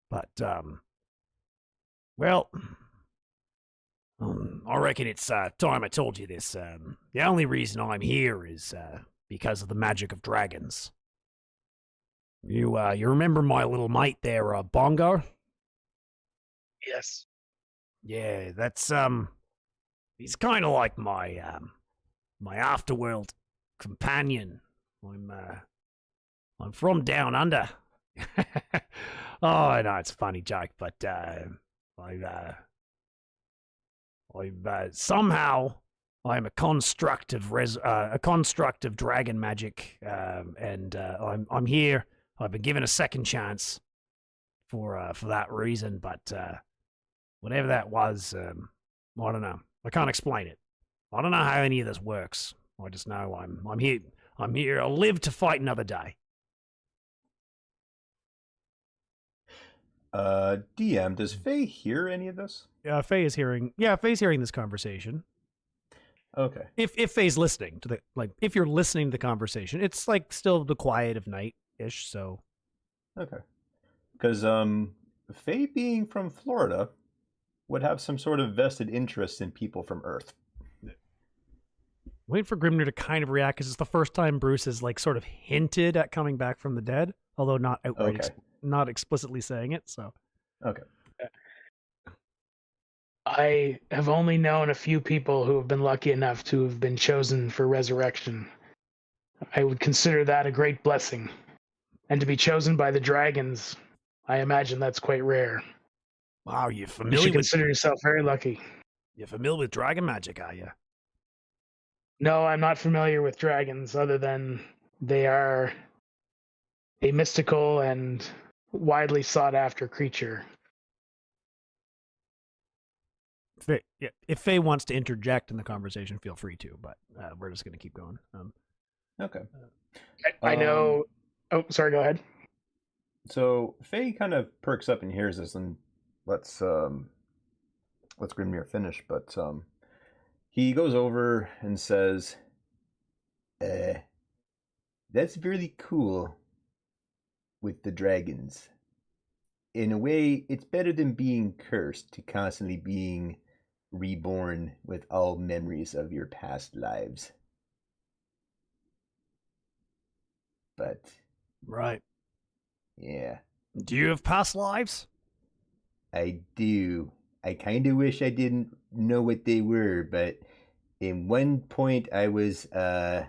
But well, I reckon it's time I told you this. The only reason I'm here is because of the magic of dragons. You remember my little mate there, Bongo? Yes. Yeah, that's he's kind of like my my afterworld companion. I'm from down under. Oh, I know it's a funny joke, but somehow I'm a construct of dragon magic, and I'm here. I've been given a second chance for that reason, but whatever that was, I don't know. I can't explain it. I don't know how any of this works. I just know I'm here. I'm here. I'll live to fight another day. DM, does Faye hear any of this? Yeah, Faye's hearing this conversation. Okay. If Faye's listening to if you're listening to the conversation, it's like still the quiet of night-ish, so. Okay. Because Faye being from Florida would have some sort of vested interest in people from Earth. Wait for Grimnir to kind of react, because it's the first time Bruce has like sort of hinted at coming back from the dead, although not outright, not explicitly saying it. So, okay. I have only known a few people who have been lucky enough to have been chosen for resurrection. I would consider that a great blessing, and to be chosen by the dragons, I imagine that's quite rare. Wow, you should consider yourself very lucky. You're familiar with dragon magic, are you? No, I'm not familiar with dragons, other than they are a mystical and widely sought-after creature. If Faye wants to interject in the conversation, feel free to, but we're just going to keep going. Okay. I know... Oh, sorry, go ahead. So Faye kind of perks up and hears this, and let's Grimnir finish, but he goes over and says, that's really cool with the dragons. In a way, it's better than being cursed to constantly being reborn with all memories of your past lives. But... Right. Yeah. Do you have past lives? I do. I kind of wish I didn't know what they were, but in one point I was a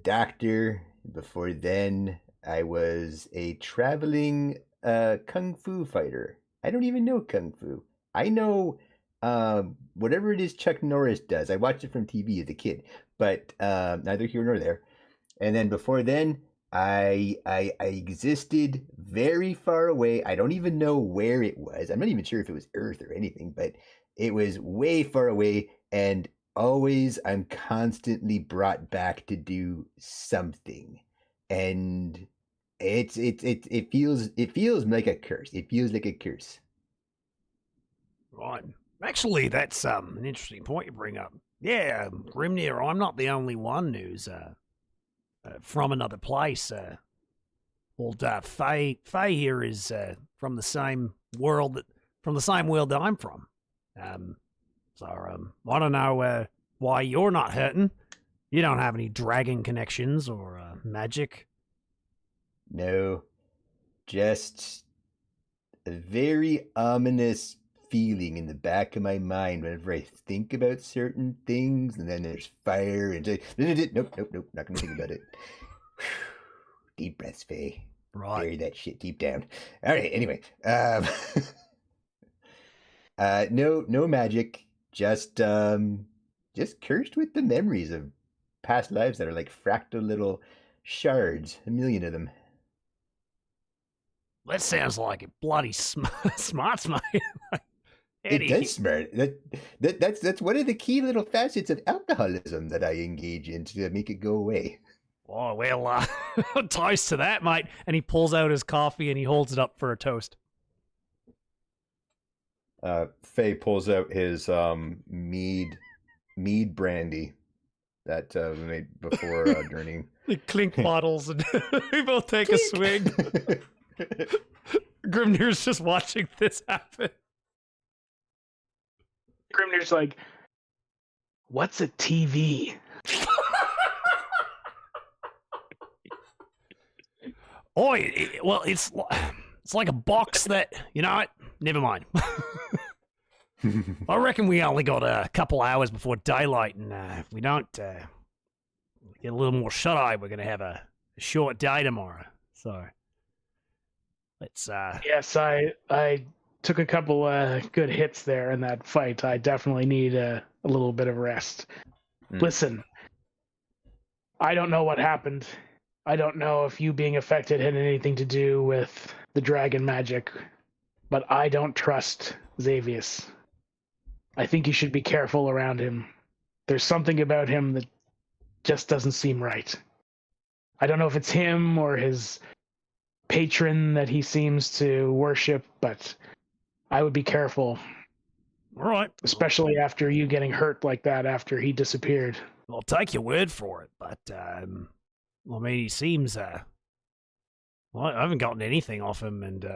doctor. Before then, I was a traveling kung fu fighter. I don't even know kung fu. I know whatever it is Chuck Norris does. I watched it from TV as a kid, but neither here nor there. And then before then, I existed very far away. I don't even know where it was. I'm not even sure if it was Earth or anything, but it was way far away, and always I'm constantly brought back to do something. And it feels like a curse. It feels like a curse. Right. Actually, that's an interesting point you bring up. Yeah, Grimnir, I'm not the only one who's from another place. Old Faye here is from the same world that I'm from. So I don't know why you're not hurting. You don't have any dragon connections or magic. No, just a very ominous feeling in the back of my mind whenever I think about certain things, and then there's fire, and nope, not gonna think about it. Deep breaths, Faye. Right. Bury that shit deep down. All right. Anyway, no magic. Just cursed with the memories of past lives that are like fractal little shards. 1 million of them. That sounds like it bloody smarts, mate. It does smart. That's one of the key little facets of alcoholism that I engage in to make it go away. Oh, well, toast to that, mate. And he pulls out his coffee and he holds it up for a toast. Faye pulls out his mead brandy that we made before drinking. They clink bottles and we both take a swig. Grimnir's just watching this happen. Grimnir's like, what's a TV? Well, it's like a box that, you know what? Never mind. I reckon we only got a couple hours before daylight, and if we don't get a little more shut-eye, we're going to have a short day tomorrow. So, let's... Yes, I took a couple good hits there in that fight. I definitely need a little bit of rest. Listen, I don't know what happened. I don't know if you being affected had anything to do with the dragon magic, but I don't trust Xavius. I think you should be careful around him. There's something about him that just doesn't seem right. I don't know if it's him or his patron that he seems to worship, but I would be careful. All right. Especially after you getting hurt like that after he disappeared. I'll take your word for it, but, I mean, he seems, well, I haven't gotten anything off him, and,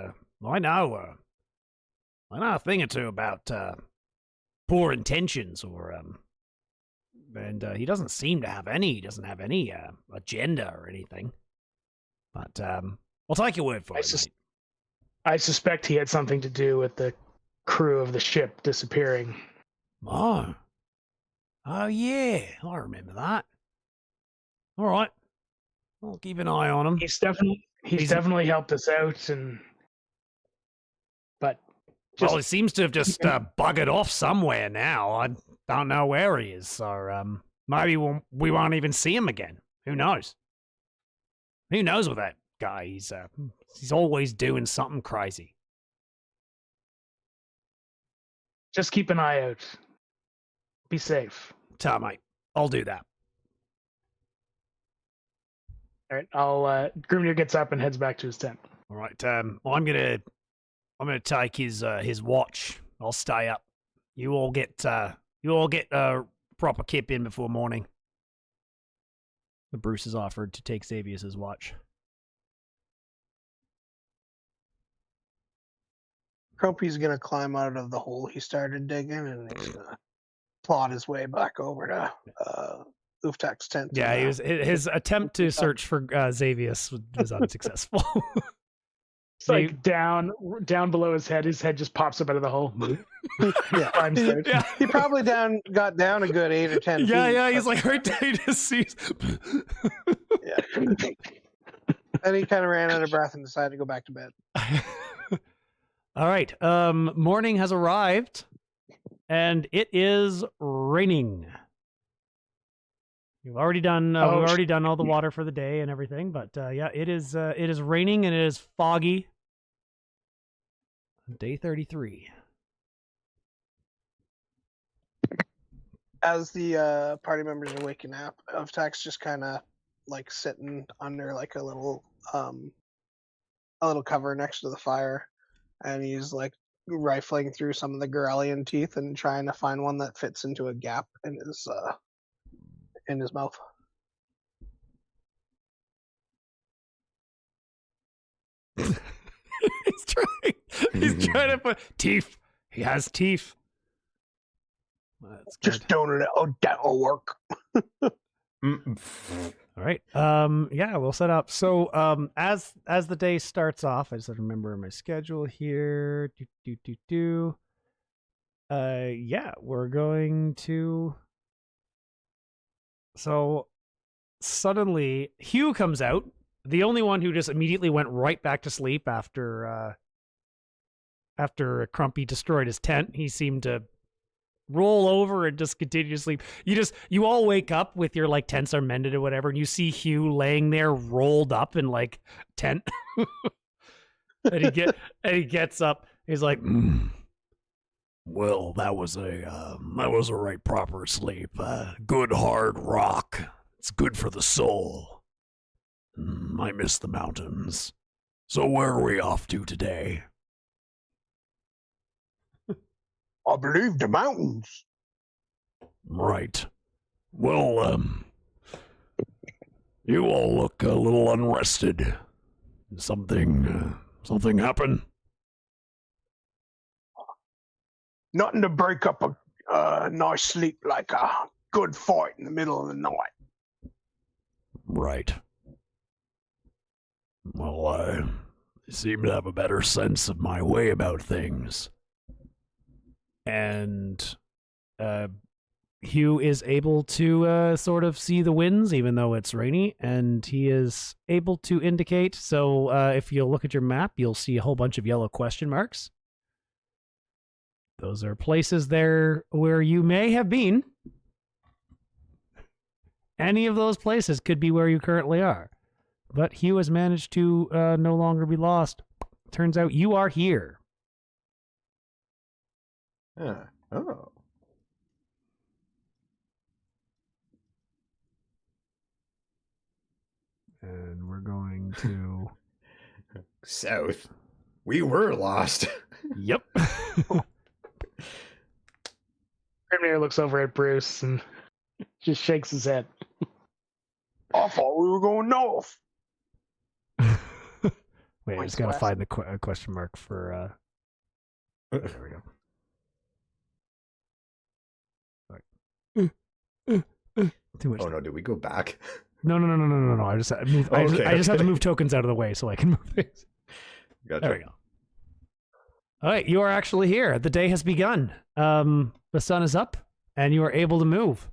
I know a thing or two about, poor intentions, or, and, he doesn't seem to have any, agenda or anything, but, I'll take your word for it, mate. I suspect he had something to do with the crew of the ship disappearing. Oh, yeah, I remember that. All right. I'll keep an eye on him. He's definitely helped us out, but well, he seems to have just buggered off somewhere now. I don't know where he is, so maybe we won't even see him again. Who knows? Who knows with that guy? He's always doing something crazy. Just keep an eye out. Be safe. Ta, mate. I'll do that. All right, Grimnir gets up and heads back to his tent. All right, well, I'm gonna take his watch. I'll stay up. You all get proper kip in before morning. The Bruce has offered to take Xavius's watch. Hope he's gonna climb out of the hole he started digging, and he's gonna plod his way back over to Ufthak's tent. Yeah, his attempt to search for Xavius was unsuccessful. It's like down below his head just pops up out of the hole. Yeah. He probably got down a good 8 or 10 feet. Yeah, he's like right there, he just sees. Yeah. And he kind of ran out of breath and decided to go back to bed. All right, morning has arrived, and it is raining. We've already done all the water for the day and everything, but yeah, it is raining and it is foggy. Day 33. As the party members are waking up, Ufthak's just kind of like sitting under like a little cover next to the fire, and he's like rifling through some of the Gorelian teeth and trying to find one that fits into a gap in his mouth. He's trying to put teeth. He has teeth. Just don't it. Oh, that'll work. All right. Yeah, we'll set up. So, as the day starts off, I just have to remember my schedule here. Yeah, we're going to. So suddenly, Hugh comes out, the only one who just immediately went right back to sleep after Crumpy destroyed his tent. He seemed to roll over and just continue to sleep. You all wake up with your like tents are mended or whatever, and you see Hugh laying there rolled up in like tent. and he gets up. He's like, Well, that was a right proper sleep. Good hard rock. It's good for the soul. I miss the mountains. So where are we off to today? I believe the mountains. Right. Well, you all look a little unrested. Something happen? Nothing to break up a nice sleep like a good fight in the middle of the night. Right. Well, I seem to have a better sense of my way about things. And Hugh is able to sort of see the winds, even though it's rainy, and he is able to indicate. So if you look at your map, you'll see a whole bunch of yellow question marks. Those are places there where you may have been. Any of those places could be where you currently are. But Hugh has managed to no longer be lost. Turns out you are here. Oh. And we're going to... South. We were lost. Yep. Grimnir looks over at Bruce and just shakes his head. I thought we were going north. Wait, I just gotta find the question mark for... There we go. Too much. Oh no, did we go back? No. I just have to move tokens out of the way so I can move things. Gotcha. There we go. All right, you are actually here. The day has begun. The sun is up, and you are able to move.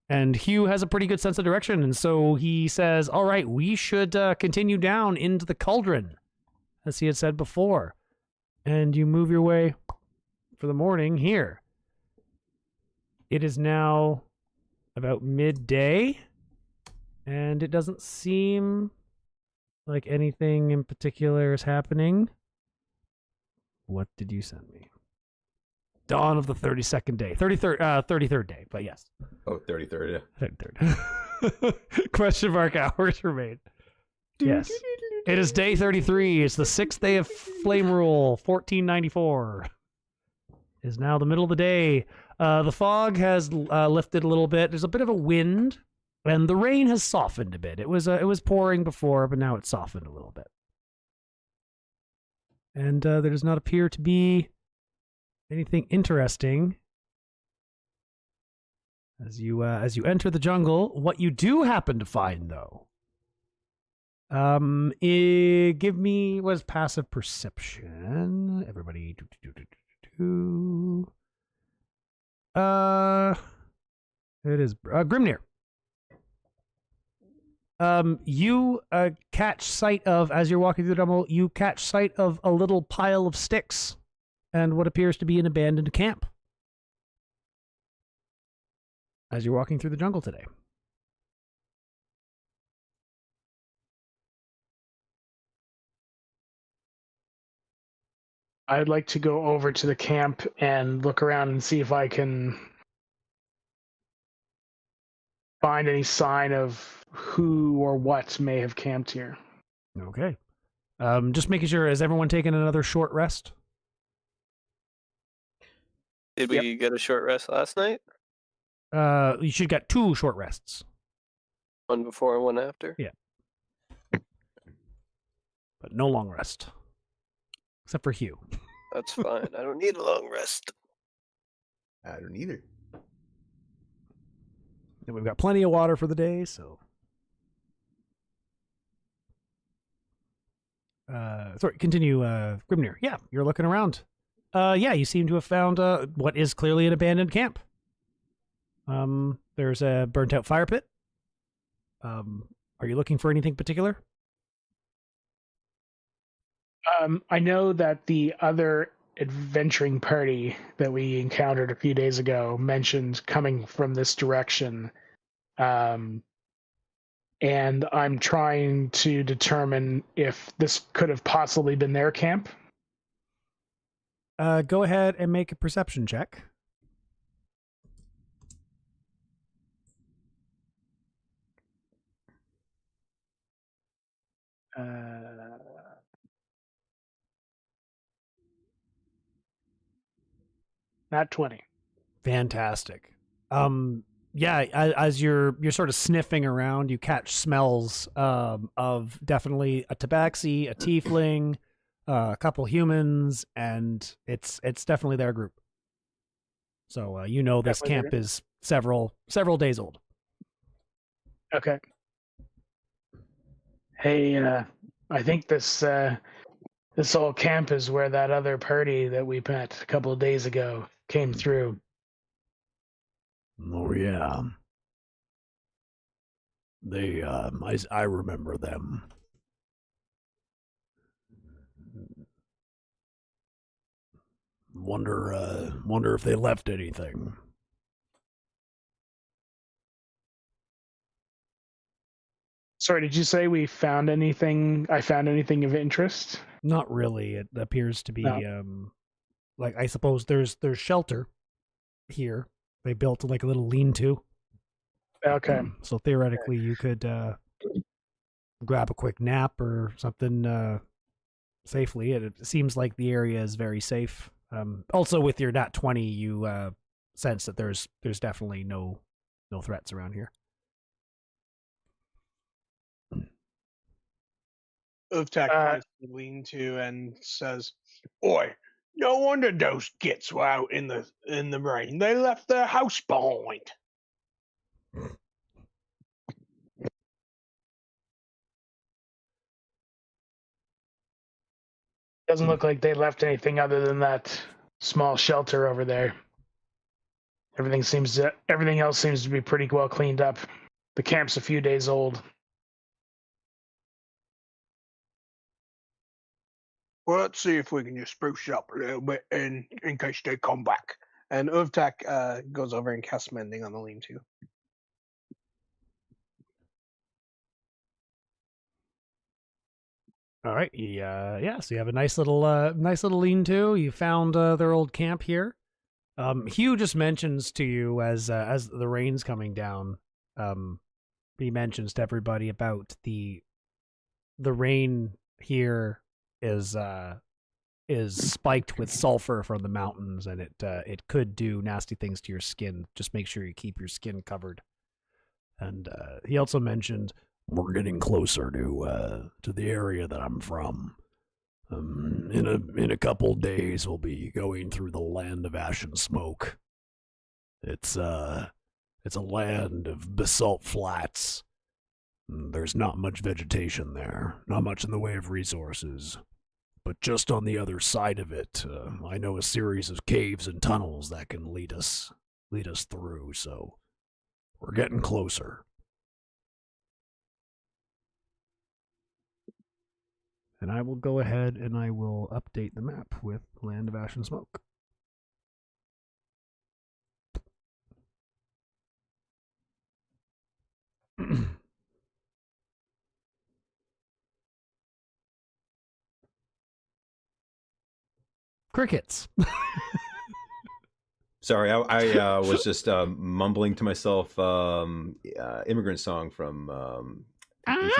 And Hugh has a pretty good sense of direction, and so he says, all right, we should continue down into the cauldron, as he had said before. And you move your way for the morning here. It is now about midday, and it doesn't seem like anything in particular is happening. What did you send me? Dawn of the 32nd day. 33rd day, but yes. Oh, 33rd, yeah. 33rd. Question mark hours remain. Yes. It is day 33. It's the 6th day of Flame Rule, 1494. It is now the middle of the day. The fog has lifted a little bit. There's a bit of a wind, and the rain has softened a bit. It was pouring before, but now it's softened a little bit. And there does not appear to be anything interesting as you enter the jungle. What you do happen to find, though, give me was passive perception. Everybody, it is Grimnir. You catch sight of, as you're walking through the jungle, you catch sight of a little pile of sticks and what appears to be an abandoned camp as you're walking through the jungle today. I'd like to go over to the camp and look around and see if I can find any sign of who or what may have camped here. Okay. Just making sure, has everyone taken another short rest? Did we get a short rest last night? You should get 2 short rests. One before and one after? Yeah. But no long rest. Except for Hugh. That's fine. I don't need a long rest. I don't either. And we've got plenty of water for the day, so... sorry, continue, Grimnir. Yeah, you're looking around. Yeah, you seem to have found what is clearly an abandoned camp. There's a burnt-out fire pit. Are you looking for anything particular? I know that the other adventuring party that we encountered a few days ago mentioned coming from this direction. And I'm trying to determine if this could have possibly been their camp. Go ahead and make a perception check. Not 20. Fantastic. Yeah, as you're sort of sniffing around, you catch smells of definitely a tabaxi, a tiefling, a couple humans, and it's definitely their group. So you know this Definitely camp is several days old. Okay. Hey, I think this old camp is where that other party that we met a couple of days ago came through. Oh yeah. They I remember them. Wonder if they left anything. Sorry, did you say we found anything? I found anything of interest? Not really. It appears to be No. like, I suppose there's shelter here. They built like a little lean-to. Okay. So theoretically you could grab a quick nap or something safely. It seems like the area is very safe. Also with your nat 20, you sense that there's definitely no threats around here. Ufthak points to the lean-to and says, Oi, no wonder those gits were out in the rain. They left their house behind. Doesn't look like they left anything other than that small shelter over there. Everything else seems to be pretty well cleaned up. The camp's a few days old. Well, let's see if we can just spruce it up a little bit in case they come back. and Ufthak goes over and casts mending on the lean-to. All right. Yeah. So you have a nice little lean-to. You found their old camp here. Hugh just mentions to you as the rain's coming down. He mentions to everybody about the rain here is spiked with sulfur from the mountains, and it could do nasty things to your skin. Just make sure you keep your skin covered. And he also mentioned, we're getting closer to the area that I'm from. In a couple days, we'll be going through the land of ash and smoke. It's a land of basalt flats. There's not much vegetation there, not much in the way of resources. But just on the other side of it, I know a series of caves and tunnels that can lead us through. So we're getting closer. and I will go ahead and I will update the map with Land of Ash and Smoke. Crickets. Sorry, I was just mumbling to myself immigrant song from ACDC.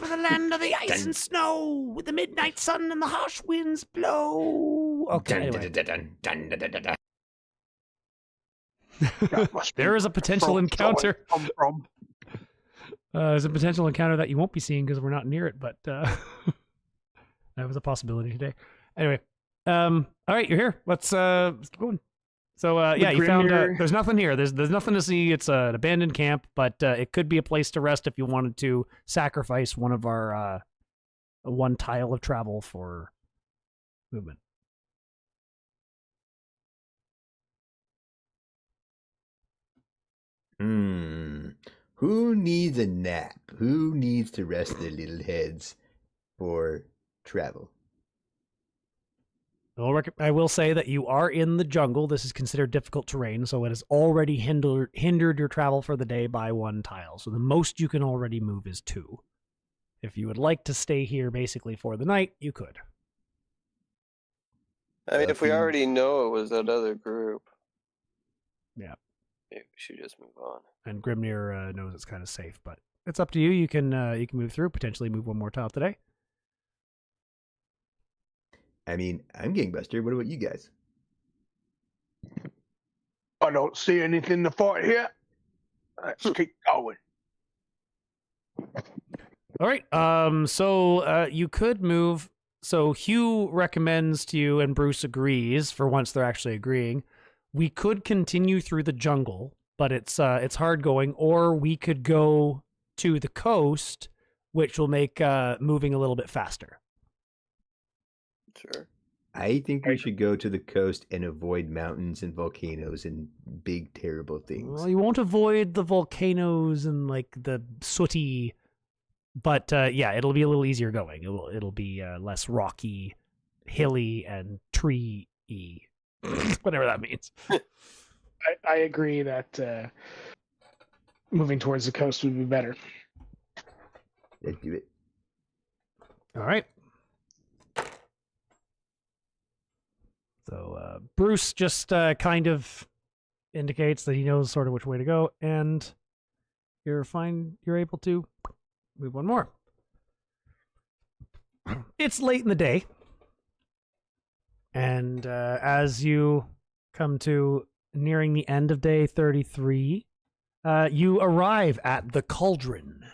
The land of the ice and snow, with the midnight sun and the harsh winds blow. Okay. There is a potential encounter. There's a potential encounter that you won't be seeing because we're not near it, but that was a possibility today. Anyway, all right, you're here. Let's keep going. So yeah, you found Grimnir- there's nothing here. There's nothing to see. It's an abandoned camp, but it could be a place to rest if you wanted to sacrifice one of our one tile of travel for movement. Who needs a nap? Who needs to rest their little heads for travel? I will say that you are in the jungle. This is considered difficult terrain, so it has already hindered your travel for the day by 1 tile. So the most you can already move is 2. If you would like to stay here basically for the night, you could. I mean, if we already know it was that other group. Yeah. Maybe we should just move on. And Grimnir knows it's kind of safe, but it's up to you. You can move through, potentially move 1 more tile today. I mean, I'm gangbuster. What about you guys? I don't see anything to fight here. Let's keep going. All right. So you could move. So Hugh recommends to you, and Bruce agrees. For once, they're actually agreeing. We could continue through the jungle, but it's hard going. Or we could go to the coast, which will make moving a little bit faster. Sure. I think we should go to the coast and avoid mountains and volcanoes and big, terrible things. Well, you won't avoid the volcanoes and like the sooty, but yeah, it'll be a little easier going. It'll be less rocky, hilly, and tree-y, whatever that means. I agree that moving towards the coast would be better. Let's do it. All right. So Bruce just kind of indicates that he knows sort of which way to go, and you're fine. You're able to move 1 more. It's late in the day, and as you come to nearing the end of day 33, you arrive at the cauldron.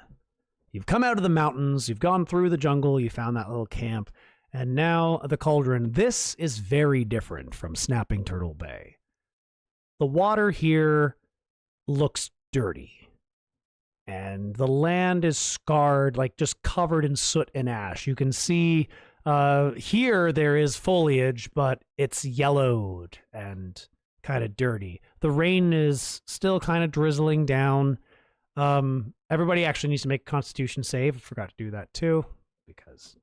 You've come out of the mountains, you've gone through the jungle, you found that little camp, and now the cauldron. This is very different from Snapping Turtle Bay. The water here looks dirty, and the land is scarred, like just covered in soot and ash. You can see here there is foliage, but it's yellowed and kind of dirty. The rain is still kind of drizzling down. Everybody actually needs to make a Constitution save. I forgot to do that too, because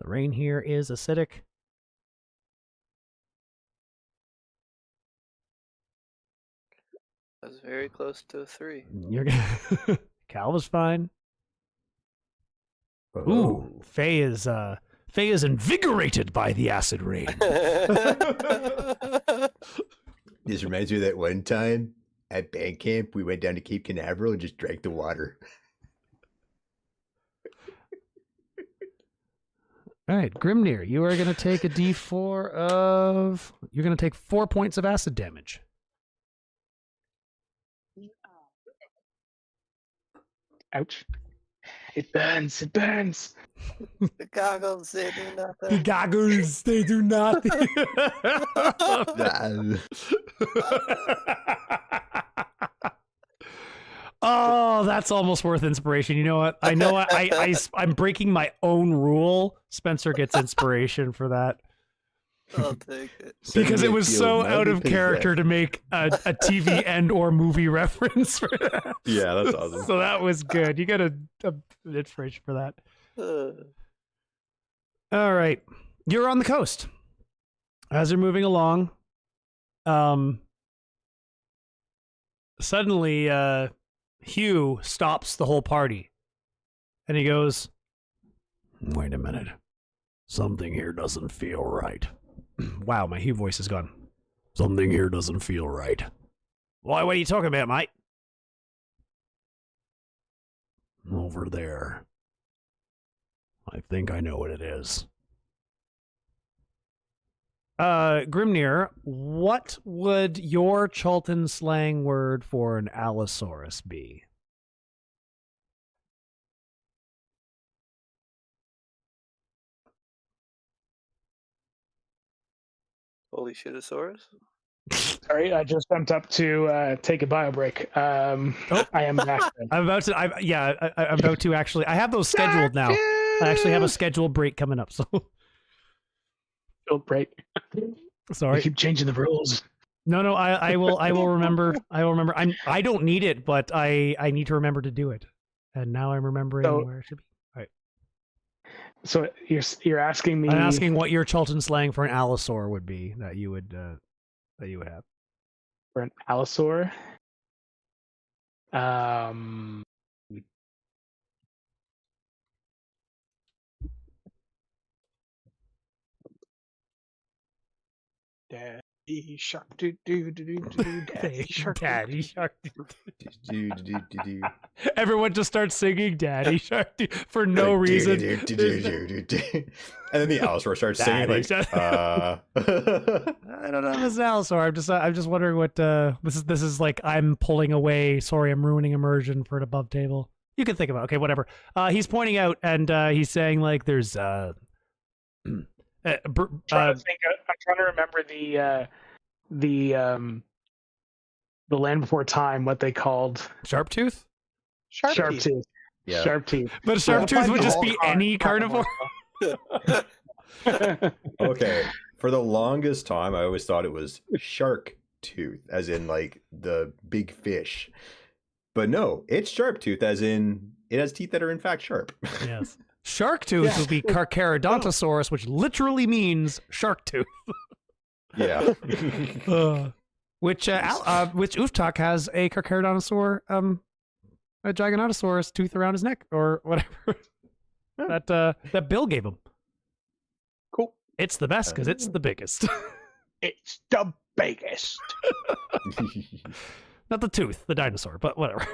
the rain here is acidic. I was very close to a 3. You're Calva's fine. Oh. Ooh, Faye is invigorated by the acid rain. This reminds me of that one time at band camp, we went down to Cape Canaveral and just drank the water. All right, Grimnir, you are going to take a d4 of... You're going to take 4 points of acid damage. Ouch. It burns. It burns. The goggles, they do nothing. The goggles, they do nothing. Oh, that's almost worth inspiration. You know what? I know I'm breaking my own rule. Spencer gets inspiration for that. I'll take it. Because it was so out of character to make a TV and or movie reference for that. Yeah, that's awesome. So that was good. You got an inspiration for that. All right. You're on the coast. As you're moving along, suddenly Hugh stops the whole party. And he goes, "Wait a minute. Something here doesn't feel right." Wow, my Hugh voice is gone. "Something here doesn't feel right." "Why, what are you talking about, mate?" "Over there. I think I know what it is." Grimnir, what would your Chultan slang word for an Allosaurus be? Holy shitosaurus? Sorry, I just jumped up to take a bio break. I am back. Then. I'm about to. I'm about to actually. I have those scheduled now. I actually have a scheduled break coming up. So. Scheduled break. Sorry. You keep changing the rules. No. I will remember. I will remember. I don't need it, but I need to remember to do it. And now I'm remembering where it should be. All right. So you're asking me. I'm asking what your Chultan slang for an allosaur would be that you would have. For an allosaur. Daddy shark do do do do do. Daddy shark. Daddy shark. Do. Everyone just starts singing "Daddy Shark" for no reason. And then the allosaur starts singing like, I don't know if it's an allosaur. I'm just wondering what this is like. I'm pulling away. Sorry, I'm ruining immersion for an above table. You can think about it. Okay, whatever. He's pointing out and he's saying like there's I'm trying to remember the Land Before Time, what they called Sharptooth. Sharptooth. Yeah. Sharptooth. But Sharptooth would just be any carnivore. Okay. For the longest time, I always thought it was shark tooth, as in like the big fish. But no, it's sharp tooth, as in it has teeth that are in fact sharp. Yes. Shark tooth would be Carcharodontosaurus, which literally means shark tooth. Yeah. Which Ufthak has a Carcharodontosaur, a Giganotosaurus tooth around his neck or whatever that Bill gave him. Cool. It's the best because it's the biggest. It's the biggest. Not the tooth, the dinosaur, but whatever.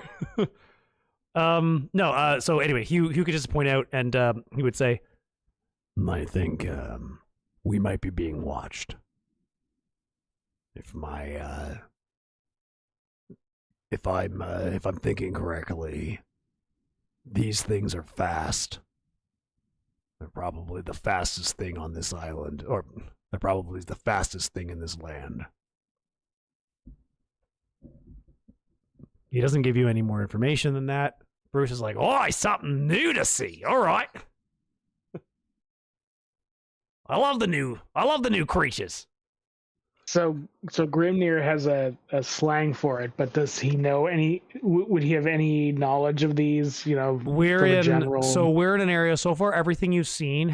No. So anyway, Hugh could just point out, and he would say, "I think we might be being watched. If I'm thinking correctly, these things are fast. They're probably the fastest thing on this island, or they're probably the fastest thing in this land." He doesn't give you any more information than that. Bruce is like, "Oh, something new to see. All right. I love the new creatures." So Grimnir has a slang for it, but does he know any? Would he have any knowledge of these? You know, we're in an area so far. Everything you've seen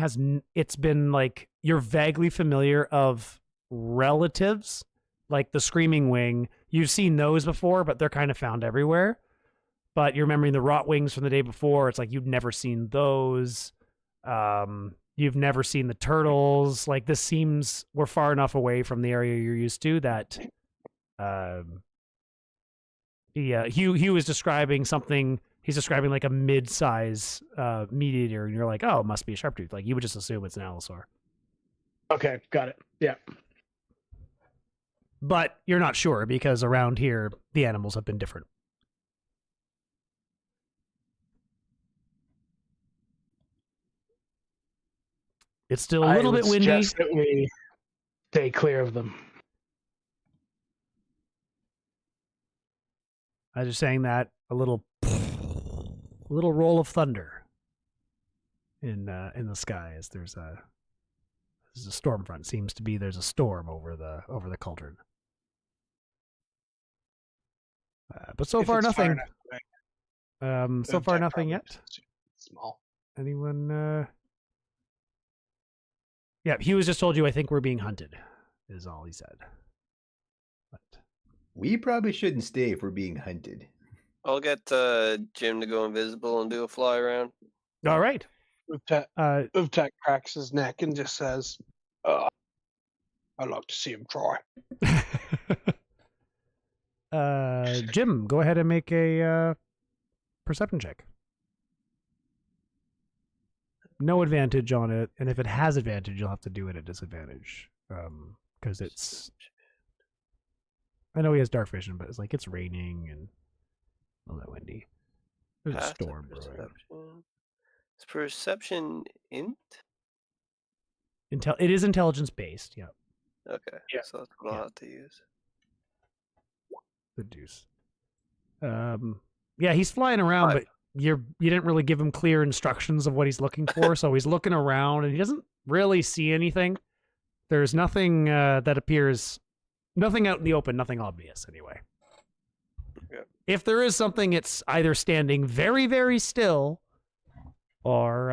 it's been like you're vaguely familiar of relatives, like the Screaming Wing. You've seen those before, but they're kind of found everywhere. But you're remembering the Rot Wings from the day before. It's like you've never seen those. You've never seen the turtles. Like this seems we're far enough away from the area you're used to that. Hugh was describing something. He's describing like a mid-size meat eater, and you're like, "Oh, it must be a sharptooth." Like you would just assume it's an allosaur. Okay, got it. Yeah. But you're not sure because around here the animals have been different. It's still a little bit windy. That we stay clear of them. I was just saying that a little roll of thunder in the sky as there's a storm front. Seems to be there's a storm over the cauldron. But so far nothing. So far nothing yet. Small. Anyone? Yeah, he was just told you. I think we're being hunted. Is all he said. But we probably shouldn't stay if we're being hunted. I'll get Jim to go invisible and do a fly around. All right. Ufthak cracks his neck and just says, "I'd like to see him try." Jim, go ahead and make a perception check. No advantage on it, and if it has advantage, you'll have to do it at disadvantage. Because it's... I know he has dark vision, but it's like it's raining and a little windy. There's a storm brewing. Is perception int? It is intelligence based, yeah. Okay, yeah. so that's what I'll have to use. the deuce. Yeah, he's flying around, but you didn't really give him clear instructions of what he's looking for, so he's looking around and he doesn't really see anything. There's nothing that appears, nothing out in the open, nothing obvious anyway. Yeah. If there is something, it's either standing very, very still, or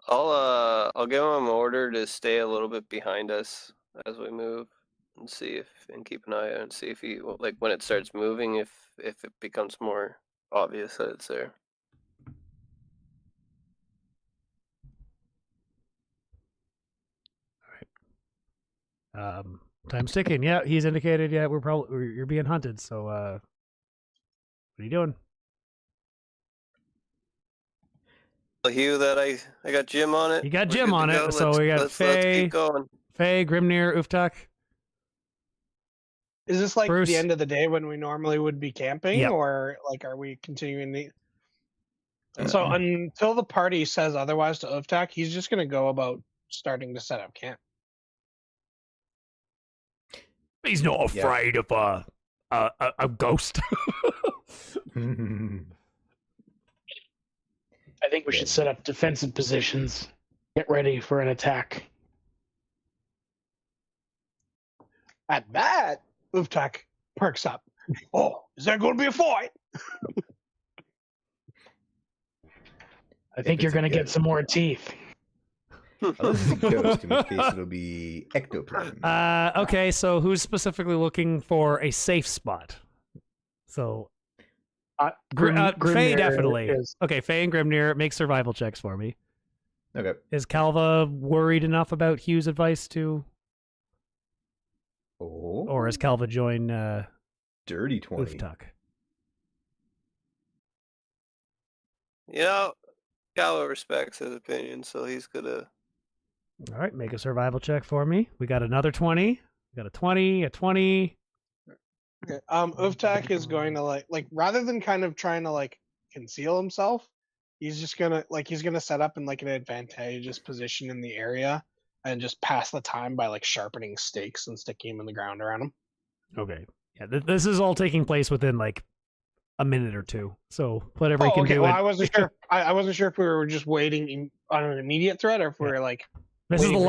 I'll give him an order to stay a little bit behind us as we move, and keep an eye out and see if he, like, when it starts moving, if it becomes more obvious that it's there. Time's ticking. Yeah, he's indicated. Yeah, you're being hunted. So, what are you doing? Hugh, that I got Jim on it. You got Jim on it. So we got let's keep going. Faye, Grimnir, Ufthak. Is this like Bruce. the end of the day when we normally would be camping, Yep. or like are we continuing the? So until the party says otherwise to Ufthak, he's just going to go about starting to set up camp. He's not afraid of a ghost. I think we should set up defensive positions. Get ready for an attack. At that, Ufthak perks up. Oh, is there going to be a fight? I think you're going to get some more teeth. Unless it's a ghost, in which case it'll be ectoplasm. Okay, so who's specifically looking for a safe spot? So, Faye definitely. Okay, Faye and Grimnir, make survival checks for me. Okay. Is Calva worried enough about Hugh's advice to... Oh. Or has Calva join Dirty 20. Ufthak? You know, Calva respects his opinion, so he's gonna... All right, make a survival check for me. We got another 20. We got a 20, a 20. Okay. Ufthak is going to like rather than kind of trying to like conceal himself, he's just gonna set up in like an advantageous position in the area and just pass the time by like sharpening stakes and sticking them in the ground around him. Okay. Yeah, this is all taking place within like a minute or two. So whatever you can do. Well, I wasn't sure. I wasn't sure if we were just waiting on an immediate threat or if we were like. This is the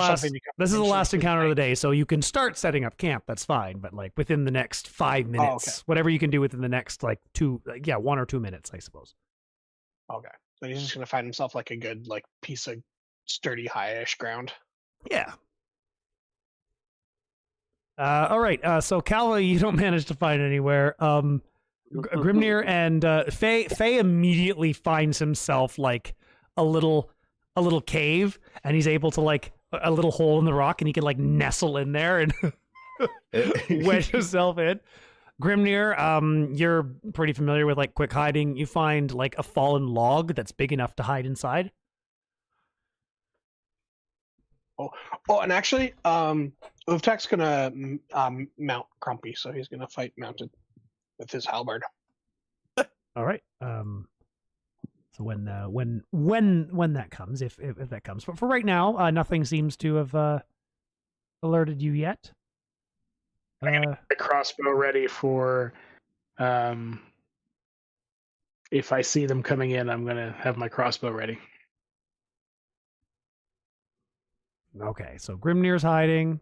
last encounter of the day, so you can start setting up camp. That's fine, but like within the next 5 minutes, whatever you can do within the next like 1 or 2 minutes, I suppose. Okay, so he's just gonna find himself like a good like piece of sturdy, high-ish ground. Yeah. All right. So Calva, you don't manage to find anywhere. Grimnir and Faye immediately finds himself like a little cave, and he's able to like a little hole in the rock, and he can like nestle in there and wedge himself in. Grimnir, you're pretty familiar with like quick hiding. You find like a fallen log that's big enough to hide inside. Oh, and actually, Ufthak's gonna mount Crumpy, so he's gonna fight mounted with his halberd. All right. So when that comes, if that comes, but for right now, nothing seems to have alerted you yet. I'm gonna get the crossbow ready for. If I see them coming in, I'm gonna have my crossbow ready. Okay, so Grimnir's hiding.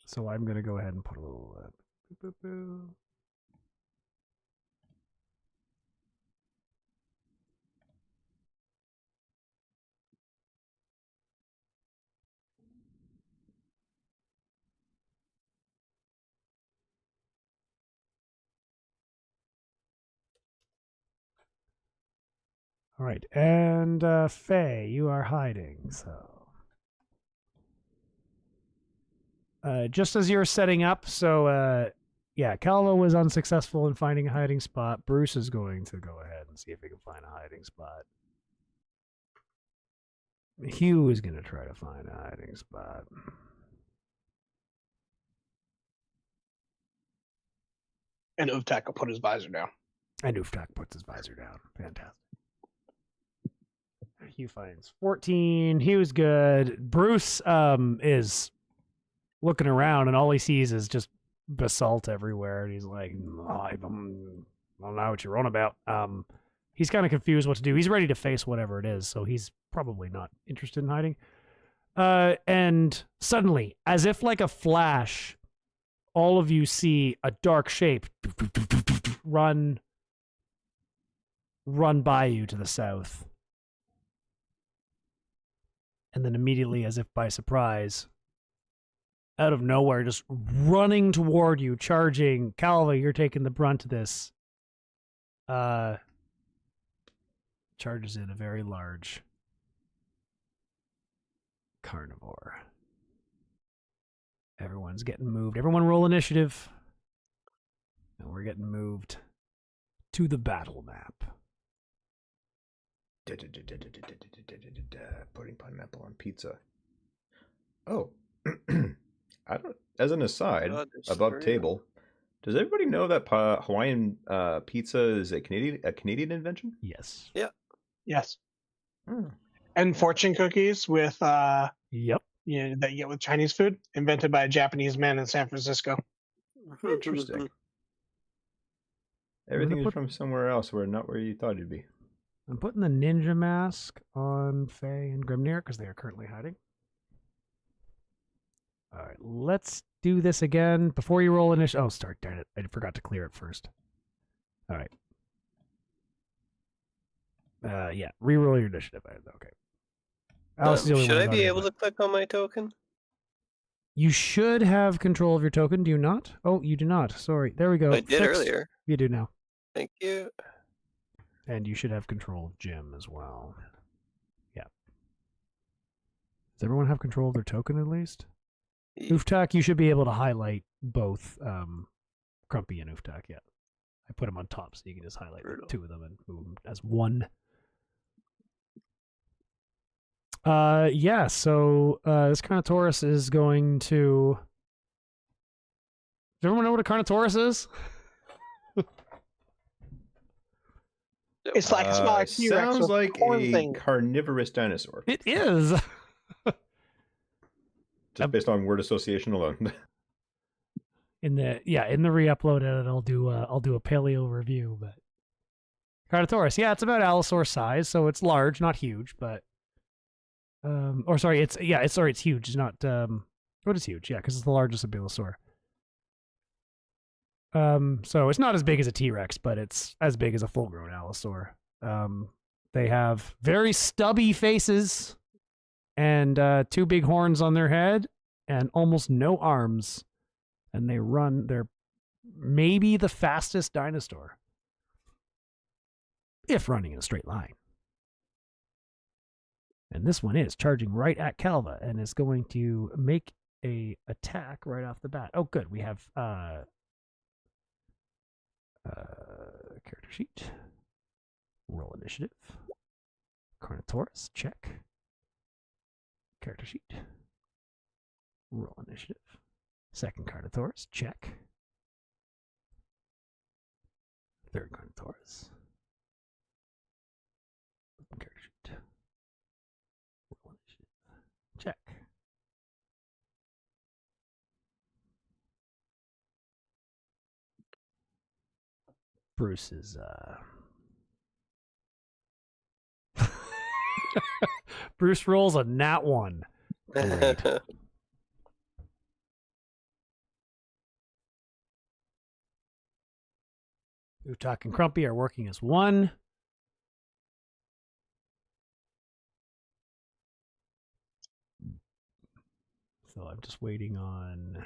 So I'm gonna go ahead and put a little. All right, and Faye, you are hiding, so... just as you're setting up, so, yeah, Calva was unsuccessful in finding a hiding spot. Bruce is going to go ahead and see if he can find a hiding spot. Hugh is going to try to find a hiding spot. And Ufthak will put his visor down. And Ufthak puts his visor down. Fantastic. Hugh finds 14. He was good. Bruce is looking around, and all he sees is just basalt everywhere, and he's like, I don't know what you're on about. He's kind of confused what to do. He's ready to face whatever it is, so he's probably not interested in hiding. And suddenly, as if like a flash, all of you see a dark shape run by you to the south. And then immediately, as if by surprise, out of nowhere, just running toward you, charging. Calva, you're taking the brunt of this. Charges in a very large carnivore. Everyone's getting moved. Everyone roll initiative. And we're getting moved to the battle map. Putting pineapple on pizza. Oh. I don't. As an aside, above table, does everybody know that Hawaiian pizza is a Canadian invention? Yes. Yeah. Yes. Hmm. And fortune cookies with Yep. you know, that you get with Chinese food, invented by a Japanese man in San Francisco. Interesting. Everything is from somewhere else, not where you thought it'd be. I'm putting the ninja mask on Faye and Grimnir because they are currently hiding. All right, let's do this again. Before you roll initiative. Oh, start. Darn it. I forgot to clear it first. All right. Yeah, reroll your initiative. Okay. Alice is the only Should one I who's be on able to click on my token? You should have control of your token, do you not? Oh, you do not. Sorry. There we go. I did Fixed. earlier. You do now. Thank you. And you should have control of Jim as well. Yeah. Does everyone have control of their token at least? Ufthak, you should be able to highlight both Crumpy and Ufthak, yeah. I put them on top so you can just highlight the two of them and move them as one. Yeah, so this Carnotaurus is going to... Does everyone know what a Carnotaurus is? It's like a smaller T-Rex. Sounds with like horn a thing. carnivorous dinosaur. It is! Just based on word association alone. In the re-upload edit, I'll do a paleo review, but Carnotaurus, yeah, it's about Allosaur size, so it's large, not huge, but it's huge. It's not what is huge? Yeah, because it's the largest Abylosaur. So it's not as big as a T-Rex, but it's as big as a full-grown Allosaur. They have very stubby faces and 2 big horns on their head and almost no arms. And they're maybe the fastest dinosaur. If running in a straight line. And this one is charging right at Calva and is going to make a attack right off the bat. Oh, good. We have character sheet. Roll initiative. Carnotaurus, check. Character sheet. Roll initiative. Second Carnotaurus, check. Third Carnotaurus. Character sheet. Roll initiative. Check. Bruce is Bruce rolls a nat 1. Great. Ufthak and Crumpy are working as one. So I'm just waiting on...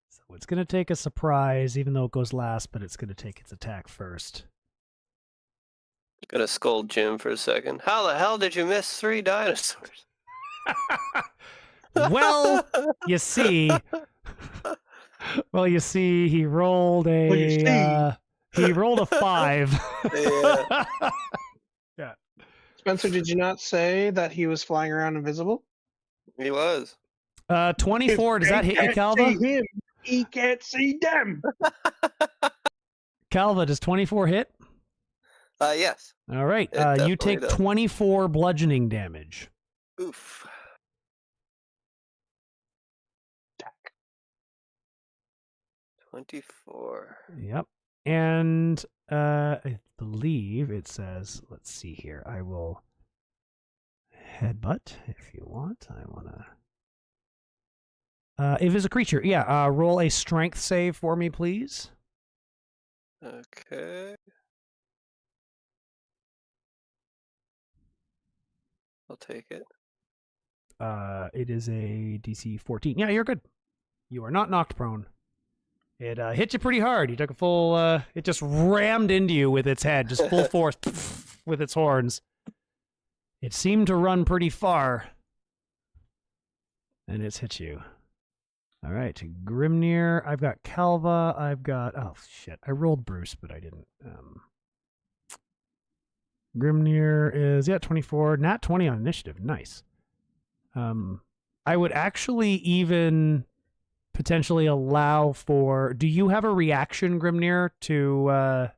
So it's going to take a surprise, even though it goes last, but it's going to take its attack first. Gonna scold Jim for a second. How the hell did you miss 3 dinosaurs? Well, you see, he rolled a 5. Yeah. Yeah. Spencer, did you not say that he was flying around invisible? He was. 24. Does that hit you, Calva? See him, he can't see them. Calva, does 24 hit? Yes. All right. It You definitely take does. 24 bludgeoning damage. Oof. Attack. 24. Yep. And I believe it says, let's see here. I will headbutt if you want. I want to. If it's a creature, yeah, roll a strength save for me, please. Okay. I'll take it. It is a DC 14. Yeah, you're good. You are not knocked prone. It hit you pretty hard. You took a full. It just rammed into you with its head, just full force with its horns. It seemed to run pretty far, and it's hit you. All right, Grimnir. I've got Calva. I've got. Oh shit! I rolled Bruce, but I didn't. Grimnir is 24. Nat 20 on initiative. Nice. I would actually even potentially allow for. Do you have a reaction, Grimnir, to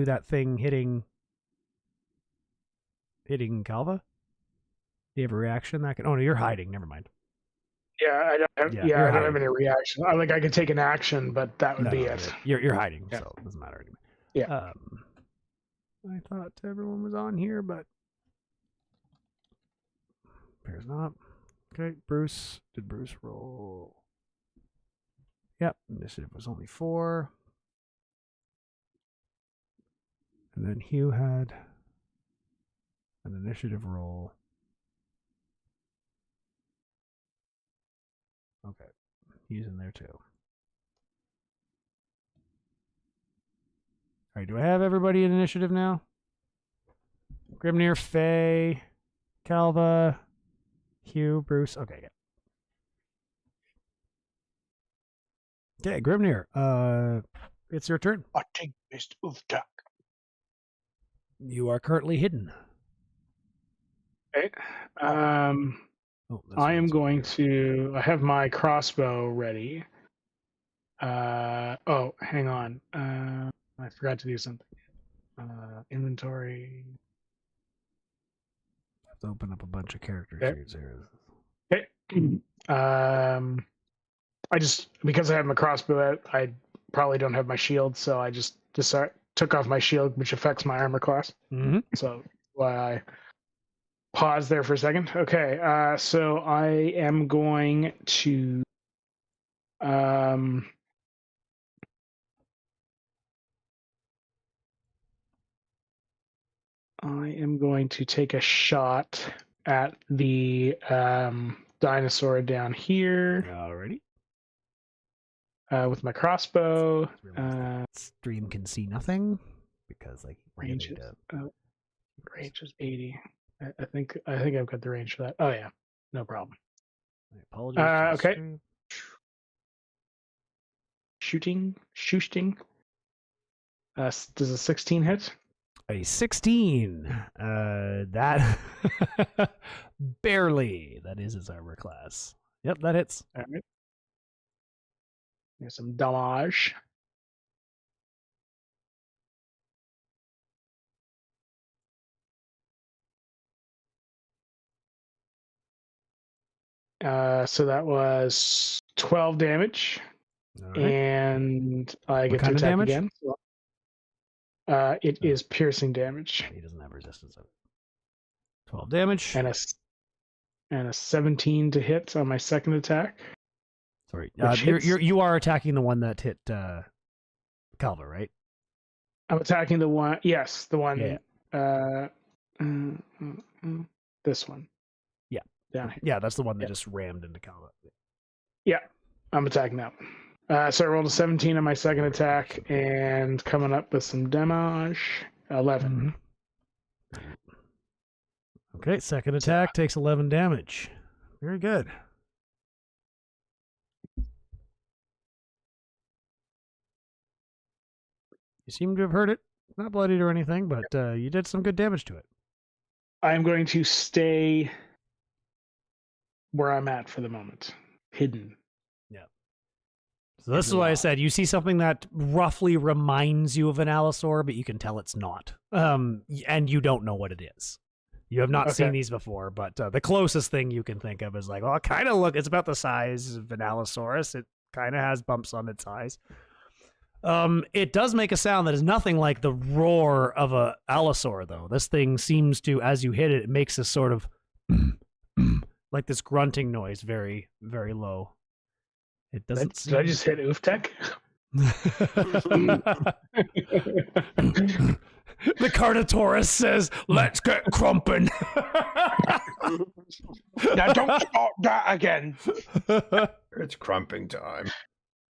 that thing hitting Calva? Do you have a reaction that can? Oh no, you're hiding. Never mind. Yeah, I don't have, Yeah, I you're don't have hiding. any reaction. I could take an action, but that would be it. You're hiding, Yeah. so it doesn't matter anymore. Yeah. I thought everyone was on here, but appears not. Okay, Bruce. Did Bruce roll? Yep, initiative was only 4. And then Hugh had an initiative roll. Okay, he's in there too. All right, do I have everybody in initiative now? Grimnir, Faye, Calva, Hugh, Bruce. Okay, yeah. Okay, Grimnir, it's your turn. I think Mr. Ufthak. You are currently hidden. Okay. Oh, this I am one's going here. to. I have my crossbow ready. Oh, hang on. I forgot to do something. Inventory. I have to open up a bunch of character Okay. sheets here. Okay. I just because I have my crossbow out, I probably don't have my shield, so I just took off my shield, which affects my armor class. Mm-hmm. So why I pause there for a second. Okay, so I am going to take a shot at the dinosaur down here Alrighty. with my crossbow. Stream can see nothing because like Range really is, range is 80. I think I've got the range for that. Oh yeah, no problem. I apologize. to the Okay. stream. Shooting. Does a 16 hit? A 16. That barely. That is his armor class. Yep, that hits. All right. There's some damage. So that was 12 damage, All right. and I get to kind of attack damage? again. It is piercing damage, He doesn't have resistance of it. 12 damage. and a 17 to hit on my second attack. Sorry. which hits. You are attacking the one that hit Calva, right? I'm attacking the one. Yes, the one. Yeah. This one. Yeah. Down here. Yeah, that's the one that Yeah. just rammed into Calva. Yeah, I'm attacking that one. So I rolled a 17 on my second attack, and coming up with some damage. 11. Okay, second attack takes 11 damage. Very good. You seem to have hurt it. Not bloodied or anything, but you did some good damage to it. I'm going to stay where I'm at for the moment, hidden. So this is why I said you see something that roughly reminds you of an allosaur, but you can tell it's not. And you don't know what it is. You have not seen Okay. these before, but the closest thing you can think of is like, well, it kind of it's about the size of an Allosaurus. It kind of has bumps on its eyes. It does make a sound that is nothing like the roar of a Allosaur, though. This thing seems to, as you hit it, it makes this sort of like this grunting noise, very, very low. It doesn't. Did I just hit Ufthak? The Carnotaurus says, "Let's get crumpin'." Now don't start that again. It's crumping time.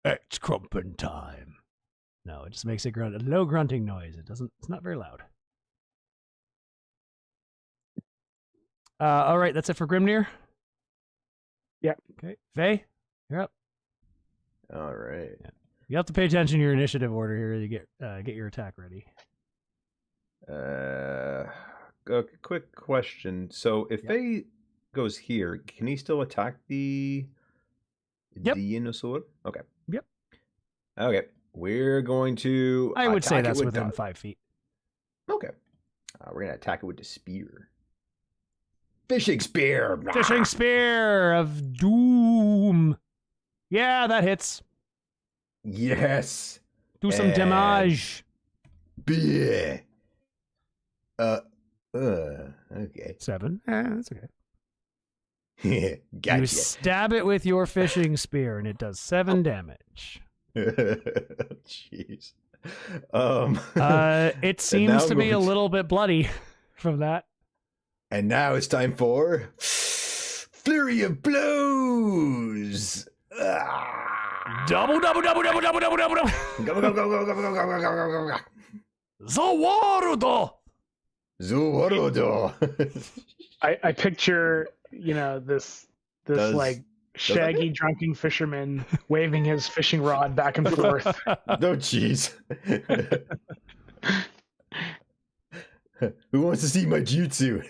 It's crumpin' time. No, it just makes a low grunting noise. It's not very loud. All right, that's it for Grimnir. Yep. Okay, Faye, you're up. All right. You have to pay attention to your initiative order here to get your attack ready. A quick question. So if Faye goes here, can he still attack the dinosaur? Okay. Yep. Okay. We're going to. I would say attack it that's with within the- 5 feet. Okay. We're gonna attack it with the spear. Fishing spear. Fishing spear of doom. Yeah, that hits. Yes. Do some And- damage. Bleh. Okay. 7. That's okay. Gotcha. You stab it with your fishing spear, and it does 7 damage. Jeez. It seems now to be a going to- little bit bloody from that. And now it's time for flurry of blows. Ah. Double. Go, go, go, go, go, go, go, go, go, go, go, go. Zawarudo! Zuwarudo. I picture, this Does- like shaggy drunken fisherman waving his fishing rod back and forth. No cheese. Who wants to see my jutsu?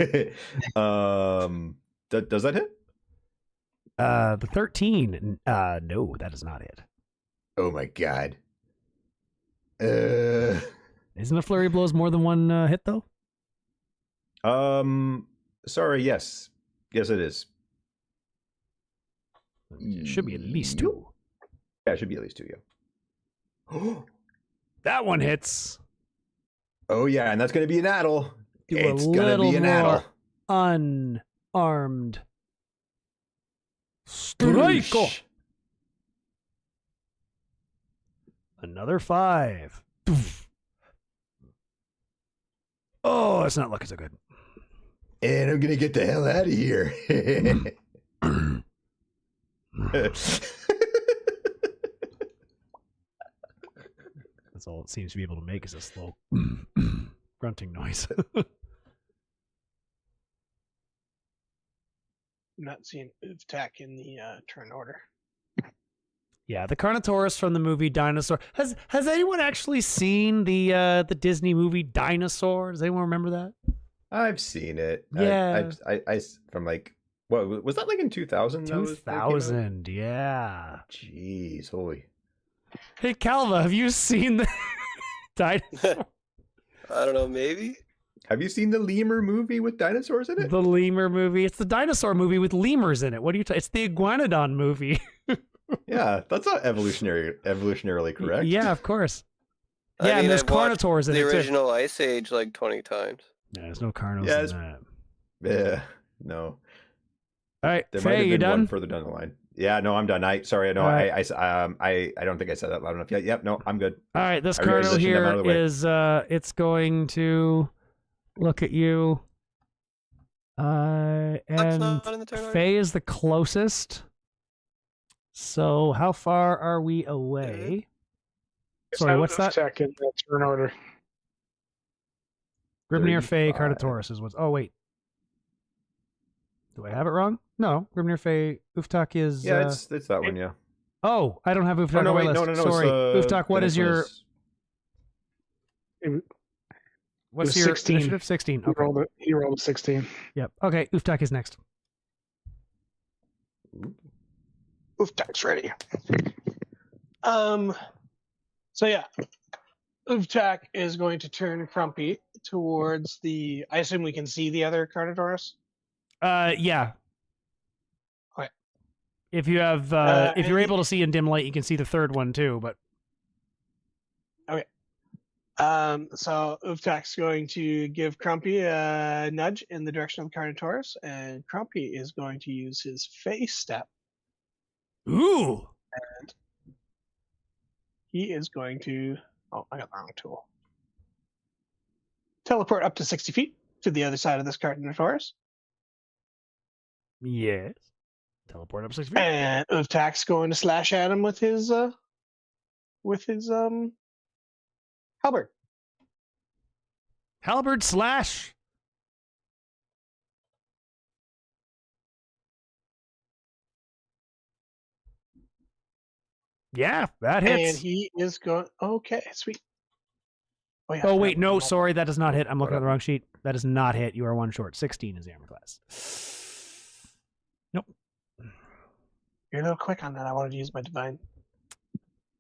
Does that hit? The 13. No, that is not it. Oh my god. Isn't a flurry of blows more than one hit, though? Sorry, yes. Yes, it is. It should be at least Yep. 2. Yeah, it should be at least 2, yeah. That one hits. Oh yeah, and that's gonna be an addle. Do It's a gonna little be an more addle. unarmed. Strike! Boosh. Another 5. Oh, it's not looking so good. And I'm gonna get the hell out of here. That's all it seems to be able to make is a slow grunting noise. Not seeing Ufthak in the turn order. Yeah, the Carnotaurus from the movie Dinosaur. Has anyone actually seen the Disney movie Dinosaur? Does anyone remember that? I've seen it. Yeah. I from like what was that like in 2000? 2000, yeah. Jeez, holy. Hey, Calva, have you seen the Dinosaur? I don't know, maybe? Have you seen the lemur movie with dinosaurs in it? The lemur movie. It's the dinosaur movie with lemurs in it. What are you it's the Iguanodon movie. Yeah, that's not evolutionarily correct. Yeah, of course. I Yeah, and mean, there's I've watched Carnotaurs in the it too. original Ice Age like 20 times. Yeah, there's no Carnos Yeah, in it's- that. Yeah, no. All right, There might Faye, have you been one done? further down the line. Yeah, no, I'm done. I All right. I don't think I said that loud enough. Yeah, yep, no, I'm good. All right, this I realized Carno I shouldn't have here out of the way. is it's going to look at you. That's And not in the turn order? Faye is the closest. So how far are we away? Sorry, what's that? Ufthak in the turn order. Grimnir, Faye, 35. Carnotaurus is what's. Oh wait, do I have it wrong? No, Grimnir, Faye, Ufthak is. Yeah, it's that one. Yeah. Oh, I don't have Ufthak Oh, no, on my wait, list. no. Sorry, it's, Ufthak. the What next is one your what's was your 16. initiative? 16. He Okay. rolled a 16. Yep. Okay, Ufthak is next. Ufthak's ready. So yeah, Ufthak is going to turn Crumpy towards the. I assume we can see the other Carnotaurus. Yeah. Okay. If you have, if you're able to see in dim light, you can see the third one too. But so Ufthak's going to give Crumpy a nudge in the direction of the Carnotaurus, and Crumpy is going to use his face step. ooh, And he is going to. Oh, I got the wrong tool. Teleport up to 60 feet to the other side of this Carnotaurus. yes. Teleport up 6 feet. And Ufthak's going to slash at him with his halberd. Halberd slash. Yeah, that hits. And he is going. Okay, sweet. Yeah, Oh wait, no, sorry, that does not hit. I'm looking at the wrong sheet. That does not hit. You are one short. 16 is the armor class. Nope. You're a little quick on that. I wanted to use my divine.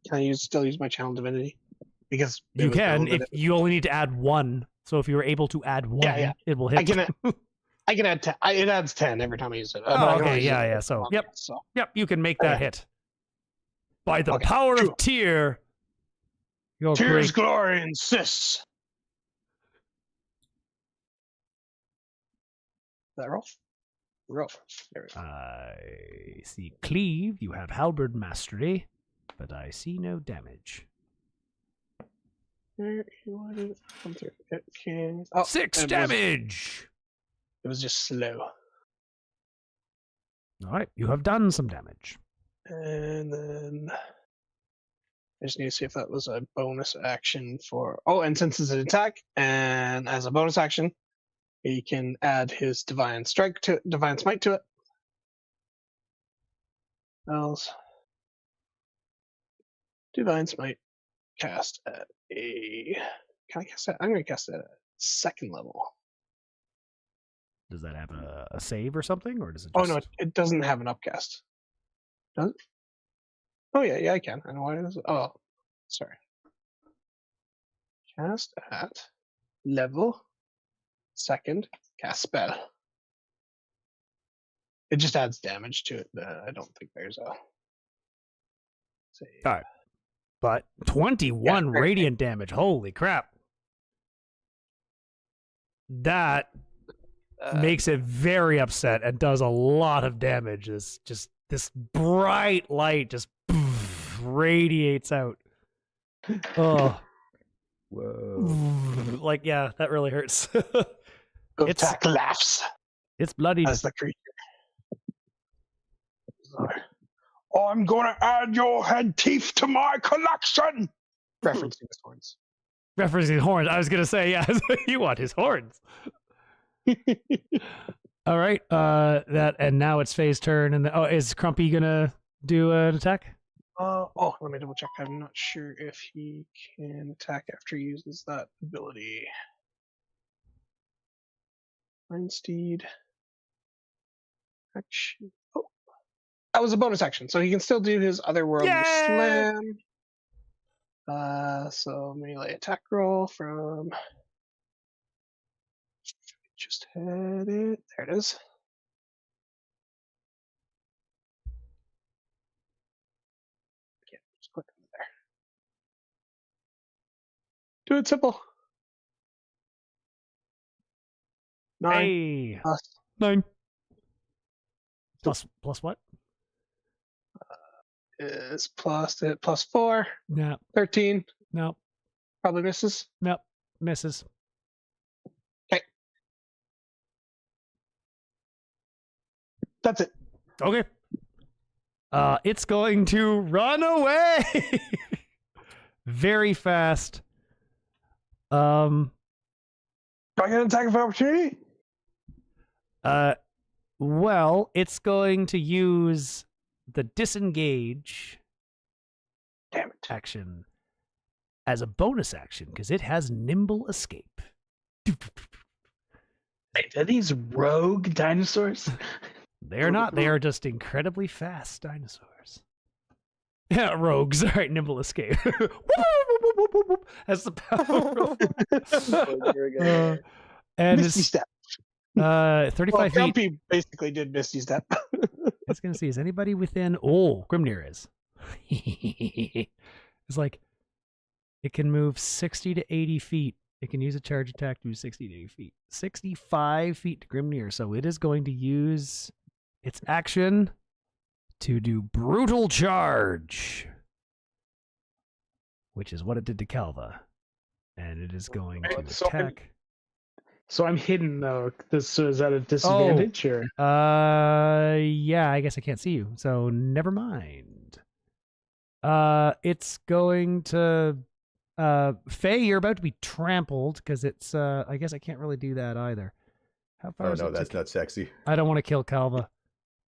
Can I still use my channel divinity? Because You can if you only need to add 1. So if you were able to add 1, Yeah. it will hit. I can add 10. It adds 10 every time I use it. But I Oh, can okay, only use yeah, it yeah. So, once, yep, So yep, you can make that Okay. hit. By the Okay, power cool. of Tyr, your Tears, great. glory, insists. Is that Rolf? Rolf. There we go. I see cleave. You have halberd mastery, but I see no damage. There you wanted it to come through. It can. Oh, 6 damage. It was just slow. All right, you have done some damage. And then I just need to see if that was a bonus action for. Oh, and since it's an attack, and as a bonus action, he can add his divine strike to divine smite to it. Else, divine smite cast at a. Can I cast that? I'm going to cast it at 2nd level. Does that have a save or something, or does it? Oh Just... no, it doesn't have an upcast. Does it? Oh yeah, I can. I know why it is. Oh, sorry. Cast at level 2nd, cast spell. It just adds damage to it. I don't think there's a save. All right. But 21 Yeah, radiant damage. Holy crap. That makes it very upset and does a lot of damage. It's just this bright light just radiates out. Oh. Whoa. Like, yeah, that really hurts. Ufthak laughs It's bloody. as the creature. I'm gonna add your head teeth to my collection. Referencing his horns. Referencing horns. I was going to say, yeah, you want his horns. All right. And now it's Faye's turn. And is Crumpy going to do an attack? Let me double check. I'm not sure if he can attack after he uses that ability. Mindsteed. Action. Oh, that was a bonus action, so he can still do his otherworldly Yay! slam. So melee attack roll from. Just had it. There it is. Yeah, just click on there. Do it simple. 9 Hey. plus 9. Plus what? is plus 4. No. 13. No. Probably misses. Nope. Misses. Okay. That's it. Okay. It's going to run away very fast. Do I get an attack of opportunity? Well, it's going to use the disengage Damn it. action as a bonus action because it has nimble escape. Wait, are these rogue dinosaurs? They're not. They are just incredibly fast dinosaurs. Yeah, rogues. All right, nimble escape. whoop, whoop, whoop, as the power. And Misty it's Step. 35 Well, feet. Grumpy basically did Misty Step. I was going to see, is anybody within... Oh, Grimnir is. It's like, it can move 60 to 80 feet. It can use a charge attack to move 60 to 80 feet. 65 feet to Grimnir, so it is going to use its action to do Brutal Charge, which is what it did to Calva. And it is going to attack... So I'm hidden though. So is that a disadvantage or? Yeah, I guess I can't see you. So never mind. It's going to Faye, you're about to be trampled because it's I guess I can't really do that either. How far is no, it that's not sexy. I don't want to kill Calva.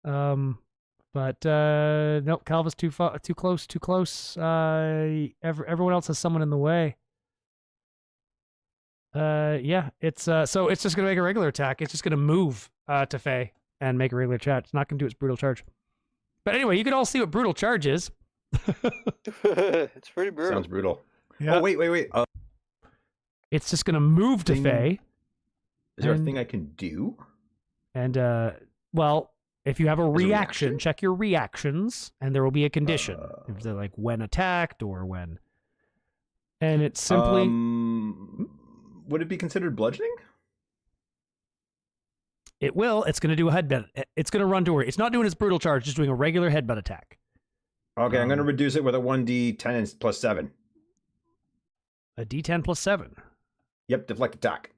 But nope, Calva's too close. Everyone else has someone in the way. Yeah, it's so it's just gonna make a regular attack. It's just gonna move to Faye and make a regular chat. It's not gonna do its brutal charge. But anyway, you can all see what brutal charge is. It's pretty brutal. Sounds brutal. Yeah. Oh wait. It's just gonna move to Faye. Is there a thing I can do? And well, if you have a reaction, check your reactions, and there will be a condition. If they're like when attacked or when. And it's simply. Would it be considered bludgeoning? It will. It's going to do a headbutt. It's going to run to her. It's not doing its brutal charge, just doing a regular headbutt attack. Okay, I'm going to reduce it with a 1d10 plus 7. A d10 plus 7. Yep, deflect attack.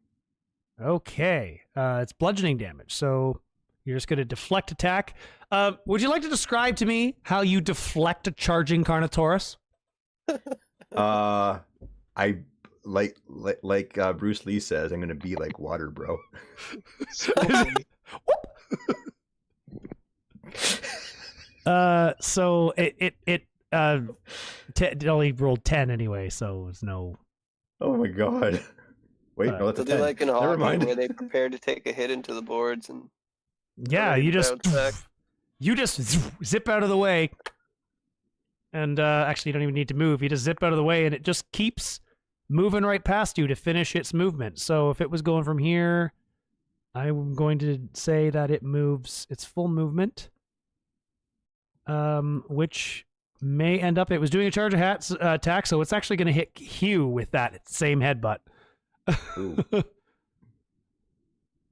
Okay. It's bludgeoning damage, so you're just going to deflect attack. Would you like to describe to me how you deflect a charging Carnotaurus? I like Bruce Lee says, I'm gonna be like water, bro. So it only rolled 10 anyway, so it's no. Oh my god! Wait, no, that's a 10. Like in Never hockey mind. where they prepare to take a hit into the boards and. Yeah, you just zip out of the way, and actually you don't even need to move. You just zip out of the way, and it just keeps moving right past you to finish its movement. So if it was going from here, I'm going to say that it moves its full movement, which may end up, it was doing a charge attack, so it's actually going to hit Hugh with that same headbutt.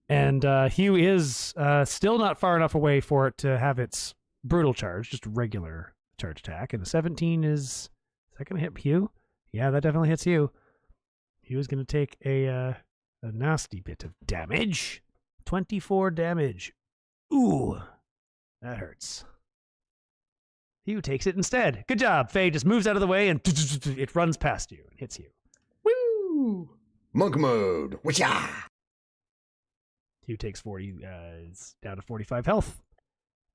And Hugh is still not far enough away for it to have its brutal charge, just a regular charge attack. And a 17 is that going to hit Hugh? Yeah, that definitely hits Hugh. He was going to take a nasty bit of damage. 24 damage. Ooh, that hurts. Hugh takes it instead. Good job. Faye just moves out of the way and it runs past you and hits you. Woo! Monk mode. Whatcha? Hugh takes 40. It's down to 45 health.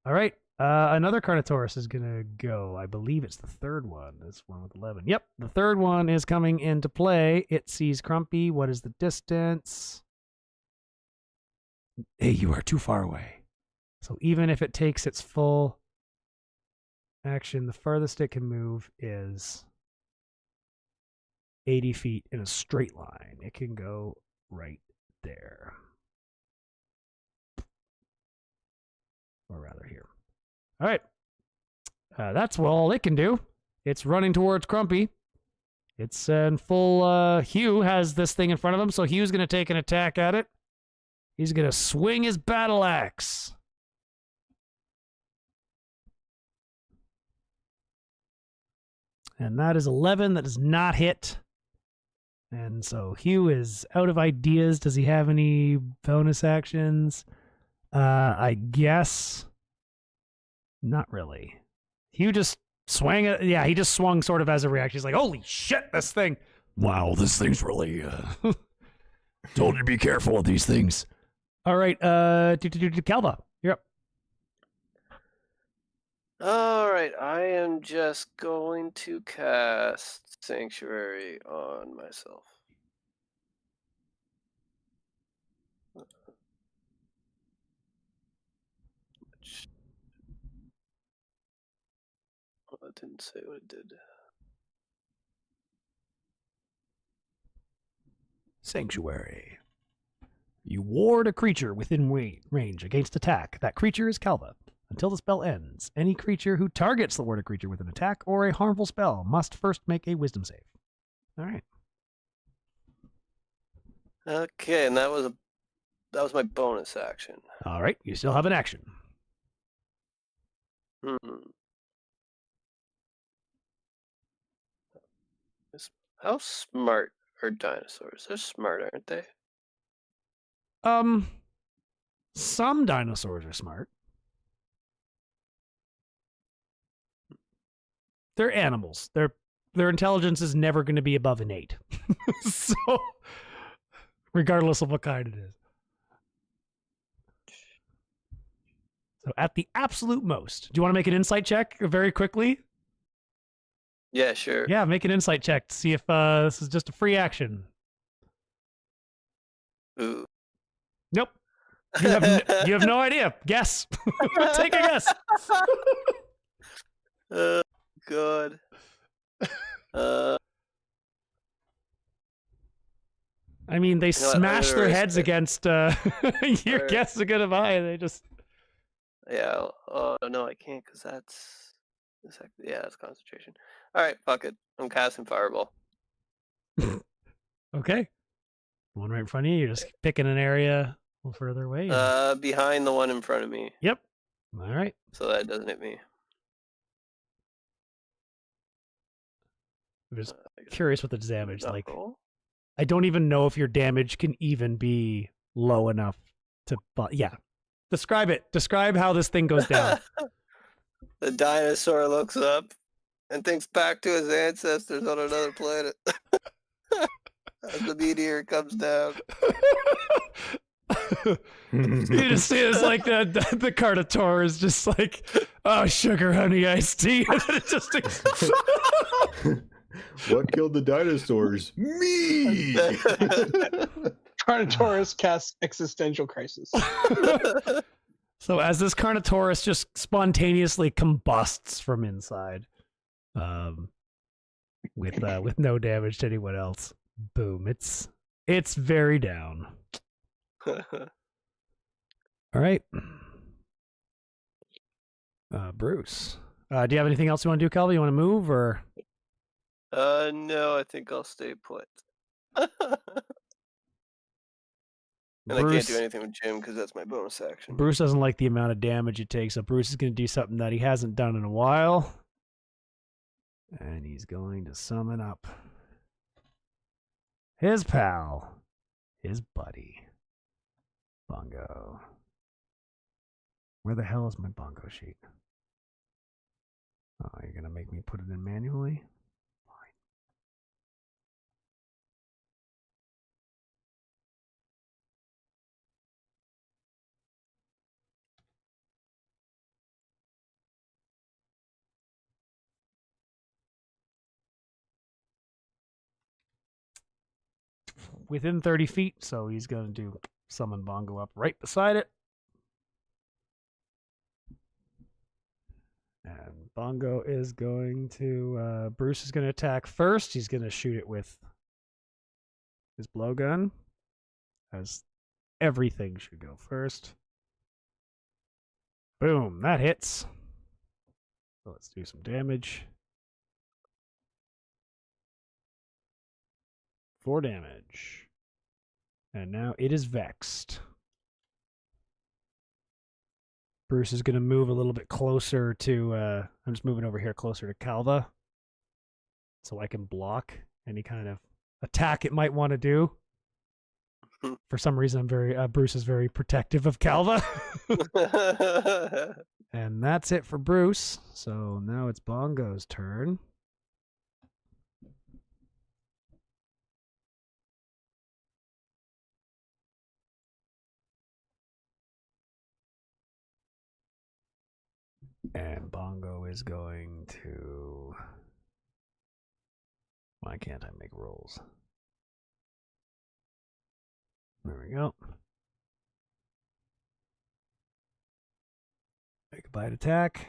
All right. Another Carnotaurus is going to go. I believe it's the third one. This one with 11. Yep. The third one is coming into play. It sees Crumpy. What is the distance? Hey, you are too far away. So even if it takes its full action, the farthest it can move is 80 feet in a straight line. It can go right there. Or rather here. All right. That's all it can do. It's running towards Crumpy. It's in full... Hugh has this thing in front of him, so Hugh's going to take an attack at it. He's going to swing his battle axe. And that is 11. That does not hit. And so Hugh is out of ideas. Does he have any bonus actions? I guess not really. Hugh just swung it. Yeah, he just swung sort of as a reaction. He's like, holy shit, this thing. Wow, this thing's really told you to be careful with these things. All right, Calva, you're up. All right, I am just going to cast Sanctuary on myself. Well, it didn't say what it did. Sanctuary. You ward a creature within range against attack. That creature is Calva. Until the spell ends, any creature who targets the warded creature with an attack or a harmful spell must first make a wisdom save. All right. Okay, and that was my bonus action. All right. You still have an action. How smart are dinosaurs? They're smart, aren't they? Some dinosaurs are smart. They're animals. Their intelligence is never going to be above an 8. So, regardless of what kind it is. So, at the absolute most, do you want to make an insight check very quickly? Yeah, sure. Yeah, make an insight check to see if this is just a free action. Ooh. Nope. You have no idea. Guess. Take a guess. God. I mean, they smash their heads against your guess is good of I. They just. Yeah. Oh no, I can't because that's. That's concentration. All right, fuck it. I'm casting fireball. Okay. One right in front of you. You're just picking an area a little further away. Behind the one in front of me. Yep. All right. So that doesn't hit me. I'm just curious what the damage like. I don't even know if your damage can even be low enough to. Yeah. Describe it. Describe how this thing goes down. The dinosaur looks up and thinks back to his ancestors on another planet. As the meteor comes down. You just see it's like the Carnotaur is just like, oh, sugar, honey, iced tea. And then it just What killed the dinosaurs? Me! Carnotaurus casts existential crisis. So as this Carnotaurus just spontaneously combusts from inside, with no damage to anyone else. Boom! It's very down. All right, Bruce. Do you have anything else you want to do, Calva? You want to move or? No, I think I'll stay put. And Bruce, I can't do anything with Jim because that's my bonus action. Bruce doesn't like the amount of damage it takes, so Bruce is going to do something that he hasn't done in a while. And he's going to summon up his pal, his buddy, Bongo. Where the hell is my Bongo sheet? Oh, you're going to make me put it in manually? Within 30 feet, so he's going to do summon Bongo up right beside it. And Bongo is going to, Bruce is going to attack first. He's going to shoot it with his blowgun, as everything should go first. Boom, that hits. So let's do some damage. 4 damage. And now it is vexed. Bruce is going to move a little bit closer to, I'm just moving over here closer to Calva, so I can block any kind of attack it might want to do. For some reason, Bruce is very protective of Calva. And that's it for Bruce. So now it's Bongo's turn. And Bongo is going to... Why can't I make rolls? There we go. Make a bite attack.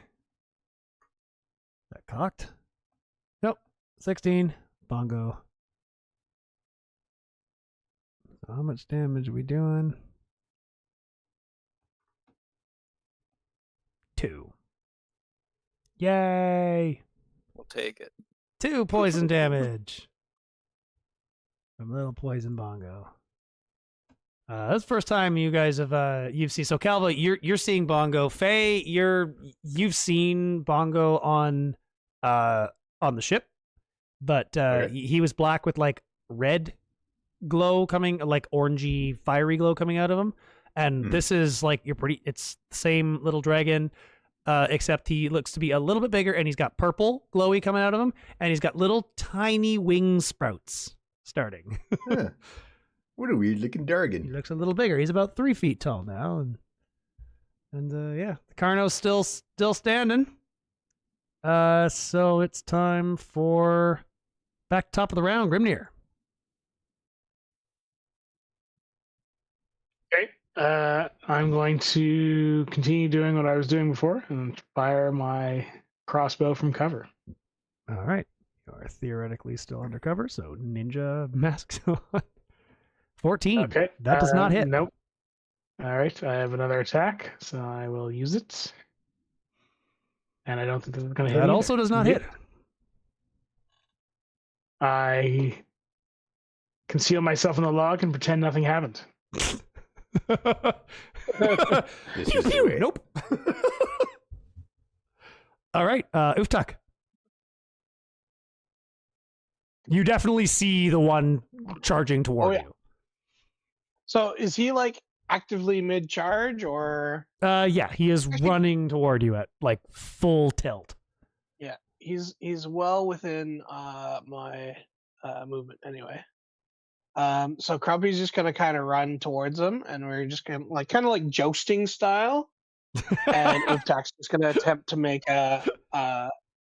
That cocked? Nope. 16. Bongo. How much damage are we doing? 2. Yay! We'll take it. 2 poison damage from little poison bongo. That's the first time you guys have you've seen. So Calva, you're seeing bongo. Faye, you've seen bongo on the ship, but he was black with like red glow coming, like orangey fiery glow coming out of him. And this is like it's the same little dragon, except he looks to be a little bit bigger, and he's got purple glowy coming out of him, and he's got little tiny wing sprouts starting. Huh. What a weird looking He dragon. looks a little bigger. He's about 3 feet tall now, and yeah, the Carno's still standing. So it's time for back top of the round, Grimnir. Okay. I'm going to continue doing what I was doing before and fire my crossbow from cover. All right, you are theoretically still undercover, so ninja masks on. 14. Okay. That does not hit. Nope. All right. I have another attack, so I will use it. And I don't think this is going to hit. That either. also does not hit. I conceal myself in the log and pretend nothing happened. This is the way. Nope. All right, Ufthak. You definitely see the one charging toward you. So is he like actively mid-charge or? Yeah, he is running toward you at like full tilt. Yeah, he's well within my movement anyway. So Crumpy's just gonna kind of run towards him, and we're just gonna kind of like jousting style. And Ufthak's just gonna attempt to make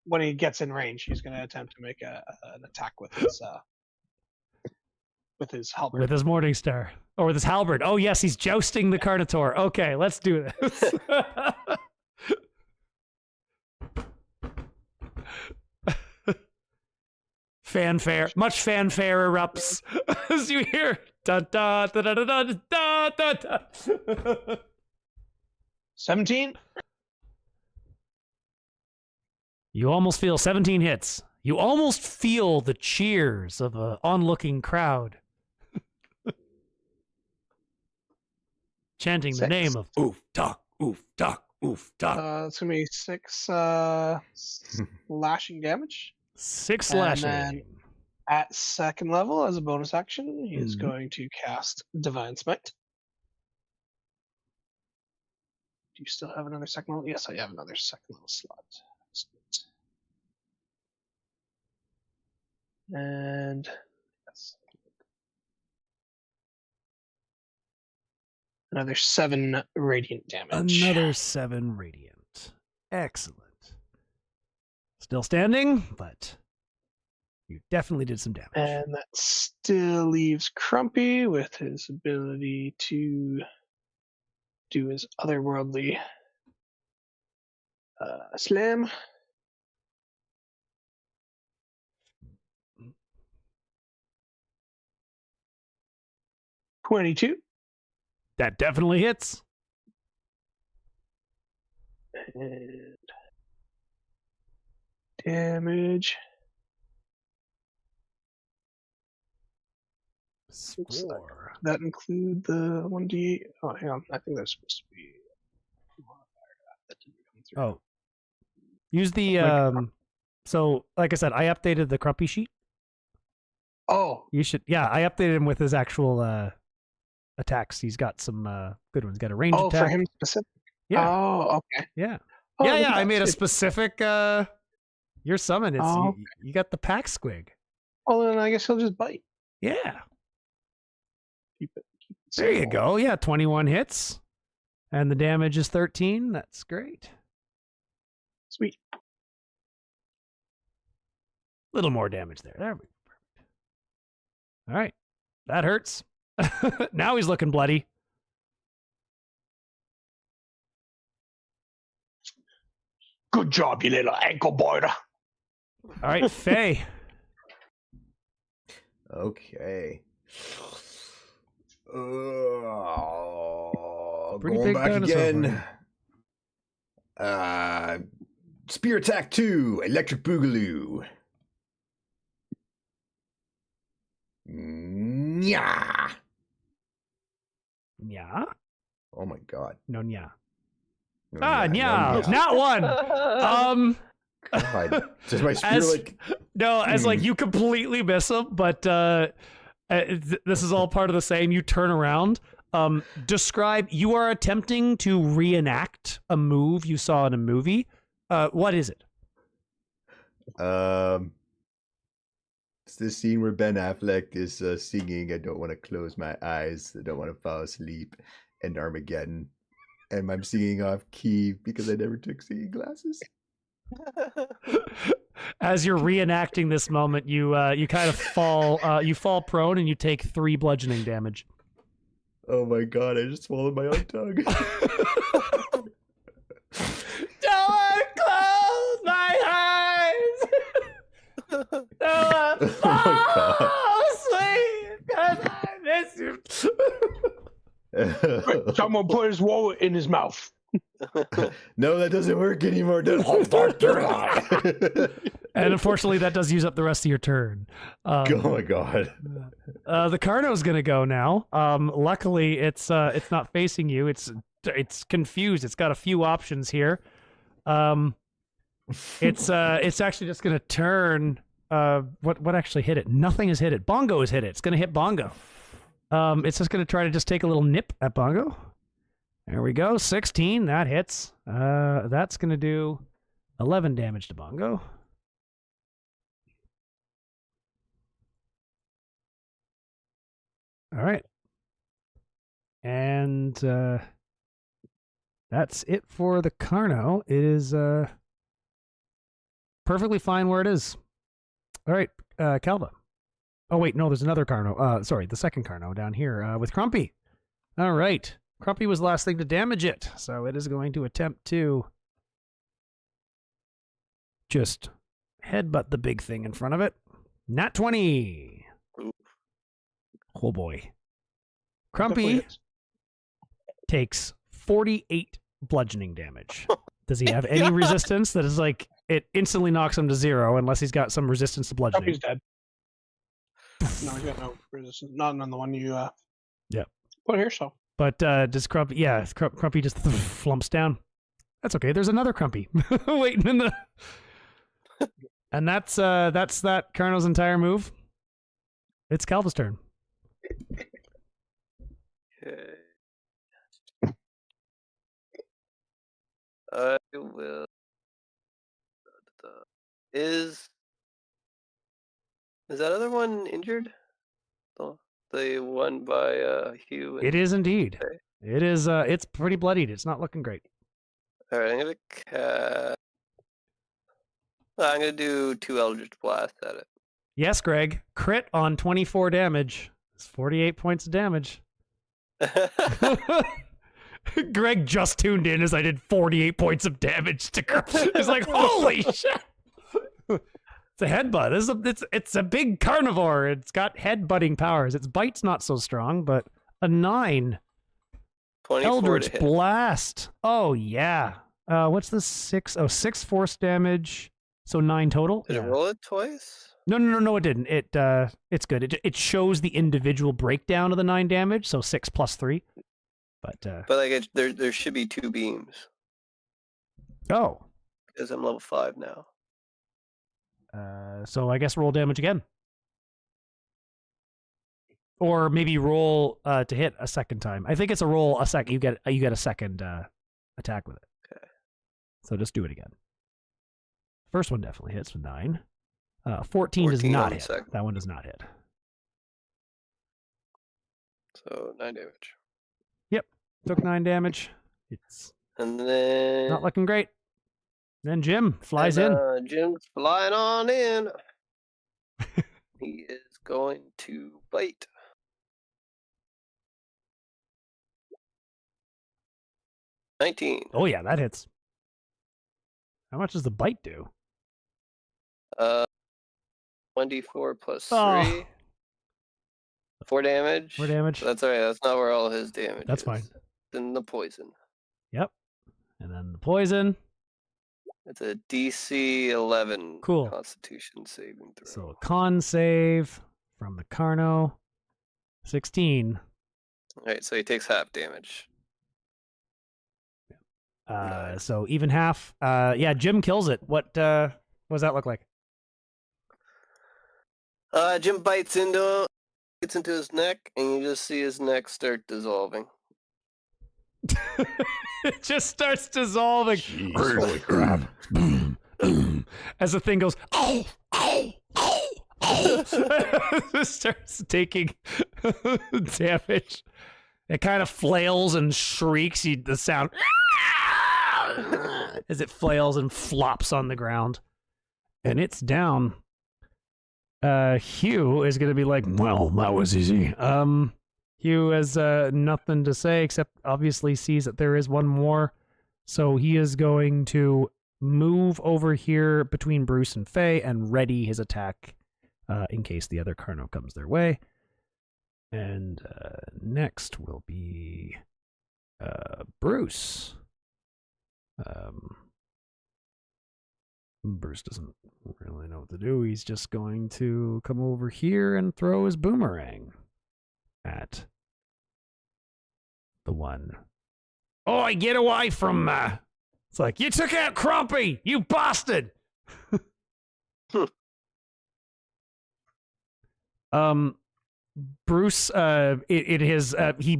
when he gets in range, he's gonna attempt to make an attack with his halberd. With his Morning Star. Or with his halberd. Oh, yes, he's jousting the Carnotaur. Okay, let's do this. Fanfare. Much fanfare erupts as you hear. Da, da, da, da, da, da, da, da. 17. You almost feel 17 hits. You almost feel the cheers of an onlooking crowd. Chanting the 6. name of Ufthak, Ufthak, Ufthak. It's gonna be 6 slashing damage. 6 And slashing. then at second level, as a bonus action, he is Mhm. going to cast Divine Smite. Do you still have another second level? Yes, I have another second level slot. Excellent. And yes. Another 7 radiant damage. Another 7 radiant. Excellent. Still standing, but you definitely did some damage. And that still leaves Crumpy with his ability to do his otherworldly slam. $22. That definitely hits. And damage. Looks like 4. that include the 1d8. Oh, hang on. I think that's supposed to be a modifier. That didn't come through. Oh. Use the so like I said, I updated the Crumpy sheet. Oh, You should I updated him with his actual attacks. He's got some good ones. Got a range attack. for him specific. Yeah. Oh, okay. Yeah. Oh, yeah, look yeah. at I that. made a Sweet. specific your summon. It's Oh, you got the pack squig. Well, then I guess he'll just bite. Yeah. Keep it There you simple. go. Yeah, 21 hits. And the damage is 13. That's great. Sweet. Little more damage there. There we go. Perfect. All right. That hurts. Now he's looking bloody. Good job, you little ankle biter. All right, Faye. Okay. Pretty Going big back dinosaur again. Spear attack 2, electric boogaloo. Nya. Yeah. Oh my god. No, yeah. No, Ah, nya, yeah. no, nya. Not one. God. Does my spear As- like? No, as like you completely miss him, but this is all part of the same. You turn around. Describe. You are attempting to reenact a move you saw in a movie. What is it? It's the scene where Ben Affleck is singing. I don't want to close my eyes. I don't want to fall asleep. And Armageddon, and I'm singing off key because I never took singing classes. As you're reenacting this moment, you kind of fall. You fall prone and you take 3 bludgeoning damage. Oh my god! I just swallowed my own tongue. Don't want to close my eyes. Don't fall asleep because I miss you. Someone put his wallet in his mouth. No, that doesn't work anymore. And unfortunately, that does use up the rest of your turn. Oh my god! The Carno's gonna go now. Luckily, it's not facing you. It's confused. It's got a few options here. It's actually just gonna turn. What actually hit it? Nothing has hit it. Bongo has hit it. It's gonna hit Bongo. It's just gonna try to just take a little nip at Bongo. There we go. 16. That hits. That's gonna do 11 damage to Bongo. All right. And that's it for the Carno. It is perfectly fine where it is. All right, Calva. Oh, wait, no, there's another Carno. Sorry, the second Carno down here with Crumpy. All right. Crumpy was the last thing to damage it, so it is going to attempt to just headbutt the big thing in front of it. Nat 20. Oh, boy. Crumpy takes 48 bludgeoning damage. Does he have any resistance? That is like, it instantly knocks him to 0 unless he's got some resistance to bludgeoning. Crumpy's dead. No, he's got no resistance. Not on the one you put here, so. But does Crumpy, Crumpy just flumps down. That's okay. There's another Crumpy waiting in the... And that's that Carno's entire move. It's Calva's turn. Okay. I will. Is that other one injured? The one by Hugh. It is indeed. Okay. It is. It's pretty bloodied. It's not looking great. All right, I'm gonna do 2 Eldritch Blast at it. Yes, Greg. Crit on 24 damage. It's 48 points of damage. Greg just tuned in as I did 48 points of damage to Crit. He's like, holy shit. It's a headbutt. It's a big carnivore. It's got headbutting powers. Its bite's not so strong, but a 9. 24 Eldritch to hit. Blast. Oh, yeah. What's the 6? Oh, 6 force damage. So 9 total. Did it roll it twice? No, it didn't. It's good. It shows the individual breakdown of the 9 damage, so 6 plus 3. But like there should be 2 beams oh. because I'm level 5 now. So I guess roll damage again. Or maybe roll to hit a second time. I think it's a roll a sec. You get a second attack with it. Okay. So just do it again. First one definitely hits with 9. 14 does 14 not on the hit. second. That one does not hit. So 9 damage. Yep. Took 9 damage. It's And then not looking great. Then Jim flies in. Jim's flying on in. He is going to bite. $19. Oh yeah, that hits. How much does the bite do? 1d4 plus 3. Oh. 4 damage. 4 damage. That's all right. That's not where all his damage That's is. fine. It's in the poison. Yep. And then the poison. It's a DC 11 Cool. Constitution saving throw. So a con save from the Carno. 16. All right, so he takes half damage. So even half. Yeah, Jim kills it. What does that look like? Jim bites into his neck, and you just see his neck start dissolving. It just starts dissolving. Jeez, holy crap. As the thing goes, oh, oh, oh, oh. It starts taking damage. It kind of flails and shrieks. The sound as it flails and flops on the ground. And it's down. Hugh is going to be like, well, that was easy. Hugh has nothing to say except obviously sees that there is one more. So he is going to move over here between Bruce and Faye and ready his attack in case the other Carno comes their way. And next will be Bruce. Bruce doesn't really know what to do. He's just going to come over here and throw his boomerang at the one. Oh, get away from it's like, you took out Crumpy, you bastard. Bruce he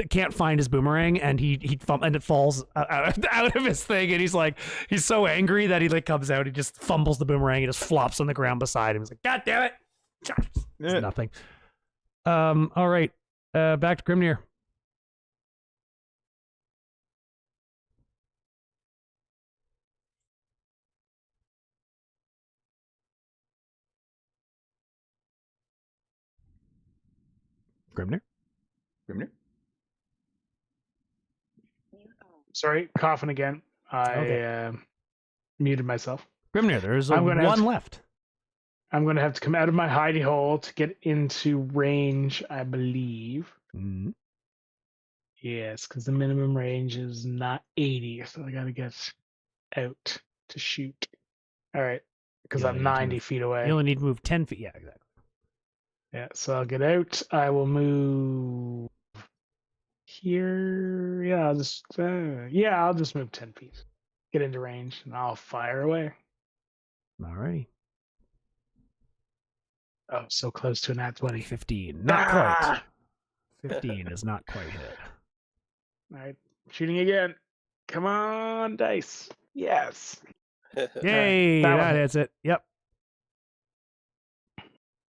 can't find his boomerang, and and it falls out of his thing, and he's so angry that he comes out, he just fumbles the boomerang and just flops on the ground beside him. He's like, God damn it. It's nothing. All right. Back to Grimnir. Grimnir? Sorry, coughing again. I muted myself. Grimnir, there's one left. I'm going to have to come out of my hidey hole to get into range, I believe. Mm-hmm. Yes, because the minimum range is not 80, so I got to get out to shoot. All right, because I'm 90 feet away. You only need to move 10 feet. Yeah, exactly. Yeah, so I'll get out. I will move here. Yeah, I'll just move 10 feet. Get into range, and I'll fire away. Alrighty. Oh, so close to an at 20. 15. Not quite. 15 is not quite hit. All right, shooting again. Come on, dice. Yes. Yay, That that one. hits it. Yep.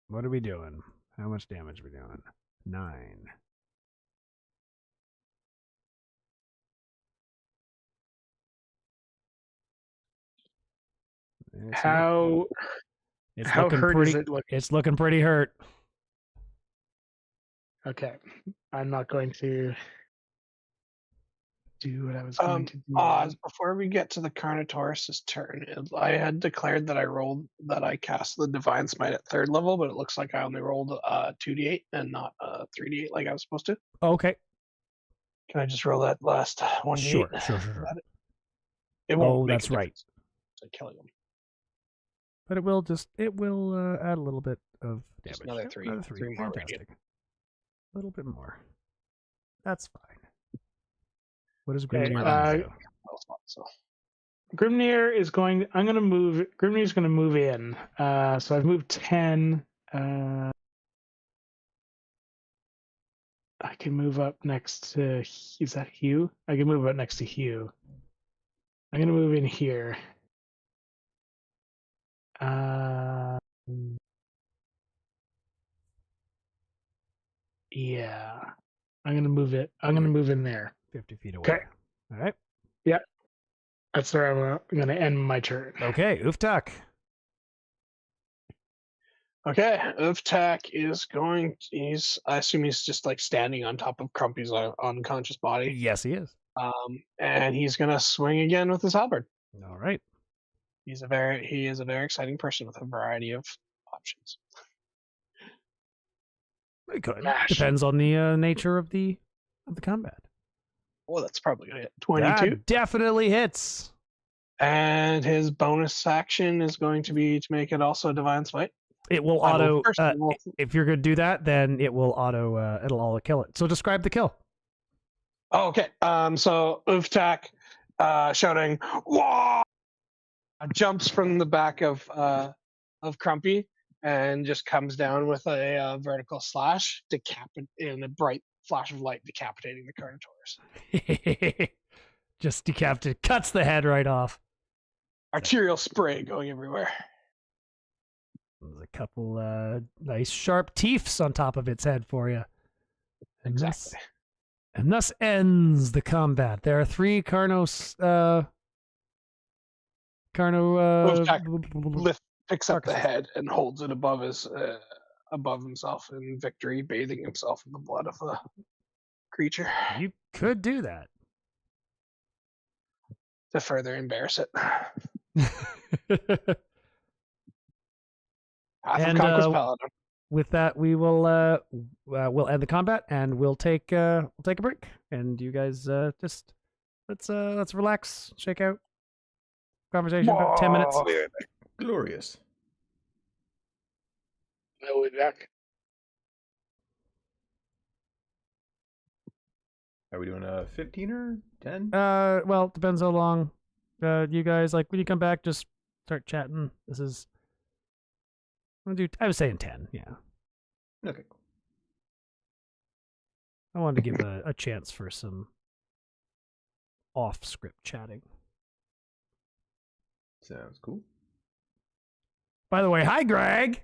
What are we doing? How much damage are we doing? 9. How looking hurt pretty, is it looking? It's looking pretty hurt. Okay, I'm not going to do what I was going to do. Before we get to the Carnotaurus's turn, I had declared that I cast the Divine Smite at 3rd level, but it looks like I only rolled 2d8 and not 3d8 like I was supposed to. Okay. Can I just roll that last 1d8? Sure. It won't make that's a right. difference to killing them. But it will add a little bit of damage. Just another 3. Another 3. 3 more Fantastic. A little bit more. That's fine. What is Grimnir do? So. Grimnir is going. Grimnir's going to move in. So I've moved 10. I can move up next to. Is that Hugh? I can move up next to Hugh. I'm going to move in here. Yeah. I'm going to move it. I'm going to move in there. 50 feet away. Okay. All right. Yeah. That's where I'm going to end my turn. Okay, Ufthak. Okay, Ufthak is I assume he's just standing on top of Crumpy's unconscious body. Yes, he is. And he's gonna swing again with his halberd. All right. He is a very exciting person with a variety of options. It could. Smash. Depends on the nature of the combat. Oh, that's probably gonna hit 22. That definitely hits. And his bonus action is going to be to make it also a divine smite. It will I will auto. first roll- If you're going to do that, then it will auto. It'll auto kill it. So describe the kill. Oh, okay. So Ufthak, shouting, "Whoa!" jumps from the back of Crumpy and just comes down with a vertical slash, in a bright flash of light, decapitating the Carnotaurus. Just decapitated. Cuts the head right off. Arterial spray going everywhere. There's a couple nice sharp teeths on top of its head for you. Exactly. And thus ends the combat. There are 3 Carnos. Picks up the head and holds it above himself in victory, bathing himself in the blood of the creature You could do that. to further embarrass it. Path of And, Conquest Paladin. With that, we will we'll end the combat and we'll take a break. And you guys just let's relax, shake out. Conversation about 10 minutes. Whoa. Glorious. I'll be back. Are we doing a 15 or 10? Well, depends how long you guys like. When you come back, just start chatting. This is I was saying 10. Yeah, Okay, cool. I wanted to give a chance for some off-script chatting. Sounds cool. By the way, hi, Greg.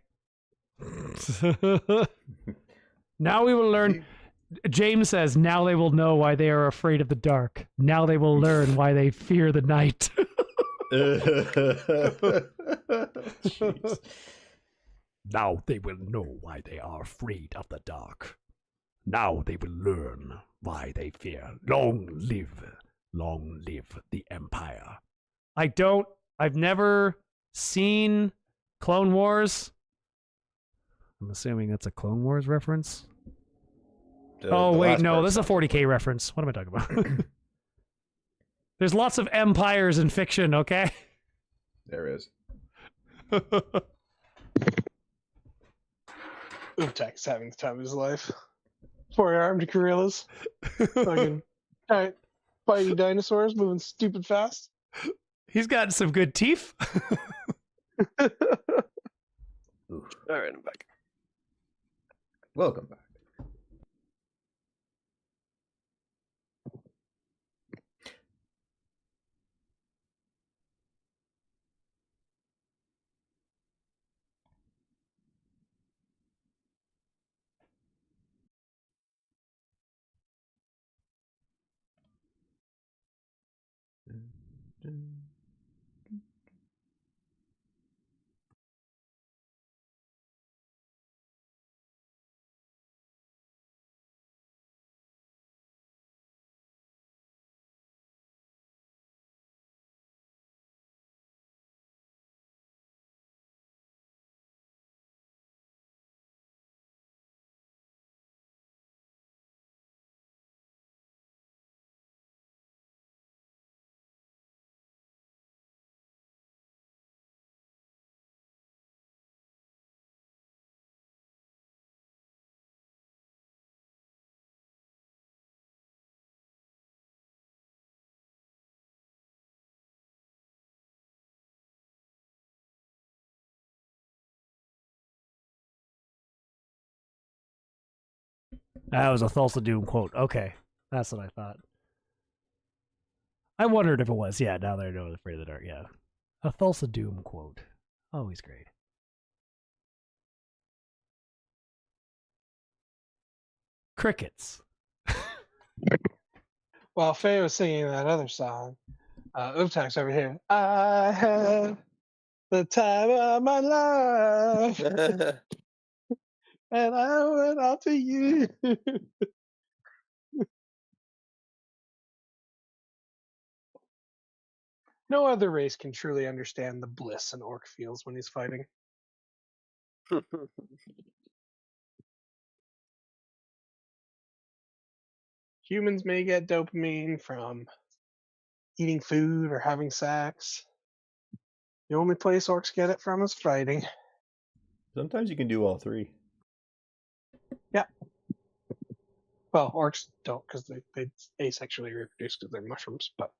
Now we will learn. James says, now they will know why they are afraid of the dark. Now they will learn why they fear the night. Jeez. Now they will know why they are afraid of the dark. Now they will learn why they fear. Long live the Empire. I've never seen Clone Wars. I'm assuming that's a Clone Wars reference. Oh, wait, no, this is a 40K reference. What am I talking about? There's lots of empires in fiction, okay? There is. Uftak's having the time of his life. 4 armed gorillas. Fucking giant fighting dinosaurs moving stupid fast. He's got some good teeth. All right, I'm back. Welcome back. That was a Thulsa Doom quote. Okay, that's what I thought. I wondered if it was. Yeah, now that I know I'm afraid of the dark. Yeah, a Thulsa Doom quote. Always great. Crickets. While Faye was singing that other song, Uftak's over here. I had the time of my life, and I went out to you. No other race can truly understand the bliss an orc feels when he's fighting. Humans may get dopamine from eating food or having sex. The only place orcs get it from is fighting. Sometimes you can do all three. Yeah. Well, orcs don't because they asexually reproduce because they're mushrooms. But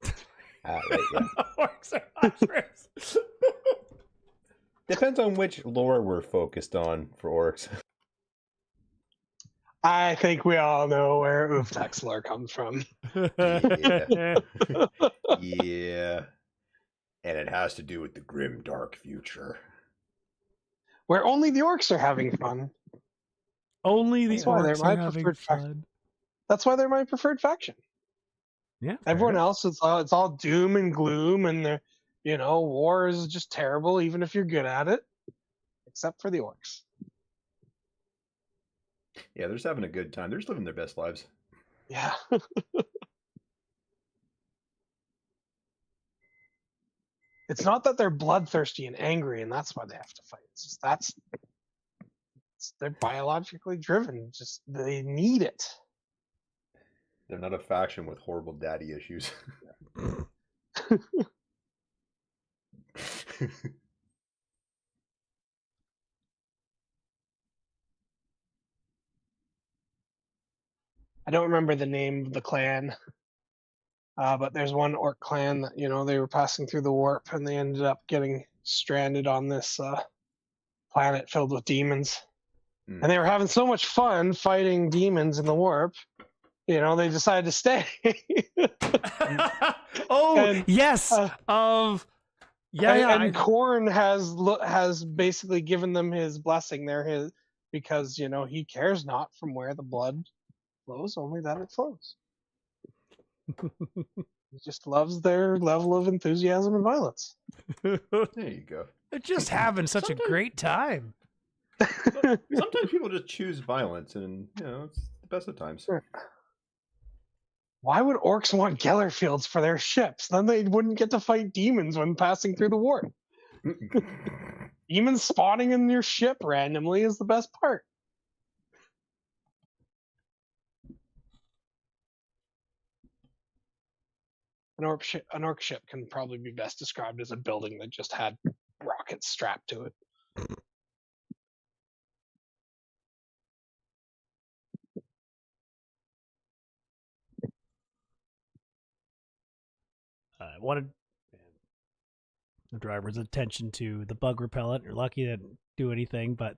Right, yeah. Orcs are mushrooms. Depends on which lore we're focused on for orcs. I think we all know where Ufthak's lore comes from. Yeah. Yeah. And it has to do with the grim, dark future. Where only the orcs are having fun. Only the That's why they're orcs my are having preferred fun. That's why they're my preferred faction. Yeah. Everyone fair enough. else, it's all doom and gloom, and war is just terrible, even if you're good at it, except for the orcs. Yeah, they're just having a good time. They're just living their best lives. Yeah. It's not that they're bloodthirsty and angry, and that's why they have to fight. It's just they're biologically driven. Just they need it. They're not a faction with horrible daddy issues. I don't remember the name of the clan, but there's one orc clan that they were passing through the warp, and they ended up getting stranded on this planet filled with demons. And they were having so much fun fighting demons in the warp, they decided to stay. Yes. And Korn has basically given them his blessing there, because he cares not from where the blood flows, only that it flows. He just loves their level of enthusiasm and violence. There you go. They're just having such a great time. Sometimes people just choose violence, and it's the best of times. Why would orcs want Geller fields for their ships? Then they wouldn't get to fight demons when passing through the warp. Demons spawning in your ship randomly is the best part. An orc ship can probably be best described as a building that just had rockets strapped to it. I wanted the driver's attention to the bug repellent. You're lucky it didn't do anything, but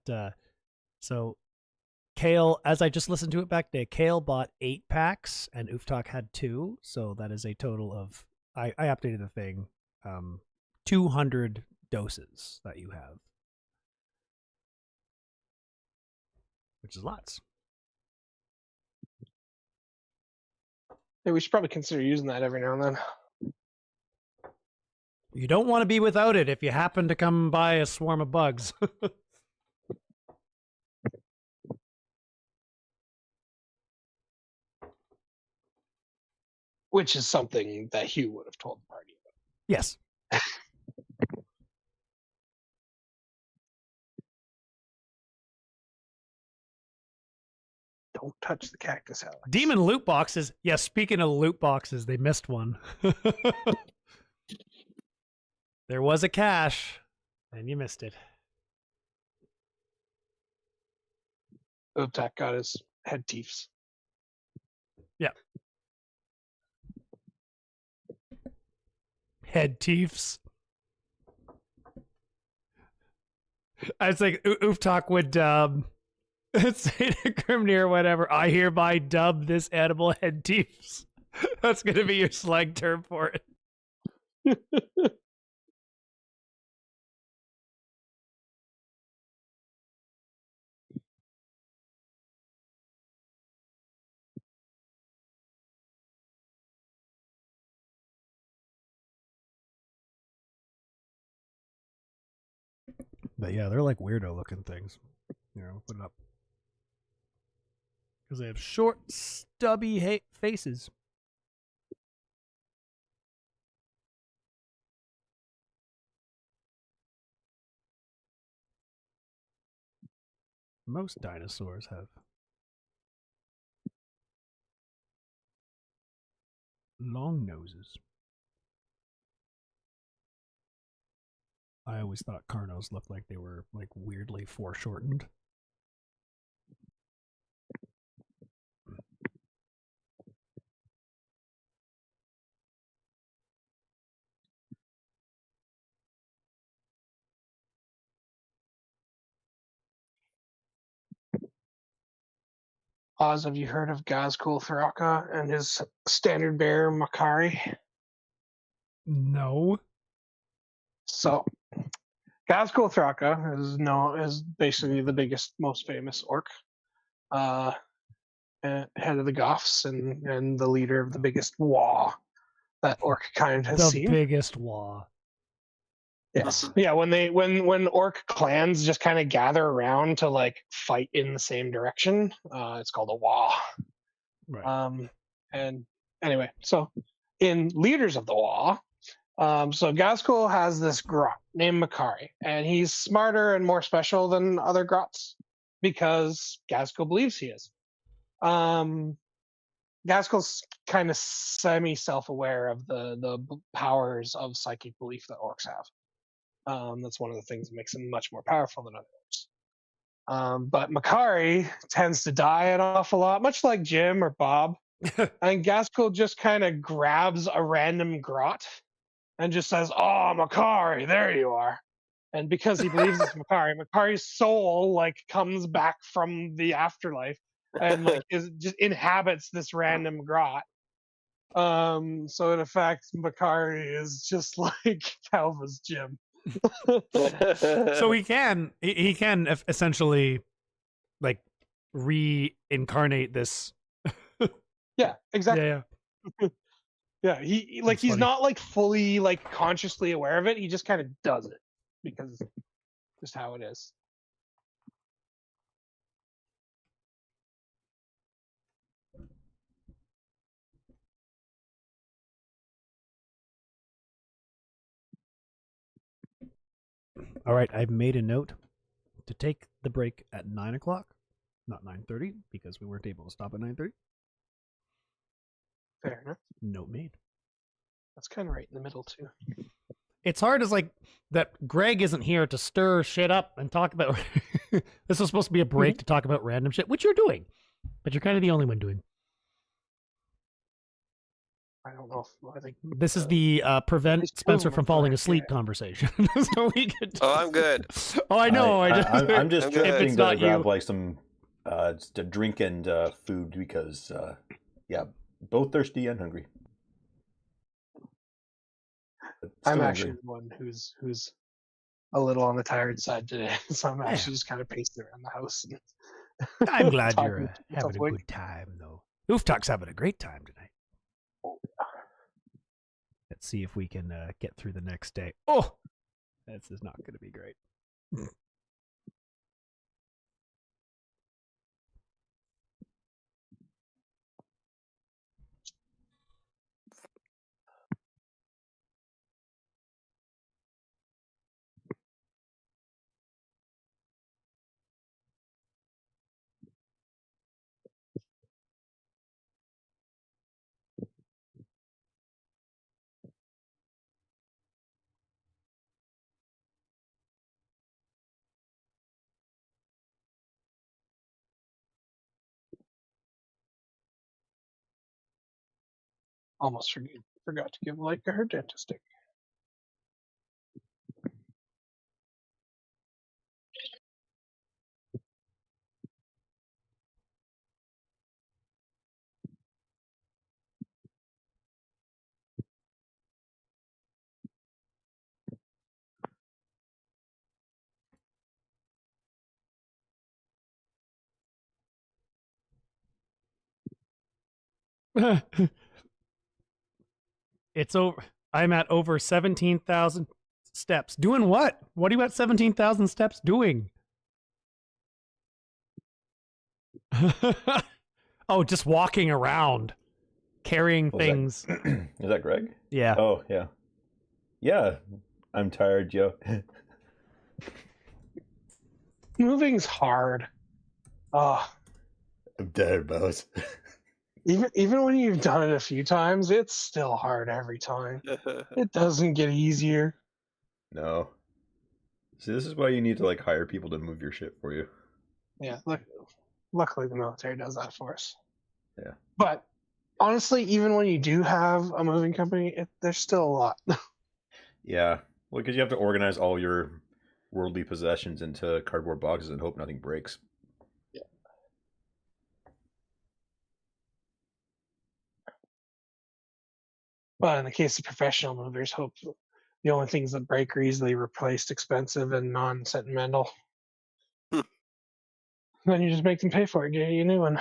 so Kale, as I just listened to it back today, Kale bought 8 packs and Ufthak had 2, so that is a total of I updated the thing, 200 doses that you have, which is lots. Yeah, we should probably consider using that every now and then. You don't want to be without it if you happen to come by a swarm of bugs. Which is something that Hugh would have told the party about. Yes. Don't touch the cactus, Alex. Demon loot boxes. Yeah, speaking of loot boxes, they missed one. There was a cache, and you missed it. Ufthak got his head teeths. Yeah. Head teeths. I was like, Ufthak would say to Grimnir or whatever, I hereby dub this animal head teeths. That's going to be your slang term for it. But yeah, they're like weirdo looking things. Put it up. Because they have short, stubby faces. Most dinosaurs have. long noses. I always thought Carnos looked like they were like weirdly foreshortened. Oz, have you heard of Gazkul Thraka and his standard bearer Makari? No. So, Gazkul Thraka is basically the biggest, most famous orc, head of the Goths and the leader of the biggest Wa that orc kind has The seen. biggest Wa. Yes. Yeah, when orc clans just kind of gather around to like fight in the same direction, it's called a Wa. Right. And anyway, so in Leaders of the Wa, so Gazkul has this grot named Makari, and he's smarter and more special than other grots because Gazkul believes he is. Gazkul's kind of semi-self-aware of the powers of psychic belief that orcs have. That's one of the things that makes him much more powerful than others. But Makari tends to die an awful lot, much like Jim or Bob. And Gazkul just kind of grabs a random grot and just says, "Oh, Makari, there you are." And because he believes it's Makari, Makari's soul like comes back from the afterlife and like just inhabits this random grot. So in effect, Makari is just like Calva's Jim. So he can essentially like reincarnate this. Yeah, exactly. Yeah. Yeah, he's funny. not like fully like consciously aware of it. He just kind of does it because it's just how it is. All right, I've made a note to take the break at 9 o'clock, not 9:30, because we weren't able to stop at 9:30. Fair enough. Note made. That's kind of right in the middle too. It's hard as like that Greg isn't here to stir shit up and talk about this was supposed to be a break to talk about random shit, which you're doing. But you're kind of the only one doing. I don't know. I think This is the prevent Spencer from falling asleep conversation. So we could Oh, I'm good. Oh, I know. I'm just I'm good. drifting it's to not grab you. like some just a drink and food because yeah, both thirsty and hungry. But I'm still actually hungry. the one who's a little on the tired side today, so I'm actually just kind of pacing around the house. And I'm glad you're talking to having myself a awake. good time, though. Ufthak's having a great time tonight. Let's see if we can get through the next day. Oh, this is not going to be great. Almost forgot to give Leica her dentist stick. It's over. I'm at over 17,000 steps. Doing what? What are you at 17,000 steps doing? Oh, just walking around, carrying Was things. Is that Greg? Yeah. Oh yeah, yeah. I'm tired, Joe. Moving's hard. Oh, I'm tired, boss. Even when you've done it a few times, it's still hard every time. It doesn't get easier. No. See, this is why you need to like hire people to move your shit for you. Yeah, luckily the military does that for us. Yeah. But honestly, even when you do have a moving company, there's still a lot. Yeah. Well, because you have to organize all your worldly possessions into cardboard boxes and hope nothing breaks. Well, in the case of professional movers, hope the only things that break are easily replaced, expensive, and non-sentimental. Then you just make them pay for it, get you a new one.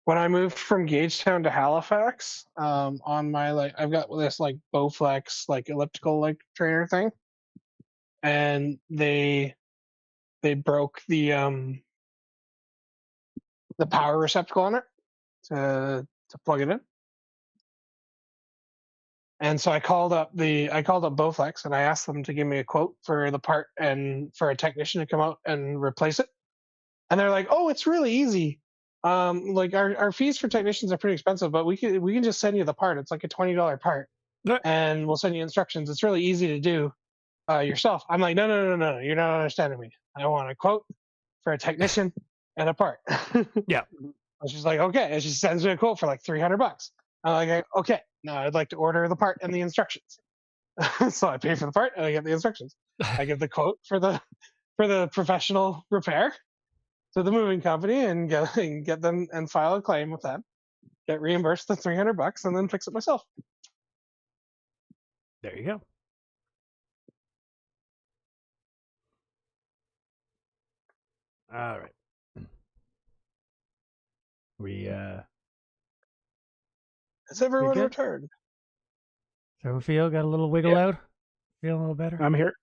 When I moved from Gagetown to Halifax, on my I've got this Bowflex elliptical trainer thing, and they broke the power receptacle on it to plug it in. And so I called up Bowflex and I asked them to give me a quote for the part and for a technician to come out and replace it. And they're like, "Oh, it's really easy. Our fees for technicians are pretty expensive, but we can just send you the part. It's like a $20 part, and we'll send you instructions. It's really easy to do yourself." I'm like, "No, you're not understanding me. I want a quote for a technician and a part." Yeah. And she's like, "Okay," and she sends me a quote for like $300. I'm like, "Okay, now I'd like to order the part and the instructions." So I pay for the part and I get the instructions. I give the quote for the professional repair to the moving company and get them and file a claim with them, get reimbursed the $300, and then fix it myself. There you go. All right. Has everyone good? returned? So feel got a little wiggle out? Feeling a little better? I'm here.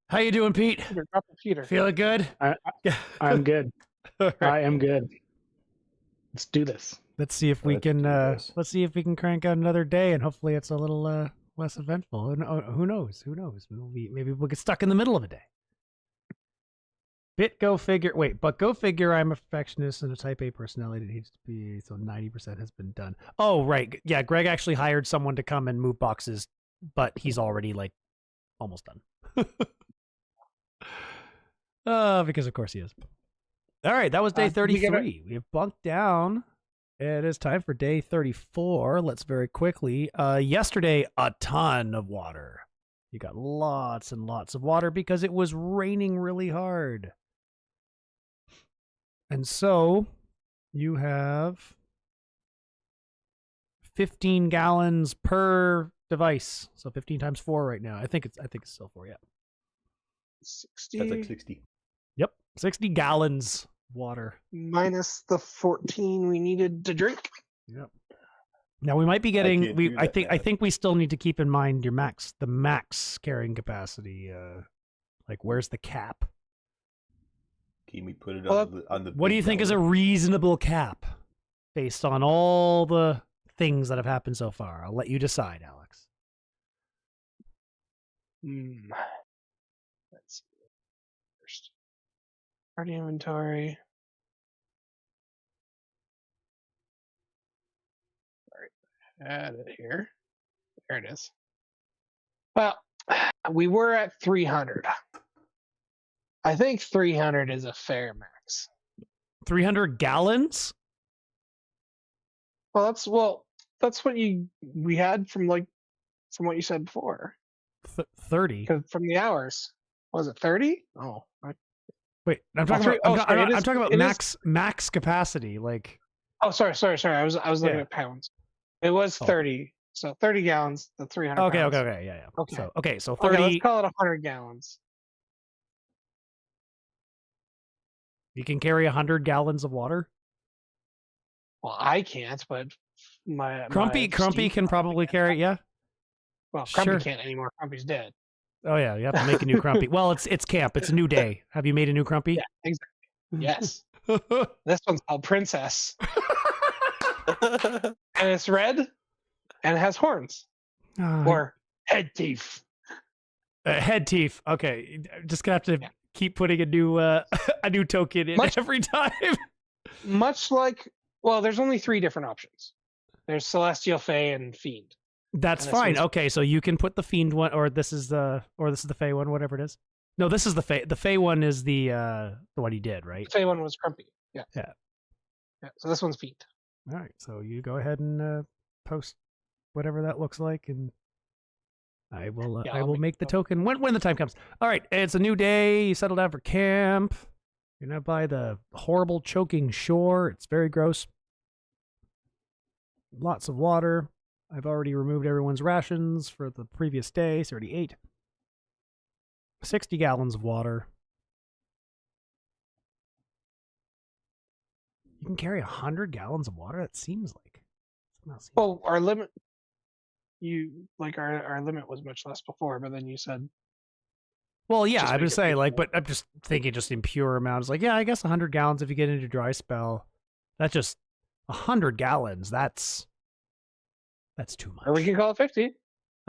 How you doing, Pete? Peter. Feeling good? I'm good. All right. I am good. Let's do this. Let's see if we can. Let's see if we can crank out another day, and hopefully it's a little less eventful. Who knows? Who knows? Maybe we'll get stuck in the middle of a day. Go figure. Wait, but go figure. I'm a perfectionist and a Type A personality that needs to be. So 90% has been done. Oh, right. Yeah, Greg actually hired someone to come and move boxes, but he's already almost done. Because of course he is. All right, that was day 33. We have bunked down. It is time for day 34. Let's very quickly. Yesterday, a ton of water. You got lots and lots of water because it was raining really hard. And so you have 15 gallons per device. So 15 times 4 right now. I think it's still 4, yeah. 60. That's like 60. Yep, 60 gallons of water. Minus the 14 we needed to drink. Yep. Now we might be getting. I think we still need to keep in mind the max carrying capacity. Where's the cap? Can we put it on the? What do you think is a reasonable cap, based on all the things that have happened so far? I'll let you decide, Alex. Let's see. First, party inventory. Add it here. There it is. Well, we were at 300. I think 300 is a fair max. 300 gallons? Well, that's what we had from what you said before. 30. From the hours. Was it 30? Oh. Wait, I'm talking about max capacity. Oh, sorry. I was looking at pounds. It was 30. So 30 gallons, the 300 Okay, pounds. yeah. Okay. So 30. Okay, let's call it 100 gallons. You can carry 100 gallons of water? Well, I can't, but Crumpy can probably carry it, yeah? Well, Crumpy can't anymore. Crumpy's dead. Oh, yeah, you have to make a new Crumpy. Well, it's camp. It's a new day. Have you made a new Crumpy? Yeah, exactly. Yes. This one's called Princess. And it's red and it has horns. Or head teeth. Head teeth. Okay, just gonna have to keep putting a new token in every time. Much like, well, there's only 3 different options. There's Celestial, Fey, and Fiend. That's fine. Okay, so you can put the Fiend one, or this is the Fey one, whatever it is. No, this is the Fey. The Fey one is the one he did, right? The Fey one was Crumpy. Yeah. Yeah. Yeah. So this one's Fiend. All right, so you go ahead and post whatever that looks like, and I will make the token when the time comes. All right, it's a new day. You settle down for camp. You're now by the horrible choking shore. It's very gross. Lots of water. I've already removed everyone's rations for the previous day, so already ate. 60 gallons of water. You can carry 100 gallons of water? That seems like... Well, our limit... Our limit was much less before, but then you said... Well, yeah, I'm just saying, but I'm just thinking just in pure amounts. Like, yeah, I guess 100 gallons if you get into dry spell. That's just 100 gallons. That's too much. Or we can call it 50.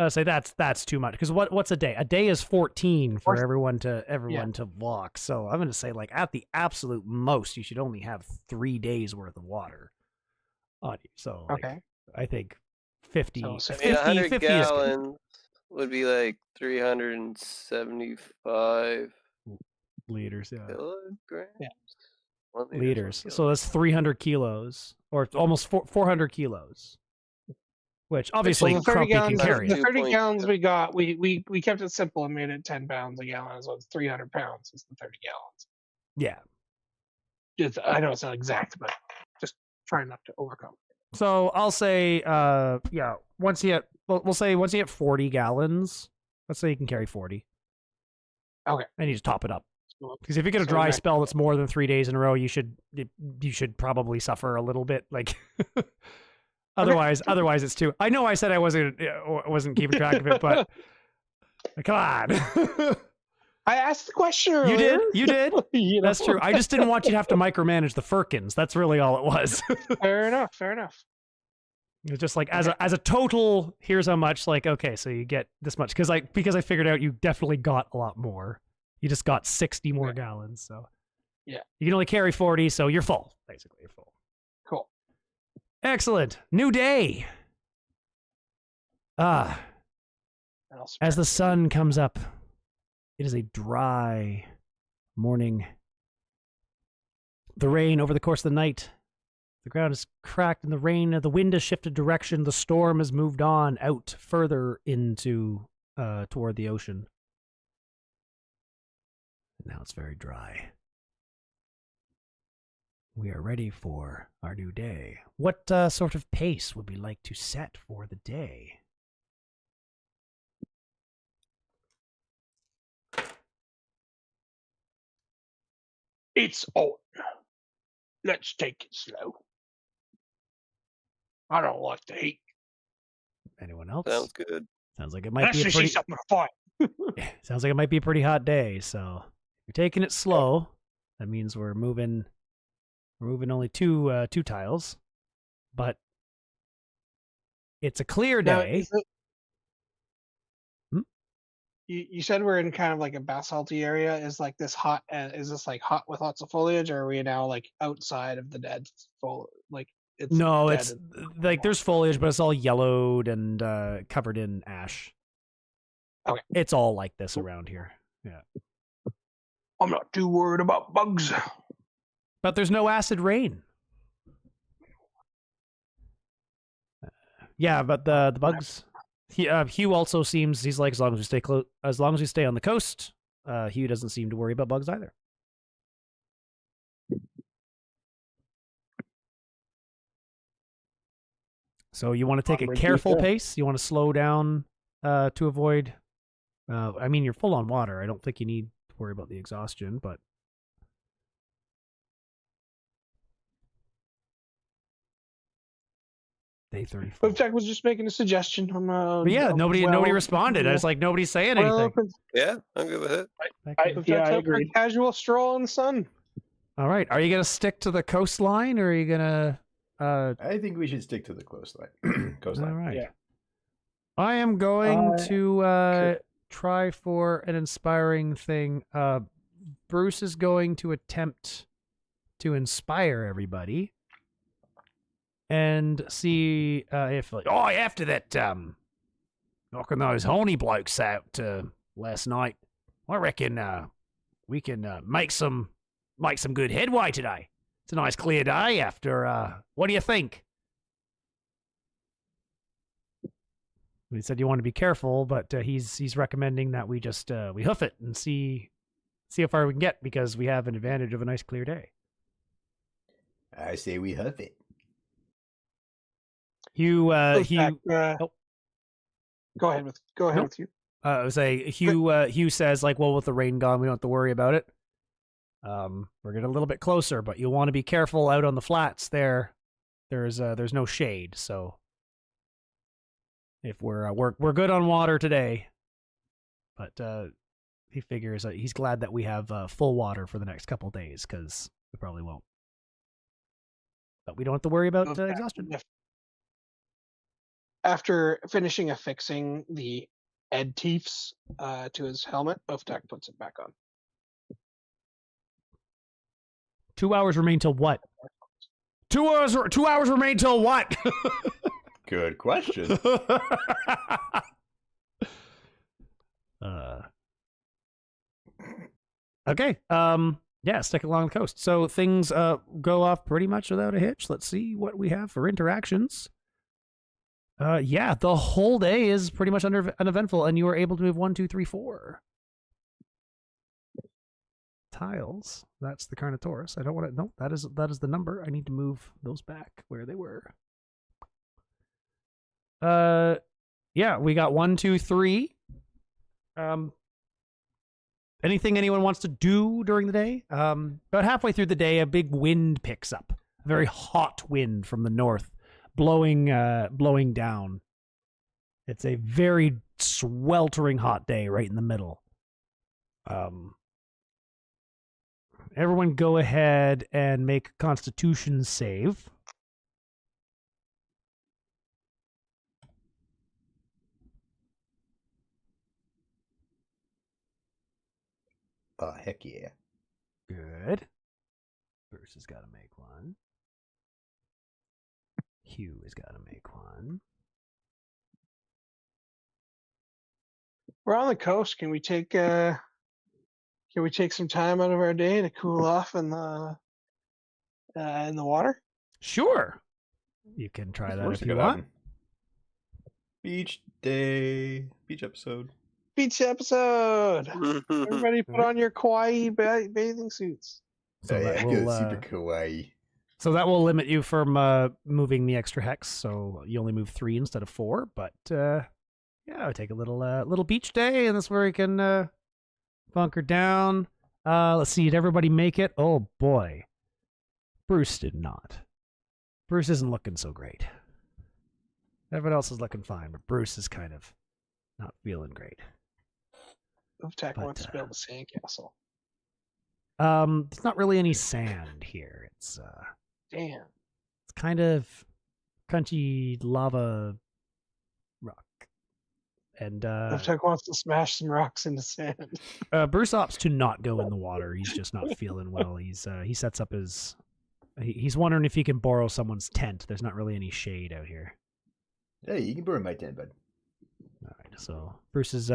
Say that's too much. Because what's a day? A day is 14 for everyone to walk. So I'm gonna say, like, at the absolute most, you should only have 3 days worth of water on you. So like, I think 50. So 100 gallons would be like 375 liters. Yeah. Kilograms? Yeah. Liters. So that's 300 kilos, or almost 400 kilos. Which obviously Crumpy can carry. The 30 gallons we got, we kept it simple and made it 10 pounds a gallon, so it's 300 pounds is the 30 gallons. Yeah. I know it's not exact, but just trying not to overcome. So I'll say, once you hit 40 gallons, let's say you can carry 40. Okay. And you just top it up. Because if you get a dry spell that's more than 3 days in a row, you should probably suffer a little bit. Like, otherwise it's too. I know I said I wasn't keeping track of it, but come on. I asked the question earlier. You did. That's true. I just didn't want you to have to micromanage the Firkins. That's really all it was. Fair enough. It's just like as a total. Here's how much. Like, okay, so you get this much because I figured out you definitely got a lot more. You just got 60 more gallons. So yeah, you can only carry 40, so you're full. Basically, you're full. Cool. Excellent. New day. As the sun comes up, it is a dry morning. The rain over the course of the night. The ground is cracked in the rain. The wind has shifted direction. The storm has moved on out further into toward the ocean. Now it's very dry. We are ready for our new day. What sort of pace would we like to set for the day? It's on. Let's take it slow. I don't like the heat. Anyone else? Sounds good. Sounds like it might be a pretty... something to fight. Sounds like it might be a pretty hot day. So you're taking it slow. That means we're moving only two tiles, but it's a clear day. You said we're in kind of like a basalty area. Is like this hot? Is this like hot with lots of foliage, or are we now like outside of the dead foliage? Like it's it's like there's foliage, but it's all yellowed and covered in ash. Okay, it's all like this around here. Yeah, I'm not too worried about bugs. But there's no acid rain. Yeah, but the bugs. Hugh also seems he's like as long as we stay close, as long as we stay on the coast. Hugh doesn't seem to worry about bugs either. So you want to take a careful pace. You want to slow down to avoid. I mean, you're full on water. I don't think you need to worry about the exhaustion, but. Day 34. Ufthak was just making a suggestion. But yeah, nobody responded. I was like, nobody's saying anything. Yeah, I'm good with it. I agree. Casual stroll in the sun. All right. Are you going to stick to the coastline, or are you going to... I think we should stick to the coastline. All right. Yeah. I am going to try for an inspiring thing. Bruce is going to attempt to inspire everybody and see if like, Oh, after that, knocking those horny blokes out last night, I reckon we can make some good headway today. It's a nice clear day after. What do you think? he said you want to be careful, but he's recommending that we just we hoof it and see how far we can get because we have an advantage of a nice clear day. I say we hoof it. Hugh Go ahead with you. I would say Hugh says like, well, with the rain gone, we don't have to worry about it. We're getting a little bit closer, but you want to be careful out on the flats there. There's no shade, so if we're good on water today, but he figures he's glad that we have full water for the next couple days because we probably won't. But we don't have to worry about exhaustion. After finishing affixing the Ed Teefs to his helmet, Ufthak puts it back on. 2 hours remain till what? 2 hours remain till what? Good question. Okay. Yeah, stick along the coast. So things go off pretty much without a hitch. Let's see what we have for interactions. Yeah, the whole day is pretty much uneventful, and you are able to move 1, 2, 3, 4 tiles. That's the Carnotaurus. I don't want to. No, that is the number. I need to move those back where they were. Yeah, we got 1, 2, 3. Anything anyone wants to do during the day? About halfway through the day, a big wind picks up. A very hot wind from the north, blowing down. It's a very sweltering hot day right in the middle. Everyone go ahead and make a Constitution save. Oh, heck yeah. Good. Bruce has got to make one. Hugh has got to make one. We're on the coast. Can we take some time out of our day to cool off in the water? Sure. You can try that if you want. Beach day. Beach episode. Beach episode. Everybody put on your kawaii bathing suits. So that will, will super kawaii. So that will limit you from moving the extra hex. So you only move 3 instead of 4. But yeah, I'll take a little beach day, and that's where we can bunker down. Let's see. Did everybody make it? Oh boy, Bruce did not. Bruce isn't looking so great. Everyone else is looking fine, but Bruce is kind of not feeling great. Ufthak wants to build a sandcastle. There's not really any sand here. It's Damn. It's kind of crunchy lava rock. And Ufthak wants to smash some rocks into sand. Bruce opts to not go in the water. He's just not feeling well. He sets up his. He's wondering if he can borrow someone's tent. There's not really any shade out here. Hey, you can borrow my tent, bud. All right, so Bruce is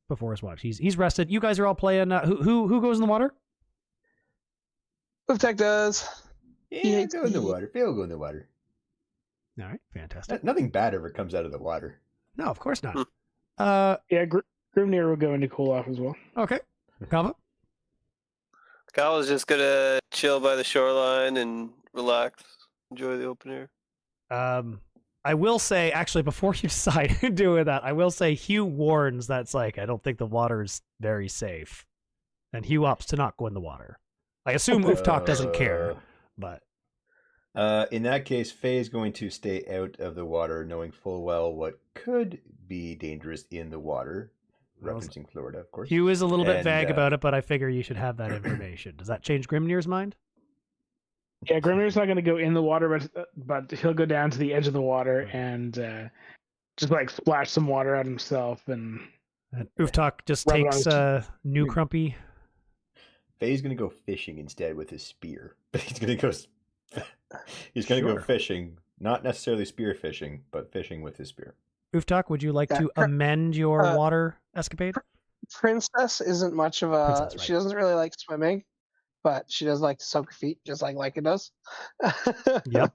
before his watch. He's rested. You guys are all playing. Who goes in the water? Ufthak does. Yeah, go in the water. Phil, go in the water. All right, fantastic. Nothing bad ever comes out of the water. No, of course not. Yeah, Grimnir will go into cool off as well. Okay, Calva. Calva's just gonna chill by the shoreline and relax, enjoy the open air. I will say, actually, before you decide to do that, I will say Hugh warns that's like, I don't think the water is very safe. And Hugh opts to not go in the water. I assume Ufthak doesn't care, but... in that case, Faye is going to stay out of the water, knowing full well what could be dangerous in the water. Referencing Florida, of course. Hugh is a little bit vague about it, but I figure you should have that information. Does that change Grimnir's mind? Yeah, Grimnir's not going to go in the water, but he'll go down to the edge of the water and just like splash some water at himself and And Ufthak just Rub it on takes his new Crumpy. Faye's gonna go fishing instead with his spear. He's gonna go. He's gonna go Sure. fishing, not necessarily spear fishing, but fishing with his spear. Ufthak, would you like Yeah, to amend your water escapade? Princess isn't much of a. Princess, right. She doesn't really like swimming, but she does like to soak her feet, just like Leica does. Yep.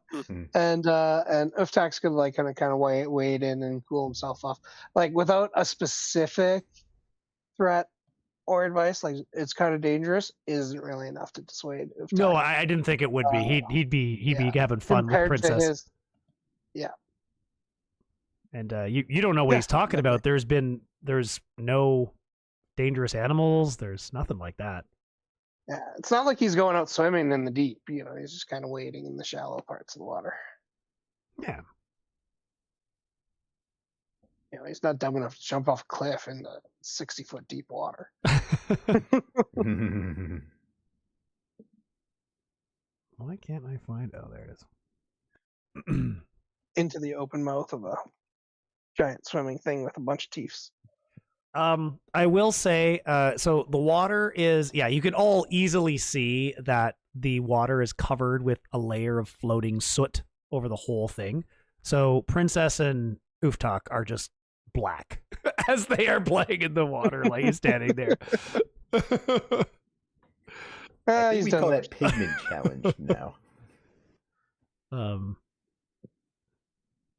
And Uftak's gonna like kind of wade in and cool himself off, like without a specific threat or advice. Like it's kind of dangerous, isn't really enough to dissuade Uftak. No, I didn't think it would be. He'd be having fun with compared to Princess. his. Yeah. And you don't know what Yeah, he's talking about. There's no dangerous animals. There's nothing like that. Yeah, it's not like he's going out swimming in the deep. You know, he's just kind of wading in the shallow parts of the water. Yeah. You know, he's not dumb enough to jump off a cliff in the 60-foot deep water. Why can't I find? Oh, there it is. Into the open mouth of a giant swimming thing with a bunch of teeth. I will say, so the water is, yeah, you can all easily see that the water is covered with a layer of floating soot over the whole thing. So Princess and Ufthak are just black as they are playing in the water, like standing there. I think He's we done call worse. that pigment challenge now.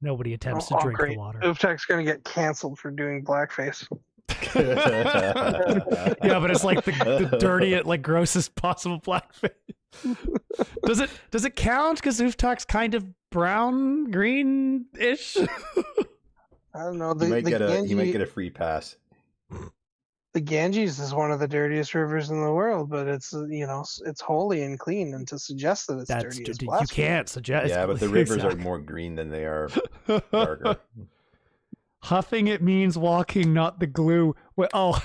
Nobody attempts to Oh, drink great. the water. Uftak's going to get canceled for doing blackface. Yeah, but it's like the dirtiest, like grossest possible blackface. Does it count? Because Uftak's kind of brown, green-ish. I don't know. You might get Ganges, a free pass. the Ganges is one of the dirtiest rivers in the world, but it's it's holy and clean, and to suggest that it's dirty is You blasphemy. can't suggest. Yeah, but the rivers are Exactly. more green than they are darker. Huffing it means walking, not the glue. Well, oh.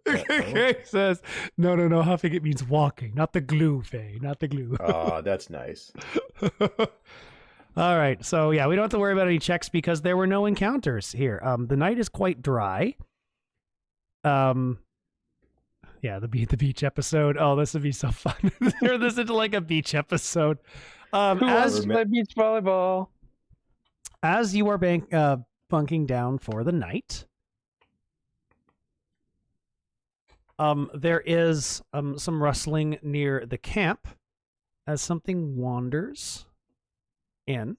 Okay, says no. Huffing it means walking, not the glue, Faye, not the glue. Oh, that's nice. All right, so yeah, we don't have to worry about any checks because there were no encounters here. The night is quite dry. Yeah, the beach episode. Oh, this would be so fun. Turn this into like a beach episode. Who wants to play beach volleyball? As you are bunking down for the night, there is some rustling near the camp as something wanders in,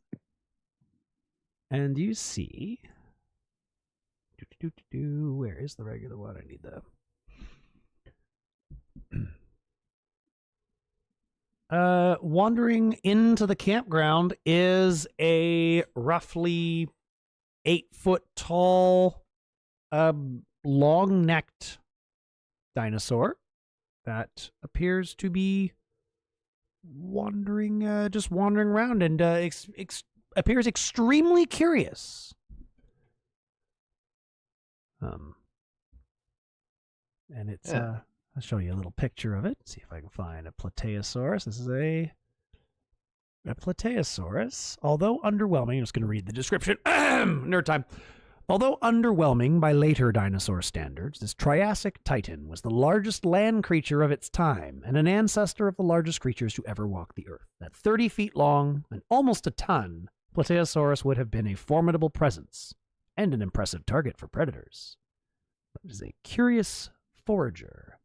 and you see. Where is the regular one? I need the. Wandering into the campground is a roughly 8-foot tall, long-necked dinosaur that appears to be just wandering around and appears extremely curious. And it's I'll show you a little picture of it. See if I can find a Plateosaurus. This is a Plateosaurus. Although underwhelming, I'm just going to read the description. Nerd time. Although underwhelming by later dinosaur standards, this Triassic titan was the largest land creature of its time and an ancestor of the largest creatures to ever walk the earth. At 30 feet long and almost a ton, Plateosaurus would have been a formidable presence and an impressive target for predators. It is a curious forager.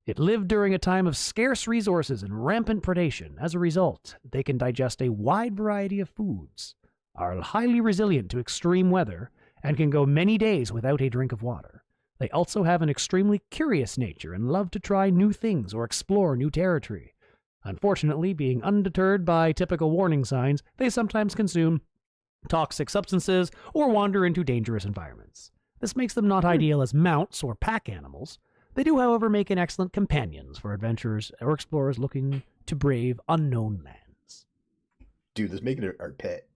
It lived during a time of scarce resources and rampant predation. As a result, they can digest a wide variety of foods, are highly resilient to extreme weather, and can go many days without a drink of water. They also have an extremely curious nature and love to try new things or explore new territory. Unfortunately, being undeterred by typical warning signs, they sometimes consume toxic substances or wander into dangerous environments. This makes them not ideal as mounts or pack animals. They do, however, make an excellent companions for adventurers or explorers looking to brave unknown lands. Dude, let's make it our pet.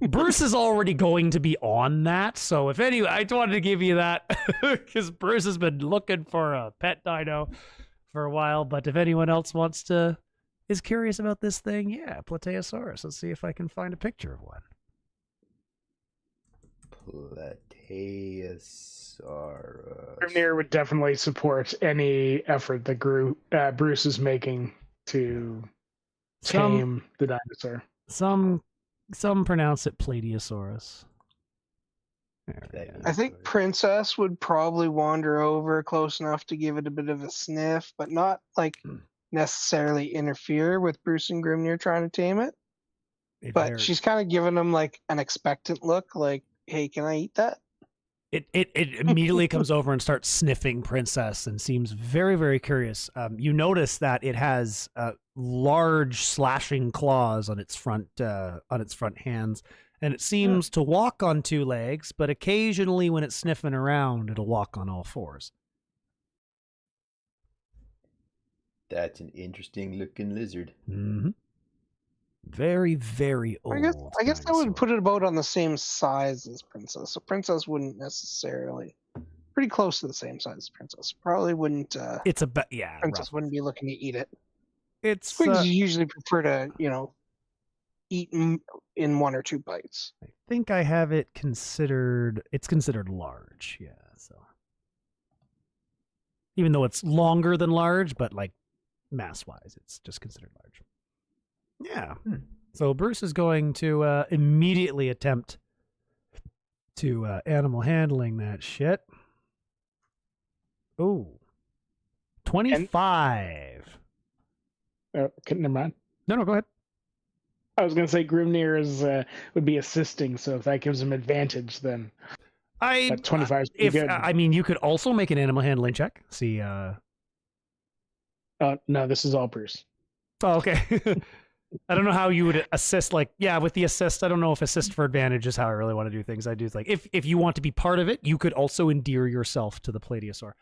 Bruce is already going to be on that, so if any, I just wanted to give you that because Bruce has been looking for a pet dino for a while. But if anyone else is curious about this thing, yeah, Plateosaurus. Let's see if I can find a picture of one. Plateosaurus. Grimnir would definitely support any effort that Bruce is making to tame the dinosaur. Some pronounce it Platiosaurus. I think Princess would probably wander over close enough to give it a bit of a sniff, but not like necessarily interfere with Bruce and Grimnir trying to tame it. But she's kind of giving them like an expectant look, like, "Hey, can I eat that?" It immediately comes over and starts sniffing Princess and seems very, very curious. You notice that it has large slashing claws on its front hands, and it seems to walk on two legs, but occasionally when it's sniffing around, it'll walk on all fours. That's an interesting looking lizard. Mm-hmm. Very, very old. I guess I dinosaur. would put it about on the same size as Princess. So Princess wouldn't necessarily, pretty close to the same size as Princess. Probably wouldn't. It's Princess rough. wouldn't be looking to eat it. It's Squigs usually prefer to, eat in one or two bites. I think I have it considered. It's considered large. Yeah. So even though it's longer than large, but like mass wise, it's just considered large. Yeah. So Bruce is going to immediately attempt to animal handling that shit. Oh. 25. Never mind. No, go ahead. I was going to say Grimnir would be assisting, so if that gives him advantage, then that 25 is pretty good. I mean, you could also make an animal handling check. See. No, this is all Bruce. Oh, okay. I don't know how you would assist. Like, yeah, with the assist, I don't know if assist for advantage is how I really want to do things. I do like if you want to be part of it, you could also endear yourself to the Platiosaur.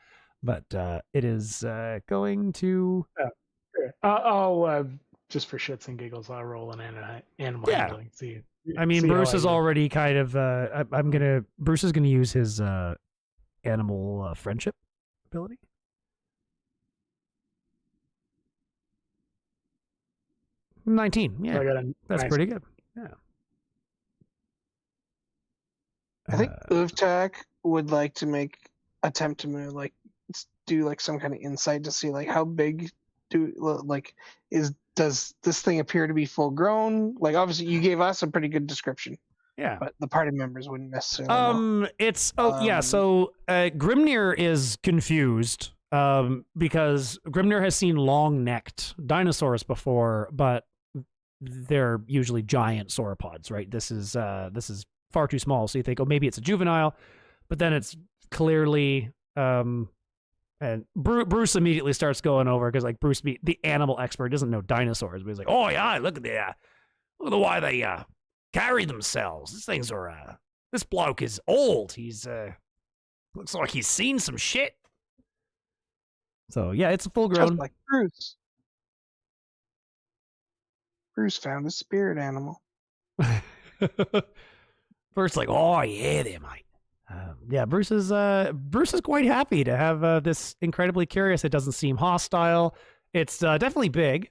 But it is going to. I'll just for shits and giggles, I'll roll an animal handling. See. I mean, Bruce is already kind of. Bruce is gonna use his animal friendship ability. $19. Yeah, So that's pretty good. Yeah. I think Ufthak would like to attempt to do like some kind of insight to see like how big does this thing appear to be full grown? Like obviously you gave us a pretty good description. Yeah. But the party members wouldn't necessarily know. So Grimnir is confused because Grimnir has seen long-necked dinosaurs before, but they're usually giant sauropods, right? This is far too small, so you think, oh, maybe it's a juvenile, but then it's clearly and Bruce immediately starts going over because like Bruce, the animal expert, doesn't know dinosaurs, but he's like, oh yeah, look at the way they carry themselves. These things are this bloke is old. He's looks like he's seen some shit. So yeah, it's a full grown. Just like Bruce. Bruce found a spirit animal. First, like, oh yeah, there, mate. Yeah, Bruce is quite happy to have this incredibly curious. It doesn't seem hostile. It's definitely big,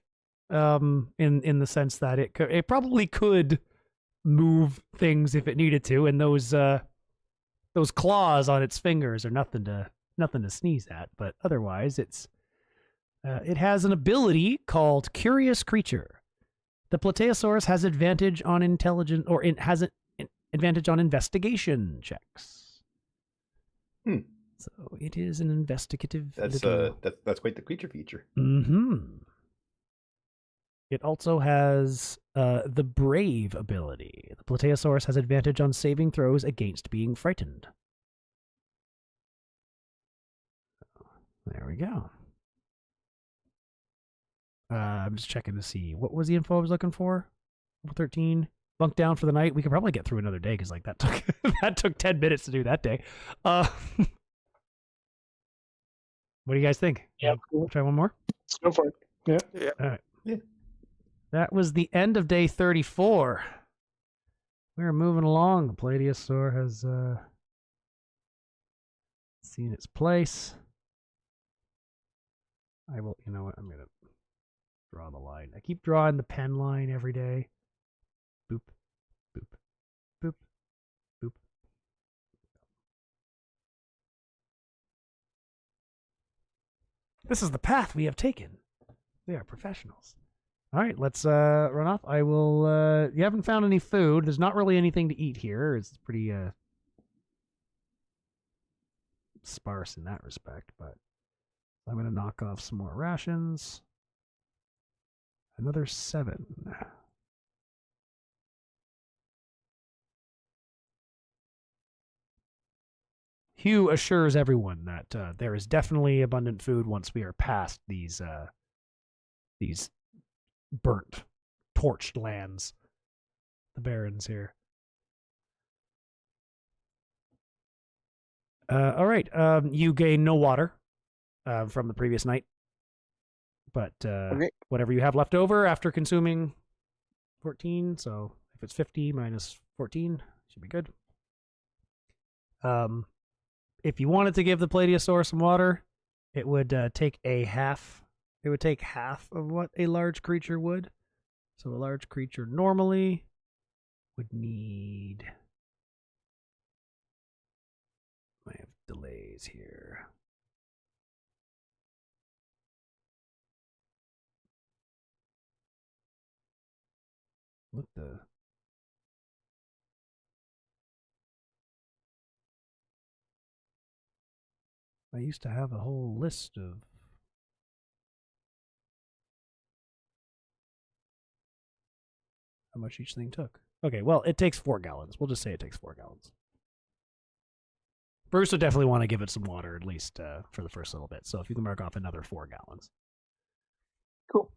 in the sense that it probably could move things if it needed to, and those claws on its fingers are nothing to sneeze at. But otherwise, it has an ability called Curious Creature. The Plateosaurus has advantage on intelligence, or has an advantage on investigation checks. So it is an investigative. That's quite the creature feature. Mm-hmm. It also has the Brave ability. The Plateosaurus has advantage on saving throws against being frightened. There we go. I'm just checking to see what was the info I was looking for. 13. Bunk down for the night. We could probably get through another day because like that took that took 10 minutes to do that day. What do you guys think? Yeah, cool. Try one more. Let's go for it. Yeah. Yeah. All right. Yeah. That was the end of day 34. We're moving along. The Platiosaur has seen its place. I will. You know what? I'm gonna draw the line. I keep drawing the pen line every day. Boop, boop, boop, boop, This is the path we have taken. We are professionals. All right, let's run off. I will. You haven't found any food. There's not really anything to eat here. It's pretty sparse in that respect, but I'm going to knock off some more rations. Another 7. Hugh assures everyone that there is definitely abundant food once we are past these burnt, torched lands. The barrens here. All right. You gain no water from the previous night, but Okay. whatever you have left over after consuming 14. So if it's 50 minus 14, should be good. If you wanted to give the Plateosaur some water, it would take a half. It would take half of what a large creature would. So a large creature normally would need. I have delays here. What the? I used to have a whole list of. How much each thing took. Okay, well, it takes 4 gallons. We'll just say it takes 4 gallons. Bruce would definitely want to give it some water, at least for the first little bit. So if you can mark off another 4 gallons. Cool.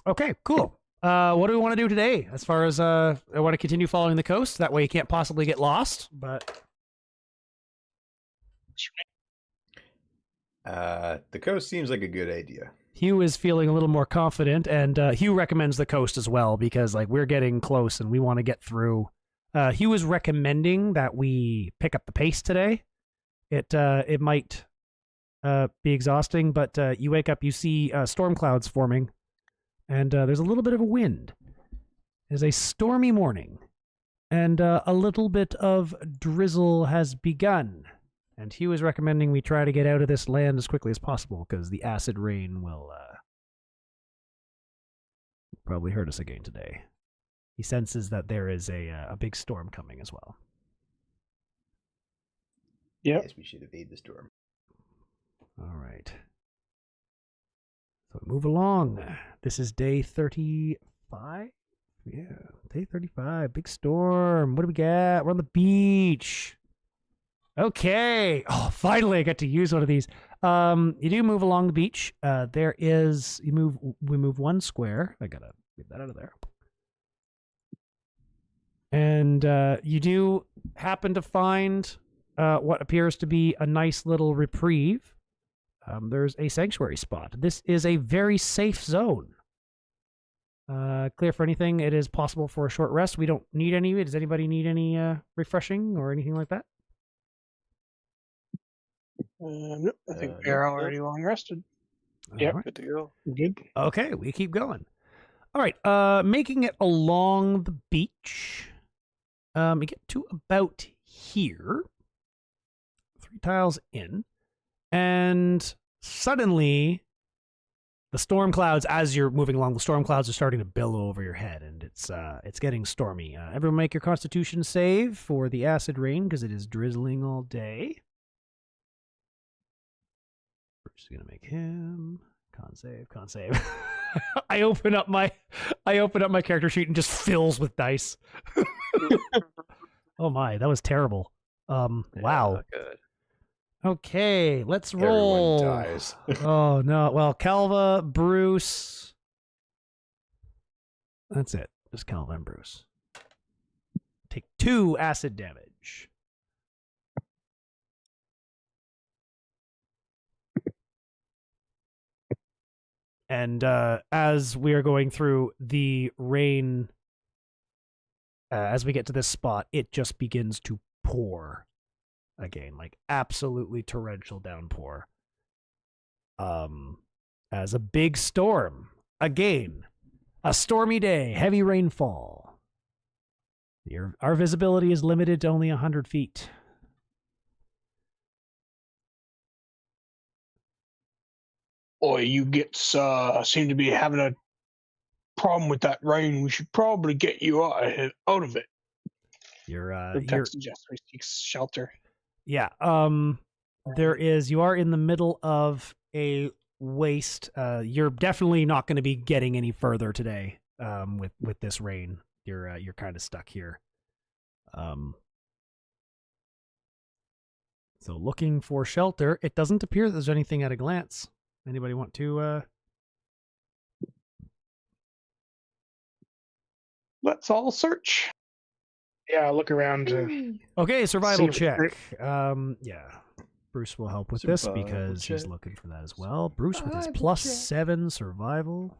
Okay, cool. What do we want to do today? As far as I want to continue following the coast. That way you can't possibly get lost, but... The coast seems like a good idea. Hugh is feeling a little more confident, and Hugh recommends the coast as well, because like we're getting close and we want to get through. Hugh is recommending that we pick up the pace today. It might be exhausting, but you wake up, you see storm clouds forming, and there's a little bit of a wind. It is a stormy morning, and a little bit of drizzle has begun. And Hugh is recommending we try to get out of this land as quickly as possible, because the acid rain will probably hurt us again today. He senses that there is a big storm coming as well. Yep. Yes, we should evade the storm. All right. So move along. This is day 35? Yeah, day 35. Big storm. What do we got? We're on the beach. Okay. Oh, finally I got to use one of these. You do move along the beach. We move 1 square. I gotta get that out of there. And you do happen to find what appears to be a nice little reprieve. There's a sanctuary spot. This is a very safe zone. Clear for anything. It is possible for a short rest. We don't need any. Does anybody need any refreshing or anything like that? Nope, I think we're already long rested. Yep. All right. Good to go. Good. Okay, we keep going. All right, making it along the beach. We get to about here. 3 tiles in. And suddenly, the storm clouds, as you're moving along, the storm clouds are starting to billow over your head, and it's getting stormy. Everyone make your constitution save for the acid rain, because it is drizzling all day. We're just gonna make him con save. I open up my character sheet and just fills with dice. Oh my, that was terrible. Wow. Yeah, good. Okay, let's roll. Everyone dies. Oh no. Well, Calva, Bruce. That's it. Just Calva and Bruce. Take 2 acid damage. And as we are going through the rain, as we get to this spot, it just begins to pour again, like absolutely torrential downpour. As a big storm again, a stormy day, heavy rainfall. Our visibility is limited to only 100 feet. "Oi, you gets seem to be having a problem with that rain. We should probably get you out of it." Ufthak suggests we seek shelter. Yeah. You are in the middle of a waste. You're definitely not going to be getting any further today. With this rain, you're kind of stuck here. So looking for shelter. It doesn't appear there's anything at a glance. Anybody want to? Let's all search. Yeah, look around. Okay, survival See if check. Yeah. Bruce will help with this because he's looking for that as well. Bruce with his +7 survival.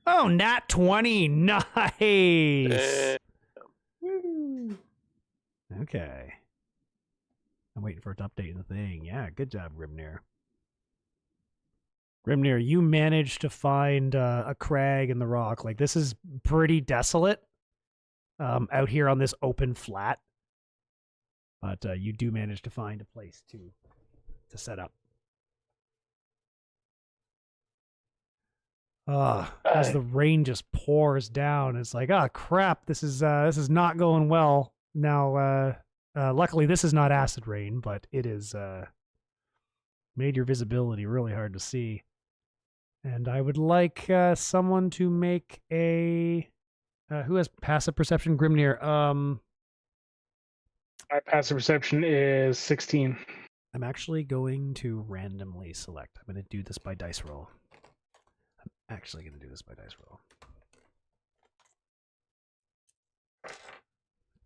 Oh, nat 20. Nice. Okay. I'm waiting for it to update the thing. Yeah, good job, Grimnir. Grimnir, you managed to find a crag in the rock. Like, this is pretty desolate out here on this open flat. But you do manage to find a place to set up. As the rain just pours down, it's like, crap, this is not going well. Now, luckily, this is not acid rain, but it is made your visibility really hard to see. And I would like someone to make a who has passive perception? Grimnir. My passive perception is 16. I'm actually going to randomly select. I'm going to do this by dice roll.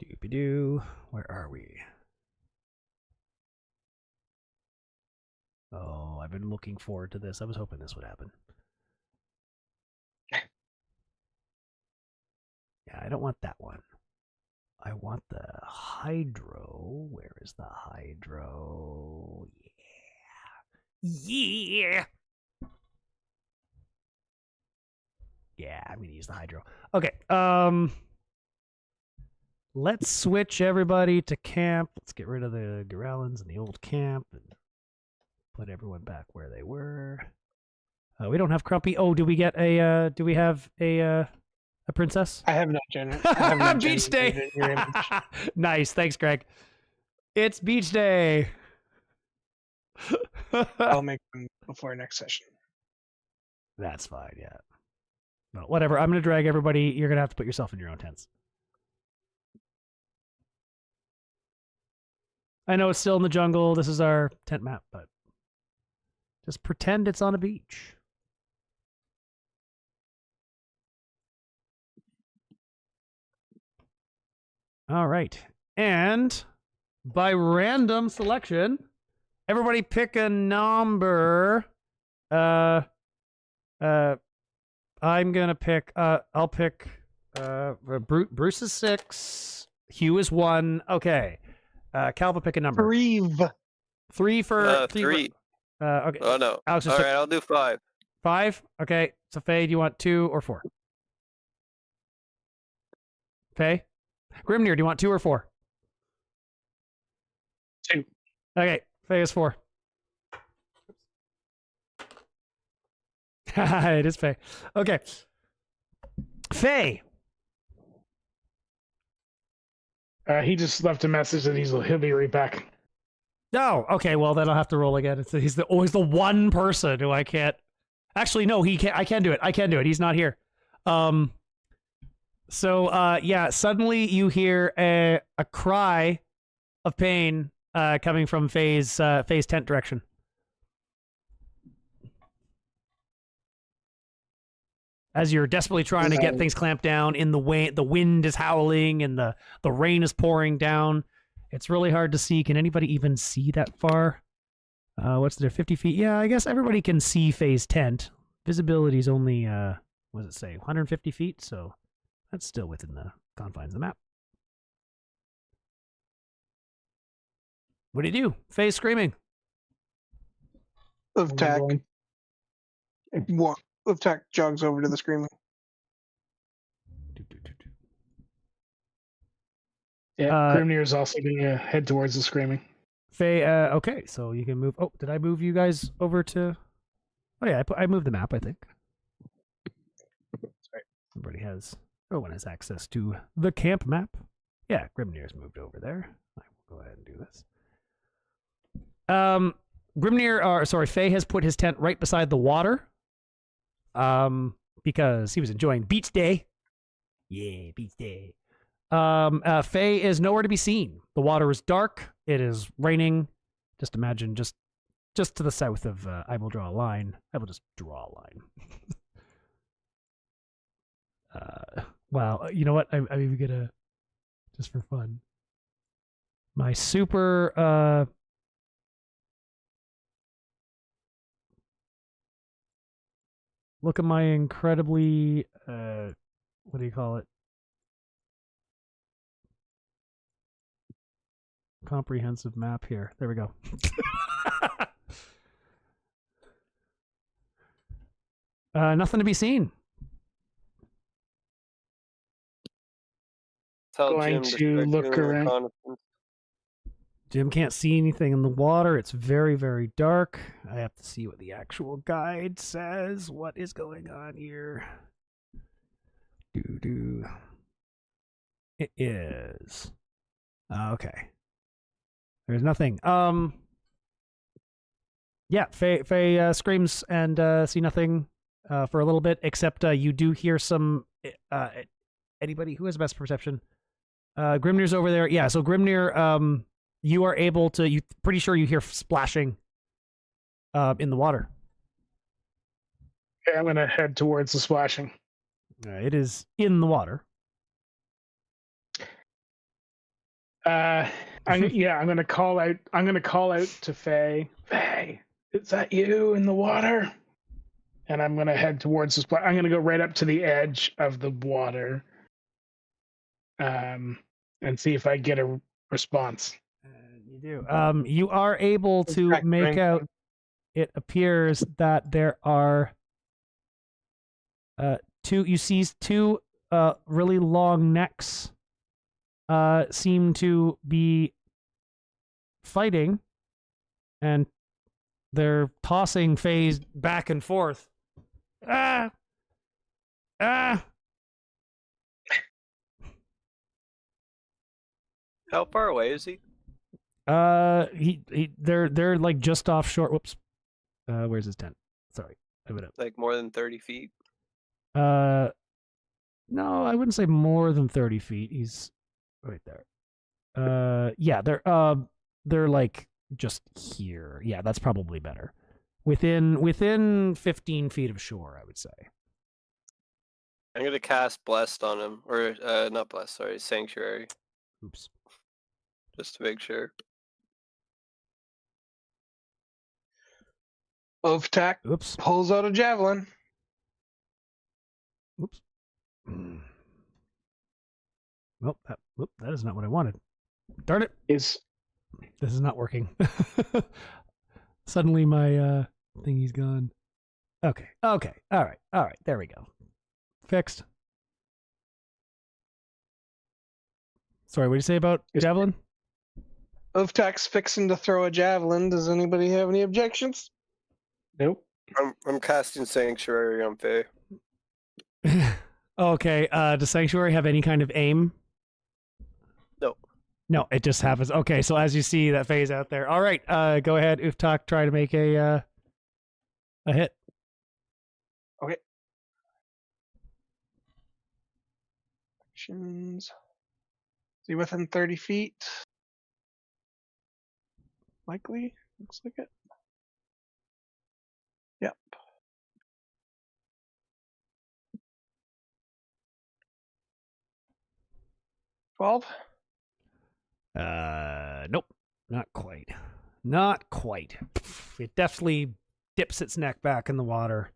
Doopy-doo. Where are we? Oh, I've been looking forward to this. I was hoping this would happen. Yeah, I don't want that one. I want the hydro. Where is the hydro? Yeah. Yeah, I'm going to use the hydro. Okay. Let's switch everybody to camp. Let's get rid of the Gorallans and the old camp and put everyone back where they were. We don't have Crumpy. Oh, do we get a do we have a princess? I have not generated. Beach day. Nice. Thanks, Greg. It's beach day. I'll make them before next session. That's fine, yeah. No, whatever. I'm going to drag everybody. You're going to have to put yourself in your own tents. I know it's still in the jungle. This is our tent map, but just pretend it's on a beach. All right. And by random selection, everybody pick a number. I'm going to pick, I'll pick, Bruce is 6. Hugh is 1. Okay. Calva, pick a number. 3. 3 for 3. Okay. Oh no. Alex, all right, I'll do 5. 5? Okay. So Faye, do you want 2 or 4? Faye? Grimnir, do you want 2 or 4? 2. Okay. Faye is 4. It is Faye. Okay. Faye. He just left a message that he'll be right back. Oh, okay. Well, then I'll have to roll again. He's always the one person who I can't. Actually, no, he can't. I can do it. I can do it. He's not here. So, yeah. Suddenly, you hear a cry of pain coming from Faye's tent direction. As you're desperately trying to get things clamped down, in the wind is howling and the rain is pouring down. It's really hard to see. Can anybody even see that far? What's there, 50 feet? Yeah, I guess everybody can see Faye's tent. Visibility is only, what does it say, 150 feet? So that's still within the confines of the map. What do you do? Faye's screaming. Ufthak jogs over to the screaming. Yeah, Grimnir is also going to head towards the screaming. Faye, okay, so you can move. Oh, did I move you guys over to? Oh yeah, I moved the map, I think. Sorry. Everyone has access to the camp map. Yeah, Grimnir's moved over there. I will go ahead and do this. Faye has put his tent right beside the water. Because he was enjoying beach day. Yeah, beach day. Faye is nowhere to be seen. The water is dark. It is raining. Just imagine, just to the south of. I will draw a line. I will just draw a line. Wow. You know what? I'm even gonna, just for fun. My super. Look at my incredibly. What do you call it? Comprehensive map here. There we go. Nothing to be seen. Tell Going Jim to start look doing around. reconnaissance. Jim can't see anything in the water. It's very, very dark. I have to see what the actual guide says. What is going on here? It is. Okay. There's nothing. Yeah, Faye screams and see nothing for a little bit, except you do hear some. Anybody who has best perception? Grimnir's over there. Yeah, so Grimnir, you are able to. You pretty sure you hear splashing in the water. Okay, I'm gonna head towards the splashing. It is in the water. I'm gonna call out. I'm gonna call out to Faye. Faye, is that you in the water? And I'm gonna head towards the splash. I'm gonna go right up to the edge of the water, and see if I get a response. You do. You are able to make out. It appears that there are two. You see two really long necks. Seem to be fighting, and they're tossing Faye back and forth. How far away is he? They're like just offshore. Whoops. Where's his tent? Sorry, I would have. Like more than 30 feet. No, I wouldn't say more than 30 feet. He's right there. Yeah, they're like just here. Yeah, that's probably better. Within 15 feet of shore, I would say. I'm gonna cast Blessed on him, or not Blessed, sorry, Sanctuary. Oops. Just to make sure. Ufthak Oops. pulls out a javelin. Oops. Well, that is not what I wanted. Darn it. This is not working. Suddenly my thingy's gone. Okay. All right. There we go. Fixed. Sorry, what did you say about javelin? Ufthak's fixing to throw a javelin. Does anybody have any objections? Nope. I'm casting Sanctuary on Faye. Okay. Does Sanctuary have any kind of aim? No, it just happens. Okay, so as you see that Faye's out there. All right, go ahead, Ufthak, try to make a hit. Okay. Actions. Is he within 30 feet? Likely. Looks like it. Yep. $12. Nope, not quite. Not quite. It definitely dips its neck back in the water.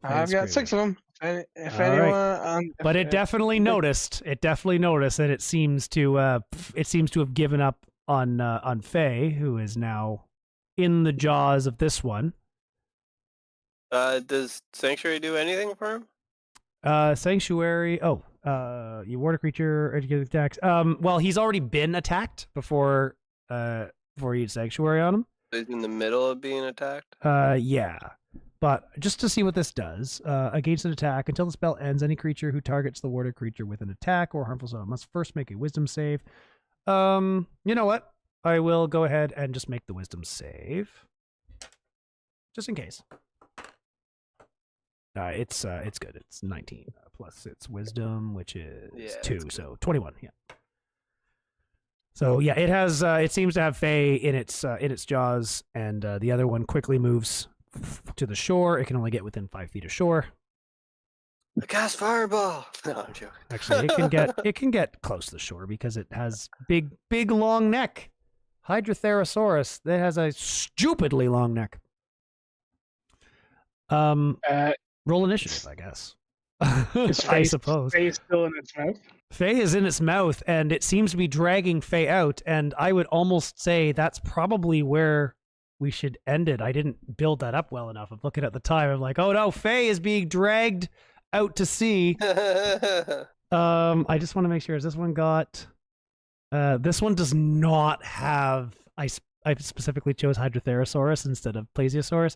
I've got 6 of them. If All anyone, right. But it definitely noticed. It definitely noticed, and it seems to have given up on Faye, who is now in the jaws of this one. Does Sanctuary do anything for him? Sanctuary. Oh, You ward a creature, educated attacks. Well, he's already been attacked before you use Sanctuary on him. He's in the middle of being attacked. Yeah. But just to see what this does, against an attack, until the spell ends, any creature who targets the warded creature with an attack or harmful spell must first make a wisdom save. You know what? I will go ahead and just make the wisdom save. Just in case. It's good. It's 19 plus its wisdom, which is 2, so 21. Yeah. So yeah, it has. It seems to have Fae in its jaws, and the other one quickly moves to the shore. It can only get within 5 feet of shore. I cast fireball. No, I'm joking. Actually, it can get close to the shore because it has big long neck. Hydrotherosaurus that has a stupidly long neck. Roll initiative, I guess. I suppose. Fae still in its mouth. Fae is in its mouth, and it seems to be dragging Fae out. And I would almost say that's probably where we should end it. I didn't build that up well enough. I'm looking at the time. I'm like, oh no, Fae is being dragged out to sea. I just want to make sure. Has this one got? This one does not have. I specifically chose Hydrotherosaurus instead of Plesiosaurus.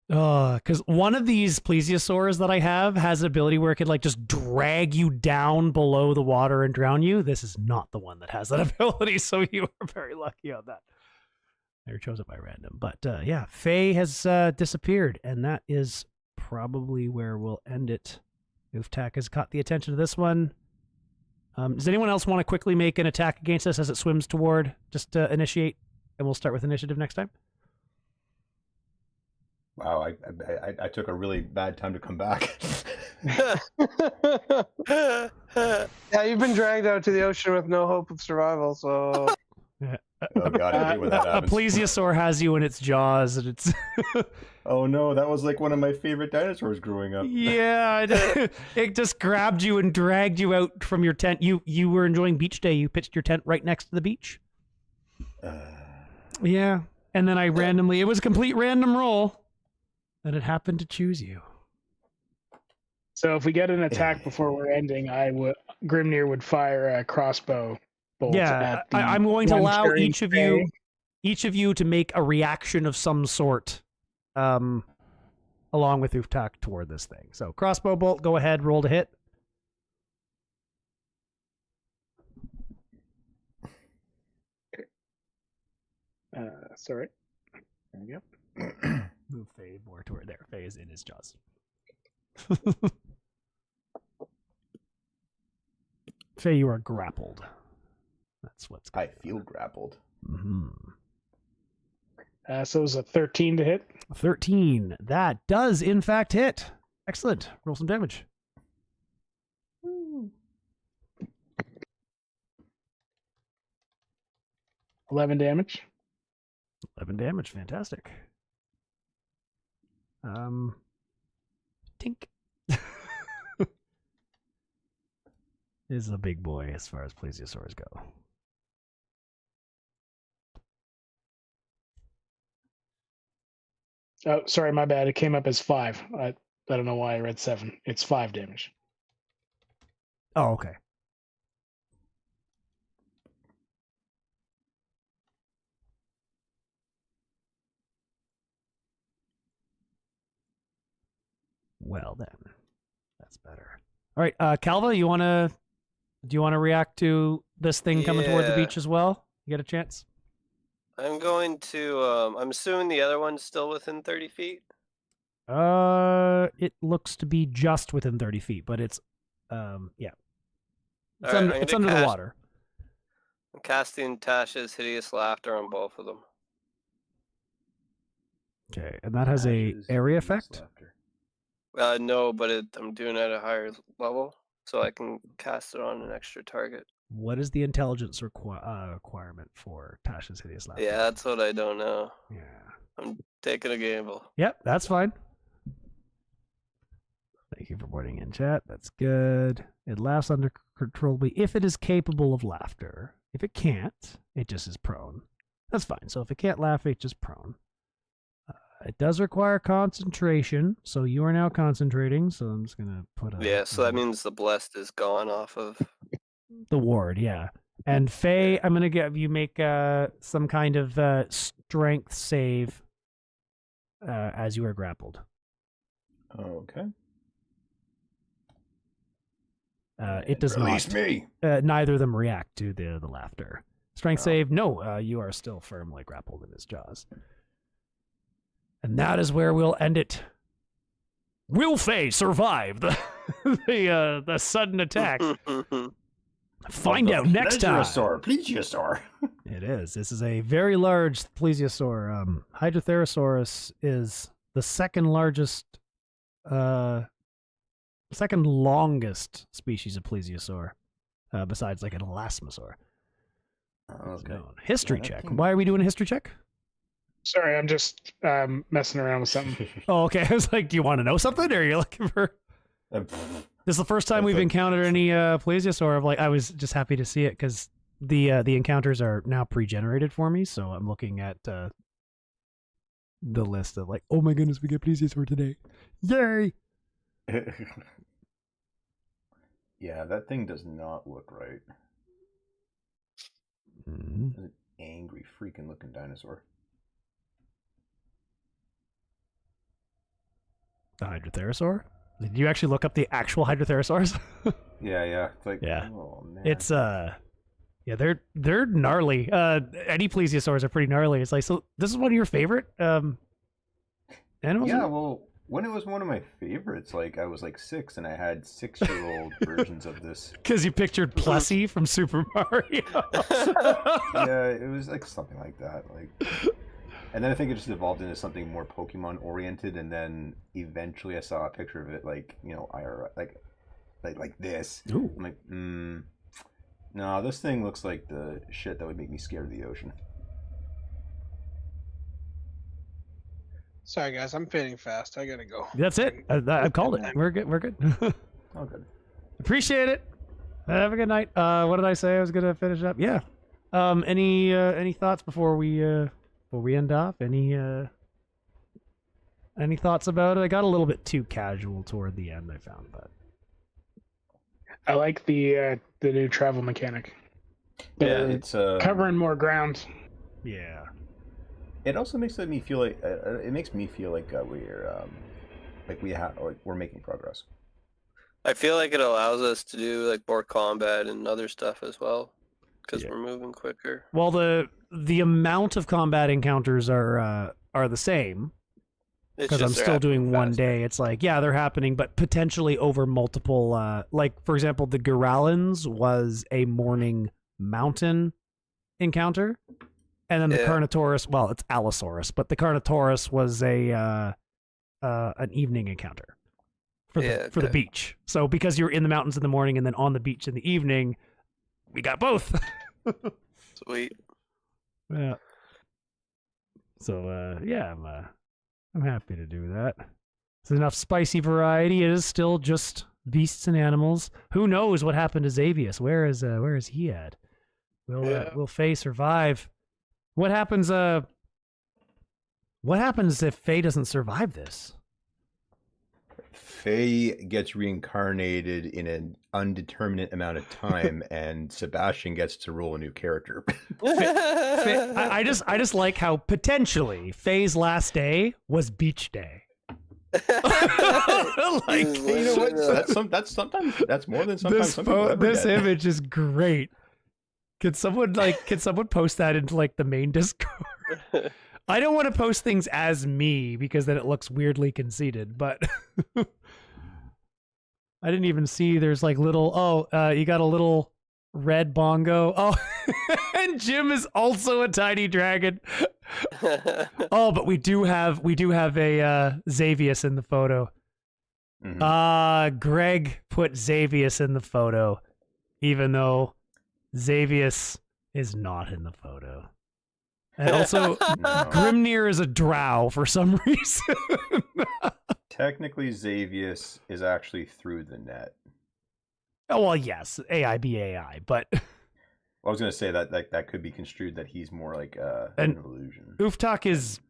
Because one of these plesiosaurs that I have has an ability where it could like just drag you down below the water and drown you. This is not the one that has that ability, so you are very lucky on that. I chose it by random, but yeah, Fae has disappeared, and that is probably where we'll end it. Ufthak has caught the attention of this one. Does anyone else want to quickly make an attack against us as it swims toward? Just initiate, and we'll start with initiative next time. Wow, I took a really bad time to come back. Yeah, you've been dragged out to the ocean with no hope of survival, so... Oh god, I hate when that A happens. plesiosaur has you in its jaws, and it's... Oh no, that was like one of my favorite dinosaurs growing up. Yeah, it just grabbed you and dragged you out from your tent. You were enjoying beach day. You pitched your tent right next to the beach. Yeah, and then I randomly... It was a complete random roll. And it happened to choose you. So if we get an attack before we're ending, Grimnir would fire a crossbow bolt. Yeah, at the I'm going to allow one each of you to make a reaction of some sort, along with Ufthak toward this thing. So crossbow bolt, go ahead, roll to hit. Sorry. There we go. Move Faye more toward there. Faye is in his jaws. Faye, you are grappled. That's what's I feel grappled. Mm-hmm. So it was a 13 to hit. 13. That does, in fact, hit. Excellent. Roll some damage. 11 damage. 11 damage. Fantastic. Tink. Is a big boy as far as plesiosaurs go. Oh, sorry, my bad. It came up as 5. I don't know why I read 7. It's 5 damage. Oh, okay. Well then, that's better. All right, Calva, do you want to react to this thing coming toward the beach as well? You get a chance? I'm going to. I'm assuming the other one's still within 30 feet. It looks to be just within 30 feet, but it's, yeah. It's under the water. I'm casting Tasha's Hideous Laughter on both of them. Okay, and that has a area effect? No, but I'm doing it at a higher level, so I can cast it on an extra target. What is the intelligence requirement for Tasha's Hideous Laughter? Yeah, that's what I don't know. Yeah. I'm taking a gamble. Yep, that's fine. Thank you for pointing in chat. That's good. It laughs uncontrollably if it is capable of laughter. If it can't, it just is prone. That's fine. So if it can't laugh, it's just prone. It does require concentration, so you are now concentrating. So I'm just gonna put a Yeah, so that means the blessed is gone off of. the ward, yeah. And Faye, I'm gonna get you make some kind of strength save as you are grappled. Okay. It does Release not. me. Neither of them react to the laughter. Strength save, no. You are still firmly grappled in his jaws. And that is where we'll end it. Will Faye survive the the sudden attack? Find out next time. Plesiosaur. It is. This is a very large plesiosaur. Hydrotherosaurus is the second longest species of plesiosaur, besides like an elasmosaur. Okay. History Yeah, check. that Why are we doing a history check? Sorry, I'm just messing around with something. Oh, okay. I was like, do you want to know something, or are you looking for? This is the first time we've encountered any plesiosaur. I was just happy to see it because the encounters are now pre-generated for me. So I'm looking at the list of like, oh my goodness, we get plesiosaur today! Yay! Yeah, that thing does not look right. Mm-hmm. It's an angry, freaking looking dinosaur. The Hydrotherosaur? Did you actually look up the actual Hydrotherosaurs? Yeah. It's like, Yeah. oh man. It's yeah, they're gnarly. Any plesiosaurs are pretty gnarly. It's like, so this is one of your favorite animals? Yeah, well, when it was one of my favorites, like I was like 6 and I had 6-year-old versions of this. Because you pictured Plessy from Super Mario. Yeah, it was like something like that. Like, and then I think it just evolved into something more Pokemon oriented, and then eventually I saw a picture of it, like, you know, IRL, like this. Ooh. I'm like, no, this thing looks like the shit that would make me scared of the ocean. Sorry, guys, I'm fading fast. I gotta go. That's it. I've called it. We're good. We're good. Oh, good. Appreciate it. Have a good night. What did I say? I was gonna finish up. Yeah. Any thoughts before we end off? Any thoughts about it? I got a little bit too casual toward the end, I found, but I like the new travel mechanic. Yeah, it's Covering more ground. yeah. It also makes me feel like we're making progress. I feel like it allows us to do like more combat and other stuff as well, because Yeah. we're moving quicker. Well, the amount of combat encounters are the same It's because I'm just they're still doing happening one faster. day. It's like, yeah, they're happening, but potentially over multiple. Like for example, the Gorallans was a morning mountain encounter, and then the Yeah. Carnotaurus. Well, it's Allosaurus, but the Carnotaurus was an evening encounter for the Yeah, beach. So because you're in the mountains in the morning and then on the beach in the evening, we got both. Sweet. Yeah. So yeah, I'm happy to do that. There's enough spicy variety. It is still just beasts and animals. Who knows what happened to Xavius? Where is he at? Will Faye survive? What happens if Faye doesn't survive this? Faye gets reincarnated in an undeterminate amount of time, and Sebastian gets to roll a new character. Faye, I just like how potentially Faye's last day was beach day. Like, You know what? That's sometimes that's more than sometimes. Some people ever This get. image is great. Can someone post that into like the main Discord? I don't want to post things as me because then it looks weirdly conceited, but I didn't even see there's like little you got a little red bongo. Oh, and Jim is also a tiny dragon. Oh, but we do have a Xavius in the photo. Mhm. Greg put Xavius in the photo, even though Xavius is not in the photo. And also, No. Grimnir is a drow for some reason. Technically, Xavius is actually through the net. Oh, well, yes, AI be AI, but I was going to say that could be construed that he's more like an And- illusion. Ufthak is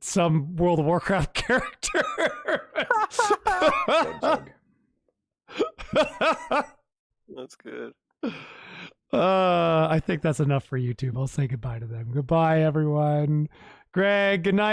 some World of Warcraft character. That's good. I think that's enough for YouTube. I'll say goodbye to them. Goodbye, everyone. Greg, good night.